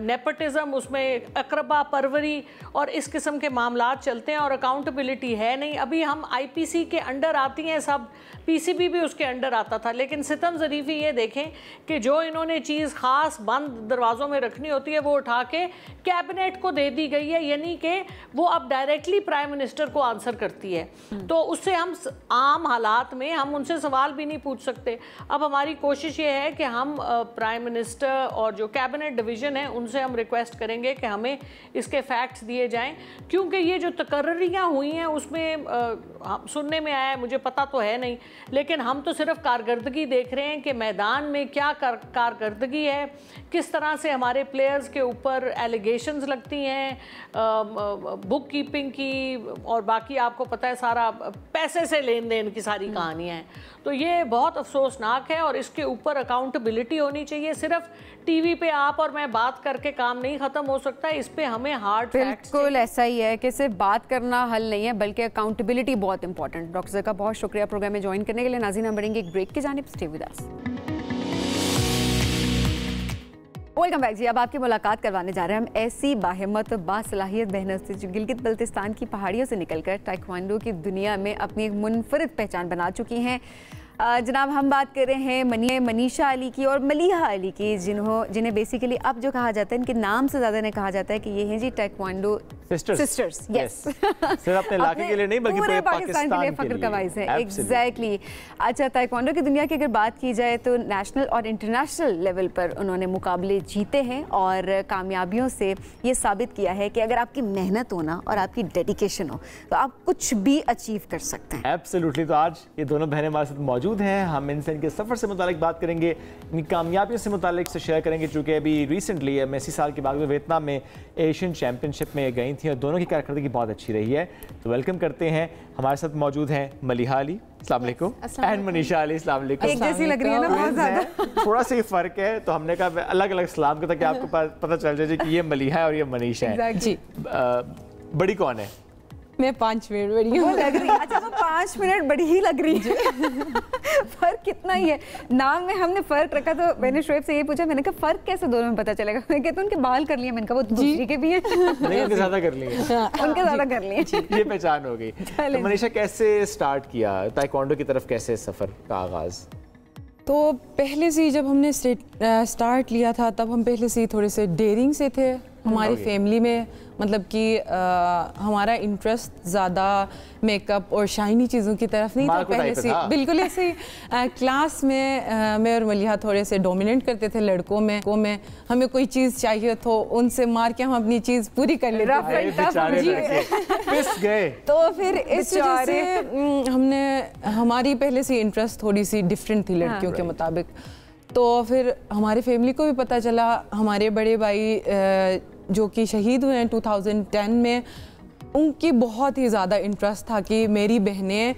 नेपोटिज्म, उसमें अकरबा परवरी और इस किस्म के मामलात चलते हैं और अकाउंटेबिलिटी है नहीं। अभी हम आईपीसी के अंडर आती हैं सब, पीसीबी भी उसके अंडर आता था, लेकिन सितम ज़रीफ़ी ये देखें कि जो इन्होंने चीज़ ख़ास बंद दरवाज़ों में रखनी होती है वो उठा के कैबिनेट को दे दी गई है, यानी कि वो अब डायरेक्टली प्राइम मिनिस्टर को आंसर करती है। तो उससे हम आम हालात में हम उनसे सवाल भी नहीं पूछ सकते। अब हमारी कोशिश ये है कि हम प्राइम मिनिस्टर और जो कैबिनेट डिवीज़न है उनसे हम रिक्वेस्ट करेंगे कि हमें इसके फैक्ट्स दिए जाएं, क्योंकि ये जो तकर्रियाँ हुई हैं उसमें सुनने में आया, मुझे पता तो है नहीं, लेकिन हम तो सिर्फ कारकर्दगी देख रहे हैं कि मैदान में क्या कारकर्दगी है, किस तरह से हमारे प्लेयर्स के ऊपर एलिगेशंस लगती हैं बुक कीपिंग की, और बाकी आपको पता है सारा पैसे से लेन देन की सारी कहानियाँ हैं। तो ये बहुत अफसोसनाक है और इसके ऊपर अकाउंटेबिलिटी होनी चाहिए। सिर्फ टीवी पे आप और मैं बात करके काम नहीं ख़त्म हो सकता, इस पे हमें हार्ड फैक्ट्स। बिल्कुल ऐसा ही है कि सिर्फ बात करना हल नहीं है, बल्कि अकाउंटेबिलिटी बहुत इंपॉर्टेंट। डॉक्टर ज़का, बहुत शुक्रिया प्रोग्राम में ज्वाइन करने के लिए। नाज़रीन, हम बढ़ेंगे एक ब्रेक की जानिब, stay with us. Welcome back जी। अब आपकी मुलाकात करवाने जा रहे हैं हम ऐसी बाहिम्मत बासलाहियत बहनों से जो गिलगित बल्तिस्तान की पहाड़ियों से निकलकर ताइक्वांडो की दुनिया में अपनी एक मुनफरिद पहचान बना चुकी हैं। जनाब, हम बात कर रहे हैं मनीषा अली की और मलिहा अली की, जिन्हें बेसिकली अब जो कहा जाता है, इनके नाम से ज़्यादा इन्हें कहा जाता है कि ये हैं जी ताइक्वांडो सिस्टर्स। यस, सिर्फ अपने इलाके के लिए नहीं बल्कि पूरे पाकिस्तान के लिए फख्र का बाइस है। एग्जैक्टली। अच्छा, ताइक्वांडो की दुनिया की अगर बात की जाए तो नेशनल और इंटरनेशनल लेवल पर उन्होंने मुकाबले जीते हैं और कामयाबियों से ये साबित किया है कि अगर आपकी मेहनत हो ना और आपकी डेडिकेशन हो तो आप कुछ भी अचीव कर सकते हैं। एब्सोल्युटली। तो आज ये दोनों बहनें हमारे साथ मौजूद हैं। हम इनसे इनके सफ़र से मुतालिक बात करेंगे, इनकी कामयाबियों से मुतालिक से शेयर करेंगे, चूँकि अभी रिसेंटली इसी साल के बाद में वियतनाम में एशियन चैम्पियनशिप में गई थी और दोनों की कारकर्दगी बहुत अच्छी रही है। तो वेलकम करते हैं। हमारे साथ मौजूद हैं मलिहा अली, अस्सलाम वालेकुम, एंड मनीषा अली, अस्सलाम वालेकुम। एक जैसी लग रही है ना, बहुत ज़्यादा। थोड़ा सा ही फ़र्क है, तो हमने कहा अलग अलग सलाम का, ताकि आपको पता चल जाए कि ये मलिहा है और ये मनीषा है। जी। बड़ी कौन है? मैं 5 मिनट बड़ी हूँ। लग रही है। अच्छा, वो 5 मिनट बड़ी ही लग रही है। फर्क कितना ही है नाम में, हमने फर्क रखा तो मैंने शोएब से ये पूछा, मैंने कहा फर्क कैसे दोनों में पता चलेगा? मैं कहता उनके बाल कर लिए, मैंने कहा वो दूसरी के भी हैं। उनके ज़्यादा कर लिए, उनके ज़्यादा कर लिए। ये पहचान हो गई। तो मनीषा, कैसे स्टार्ट किया ताइक्वांडो की तरफ, कैसे सफ़र का आगाज़? तो पहले से जब हमने स्टार्ट लिया था तब हम पहले से थोड़े से डेयरिंग से थे हमारी फैमिली में, मतलब कि हमारा इंटरेस्ट ज़्यादा मेकअप और शाइनी चीज़ों की तरफ नहीं था पहले से। बिल्कुल ऐसे ही क्लास में मैं और मलिहा थोड़े से डोमिनेट करते थे लड़कों में। हमें कोई चीज़ चाहिए तो उनसे मार के हम अपनी चीज़ पूरी कर लेते थे। तो फिर इस वजह से हमने, हमारी पहले से इंटरेस्ट थोड़ी सी डिफरेंट थी लड़कियों के मुताबिक। तो फिर हमारी फैमिली को भी पता चला, हमारे बड़े भाई जो कि शहीद हुए हैं 2010 में, उनकी बहुत ही ज़्यादा इंटरेस्ट था कि मेरी बहनें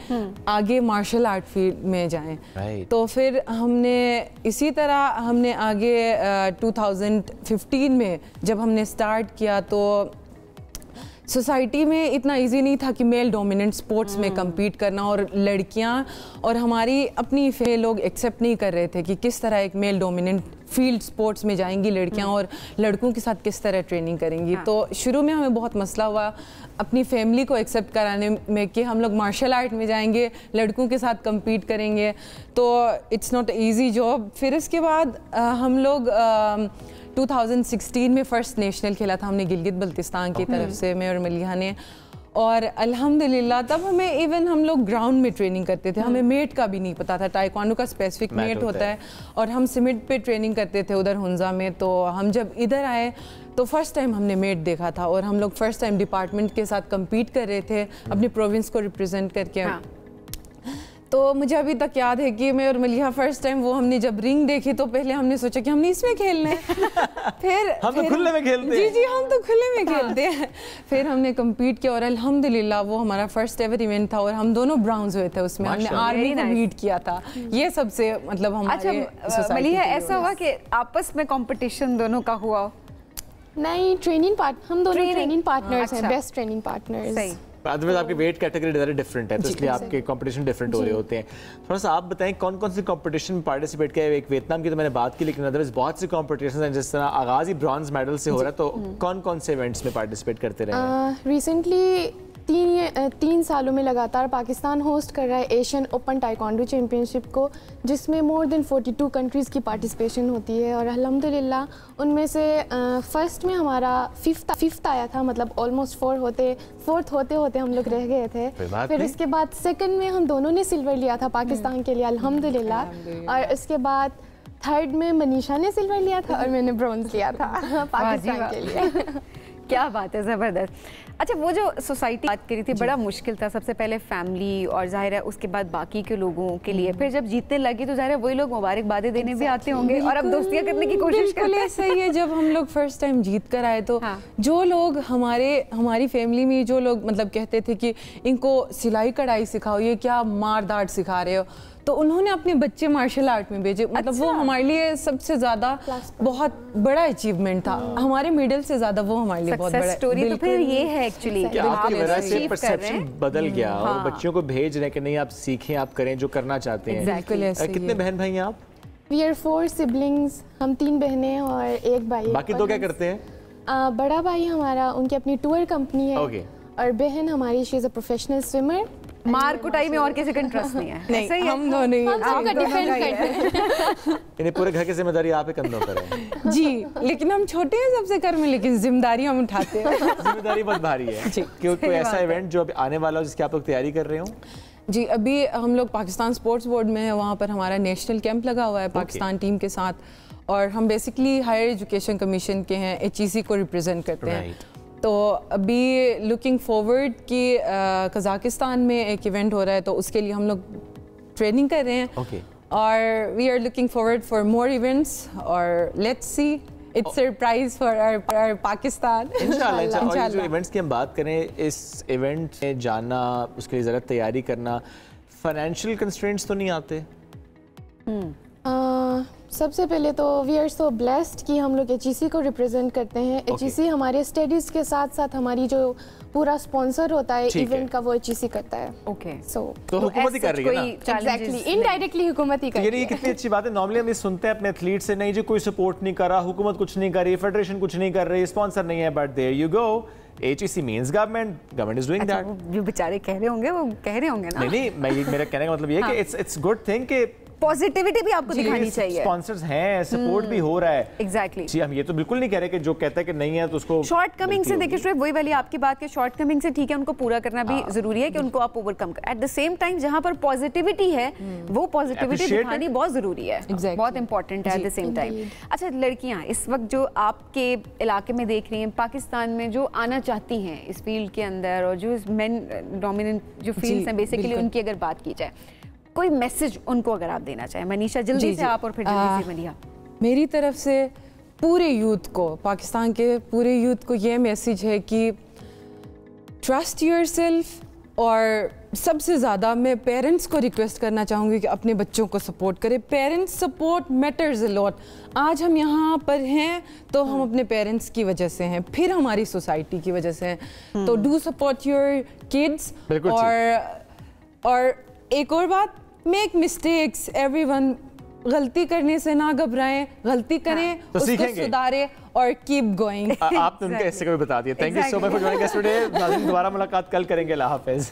आगे मार्शल आर्ट फील्ड में जाएं। तो फिर हमने इसी तरह हमने आगे 2015 में जब हमने स्टार्ट किया तो सोसाइटी में इतना इजी नहीं था कि मेल डोमिनेंट स्पोर्ट्स में compete करना, और लड़कियां और हमारी अपनी लोग एक्सेप्ट नहीं कर रहे थे कि किस तरह एक मेल डोमिनेंट फील्ड स्पोर्ट्स में जाएंगी लड़कियां और लड़कों के साथ किस तरह ट्रेनिंग करेंगी। तो शुरू में हमें बहुत मसला हुआ अपनी फैमिली को एक्सेप्ट कराने में कि हम लोग मार्शल आर्ट में जाएंगे, लड़कों के साथ compete करेंगे, तो इट्स नॉट ईजी जॉब। फिर इसके बाद हम लोग 2016 में फर्स्ट नेशनल खेला था हमने गिलगित बल्तिस्तान की तरफ से, मैं और मलिहा ने, और अल्हम्दुलिल्लाह तब हमें इवन हम लोग ग्राउंड में ट्रेनिंग करते थे, हमें मेट का भी नहीं पता था। ताइक्वांडो का स्पेसिफिक मेट होता है और हम सिमिट पे ट्रेनिंग करते थे उधर हुंजा में। तो हम जब इधर आए तो फर्स्ट टाइम हमने मेट देखा था और हम लोग फर्स्ट टाइम डिपार्टमेंट के साथ कम्पीट कर रहे थे अपने प्रोविंस को रिप्रेजेंट करके। तो मुझे अभी तक याद है कि मैं और मलिहा फर्स्ट टाइम वो हमने जब रिंग देखी तो पहले हमने सोचा कि हमने इसमें खेलना है, फिर हम तो खुले में खेलते हैं। जी हम तो खुले में खेलते हैं। फिर हमने कम्पीट किया और अल्हम्दुलिल्लाह वो हमारा फर्स्ट एवर इवेंट था और हम दोनों ब्राउन्स हुए थे उसमें। हमने आर्मी को बीट किया था। ये सबसे मतलब हमारे मलिहा ऐसा हुआ कि आपस में कंपटीशन दोनों का हुआ? नहीं, हम दोनों ट्रेनिंग पार्टनर्स हैं, बेस्ट ट्रेनिंग पार्टनर्स। सही। अदरवाइज आपकी वेट कैटेगरी ज़रा डिफरेंट है तो इसलिए आपके कंपटीशन डिफरेंट हो रहे होते हैं। थोड़ा सा आप बताएं कौन कौन से कंपटीशन में पार्टिसिपेट किया? एक वियतनाम की तो मैंने बात की, लेकिन अदरवाइज बहुत से कंपटीशन हैं। जिस तरह आगाज़ ही ब्रॉन्ज मेडल से हो रहा है, तो कौन कौन से इवेंट्स में पार्टिसिपेट करते रहे? रिसेंटली 3 सालों में लगातार पाकिस्तान होस्ट कर रहा है एशियन ओपन ताइक्वांडो चैम्पियनशिप को, जिसमें मोर देन 42 कंट्रीज़ की पार्टिसिपेशन होती है। और अल्हम्दुलिल्लाह उनमें से फर्स्ट में हमारा फिफ्थ आया था, मतलब ऑलमोस्ट फोर्थ होते हम लोग रह गए थे। फिर उसके बाद सेकंड में हम दोनों ने सिल्वर लिया था पाकिस्तान के लिए अल्हम्दुलिल्लाह। और उसके बाद थर्ड में मनीषा ने सिल्वर लिया था और मैंने ब्रॉन्ज लिया था पाकिस्तान के लिए। क्या बात है, ज़बरदस्त। अच्छा, वो जो सोसाइटी बात करी थी बड़ा मुश्किल था। सबसे पहले फैमिली और जाहिर है उसके बाद बाकी के लोगों के लिए, फिर जब जीतने लगी तो जाहिर है वही लोग मुबारकबादें देने भी आते होंगे और अब दोस्तियां करने की कोशिश करते हैं। सही है, जब हम लोग फर्स्ट टाइम जीत कर आए तो जो लोग हमारी फैमिली में जो लोग मतलब कहते थे कि इनको सिलाई कढ़ाई सिखाओ, ये क्या मार दाट सिखा रहे हो, तो उन्होंने अपने बच्चे मार्शल आर्ट में भेजे। मतलब वो हमारे लिए सबसे ज्यादा बहुत बड़ा अचीवमेंट था। हमारे मेडल से ज्यादा वो हमारे लिए बहुत बड़ा स्टोरी। तो फिर ये है एक्चुअली कि आपकी वजह से परसेप्शन बदल गया और बच्चों को भेज रहे हैं कि नहीं आप सीखें, आप करें जो करना चाहते हैं। कितने बहन भाई हैं आप? We are 4 siblings, हम 3 बहनें और 1 भाई। बाकी 2 क्या करते हैं? बड़ा भाई हमारा उनकी अपनी टूर कंपनी है और बहन हमारी she is a professional swimmer. मार कुटाई में और किसी का इंटरेस्ट नहीं है? नहीं, हम दोनों नहीं, हम डिफेंड करते हैं। इन्हें पूरे घर की जिम्मेदारी आप ही कंधों पर है। जी, लेकिन हम छोटे हैं सबसे घर में, लेकिन जिम्मेदारी हम उठाते हैं। जिम्मेदारी बहुत भारी है। क्योंकि कोई ऐसा इवेंट जो अभी आने वाला हो जिसकी आप लोग तैयारी कर रहे हो? जी, अभी हम लोग पाकिस्तान स्पोर्ट्स बोर्ड में है, वहाँ पर हमारा नेशनल कैंप लगा हुआ है पाकिस्तान टीम के साथ। और हम बेसिकली हायर एजुकेशन कमीशन के हैं, HEC को रिप्रेजेंट करते हैं। तो अभी लुकिंग फॉरवर्ड कि कज़ाकिस्तान में एक इवेंट हो रहा है, तो उसके लिए हम लोग ट्रेनिंग कर रहे हैं। और we are looking forward for more events और let's see, it's surprise for our Pakistan. इंशाल्लाह। और जो इवेंट्स की हम बात करें, इस इवेंट में जाना, उसके लिए ज़रा तैयारी करना, फाइनेंशियल कंस्ट्रेंट्स तो नहीं आते? सबसे पहले तो वी आर सो ब्लेस्ड कि हम लोग HEC को रिप्रेजेंट करते हैं। HEC हमारे स्टडीज़ के साथ साथ हमारी जो पूरा स्पॉन्सर होता है इवेंट का, वो HEC करता है। तो हुकूमत ही कर रही है ना? एग्जैक्टली, इनडायरेक्टली हुकूमत ही कर रही है। ये कितनी अच्छी बात है। नॉर्मली हम ये सुनते हैं अपने एथलीट से, नहीं जी कोई सपोर्ट नहीं कर रहा, हुकूमत कुछ नहीं कर रही, फेडरेशन कुछ नहीं कर रही, स्पॉन्सर नहीं है, but there you go, HEC means government is doing that। जो बेचारे कह रहे होंगे वो कह रहे होंगे ना। नहीं, मेरा कहने का मतलब ये है कि it's good thing कि पॉजिटिविटी भी आपको दिखानी चाहिए। स्पॉन्सर्स हैं, सपोर्ट भी हो रहा है। एग्जैक्टली। जी, हम ये तो बिल्कुल नहीं कह रहे कि जो कहता है कि नहीं है तो उसको शॉर्ट कमिंग से देखिए शोएब, वही वाली आपकी बात के शॉर्ट कमिंग से ठीक है, उनको पूरा करना भी जरूरी है कि उनको आप ओवरकम कर। एट द सेम टाइम जहां पर पॉजिटिविटी है वो पॉजिटिविटी दिखानी बहुत जरूरी है, बहुत इंपॉर्टेंट है एट द सेम टाइम। अच्छा, लड़कियां इस वक्त जो आपके इलाके में देख रही हैं, पाकिस्तान में जो आना चाहती हैं इस फील्ड के अंदर, और जो मेन डोमिनेंट जो फील्ड्स हैं बेसिकली, उनकी अगर बात की जाए, कोई मैसेज उनको अगर आप देना चाहें? मनीषा जल्दी से आप और फिर जल्दी से मलिहा। मेरी तरफ से पूरे यूथ को, पाकिस्तान के पूरे यूथ को ये मैसेज है कि ट्रस्ट योरसेल्फ, और सबसे ज़्यादा मैं पेरेंट्स को रिक्वेस्ट करना चाहूँगी कि अपने बच्चों को सपोर्ट करें। Parents support matters a lot. आज हम यहाँ पर हैं तो हम अपने पेरेंट्स की वजह से हैं, फिर हमारी सोसाइटी की वजह से हैं। तो डू सपोर्ट योर किड्स। और एक और बात, मेक मिस्टेक्स, एवरीवन, गलती करने से ना घबराएं, गलती करें तो उसको सुधारें और कीप गोइंग। आपने उनके ऐसे कभी बता दिया। Thank you so much for joining us today. दोबारा मुलाकात कल करेंगे। अल्लाह हाफिज़।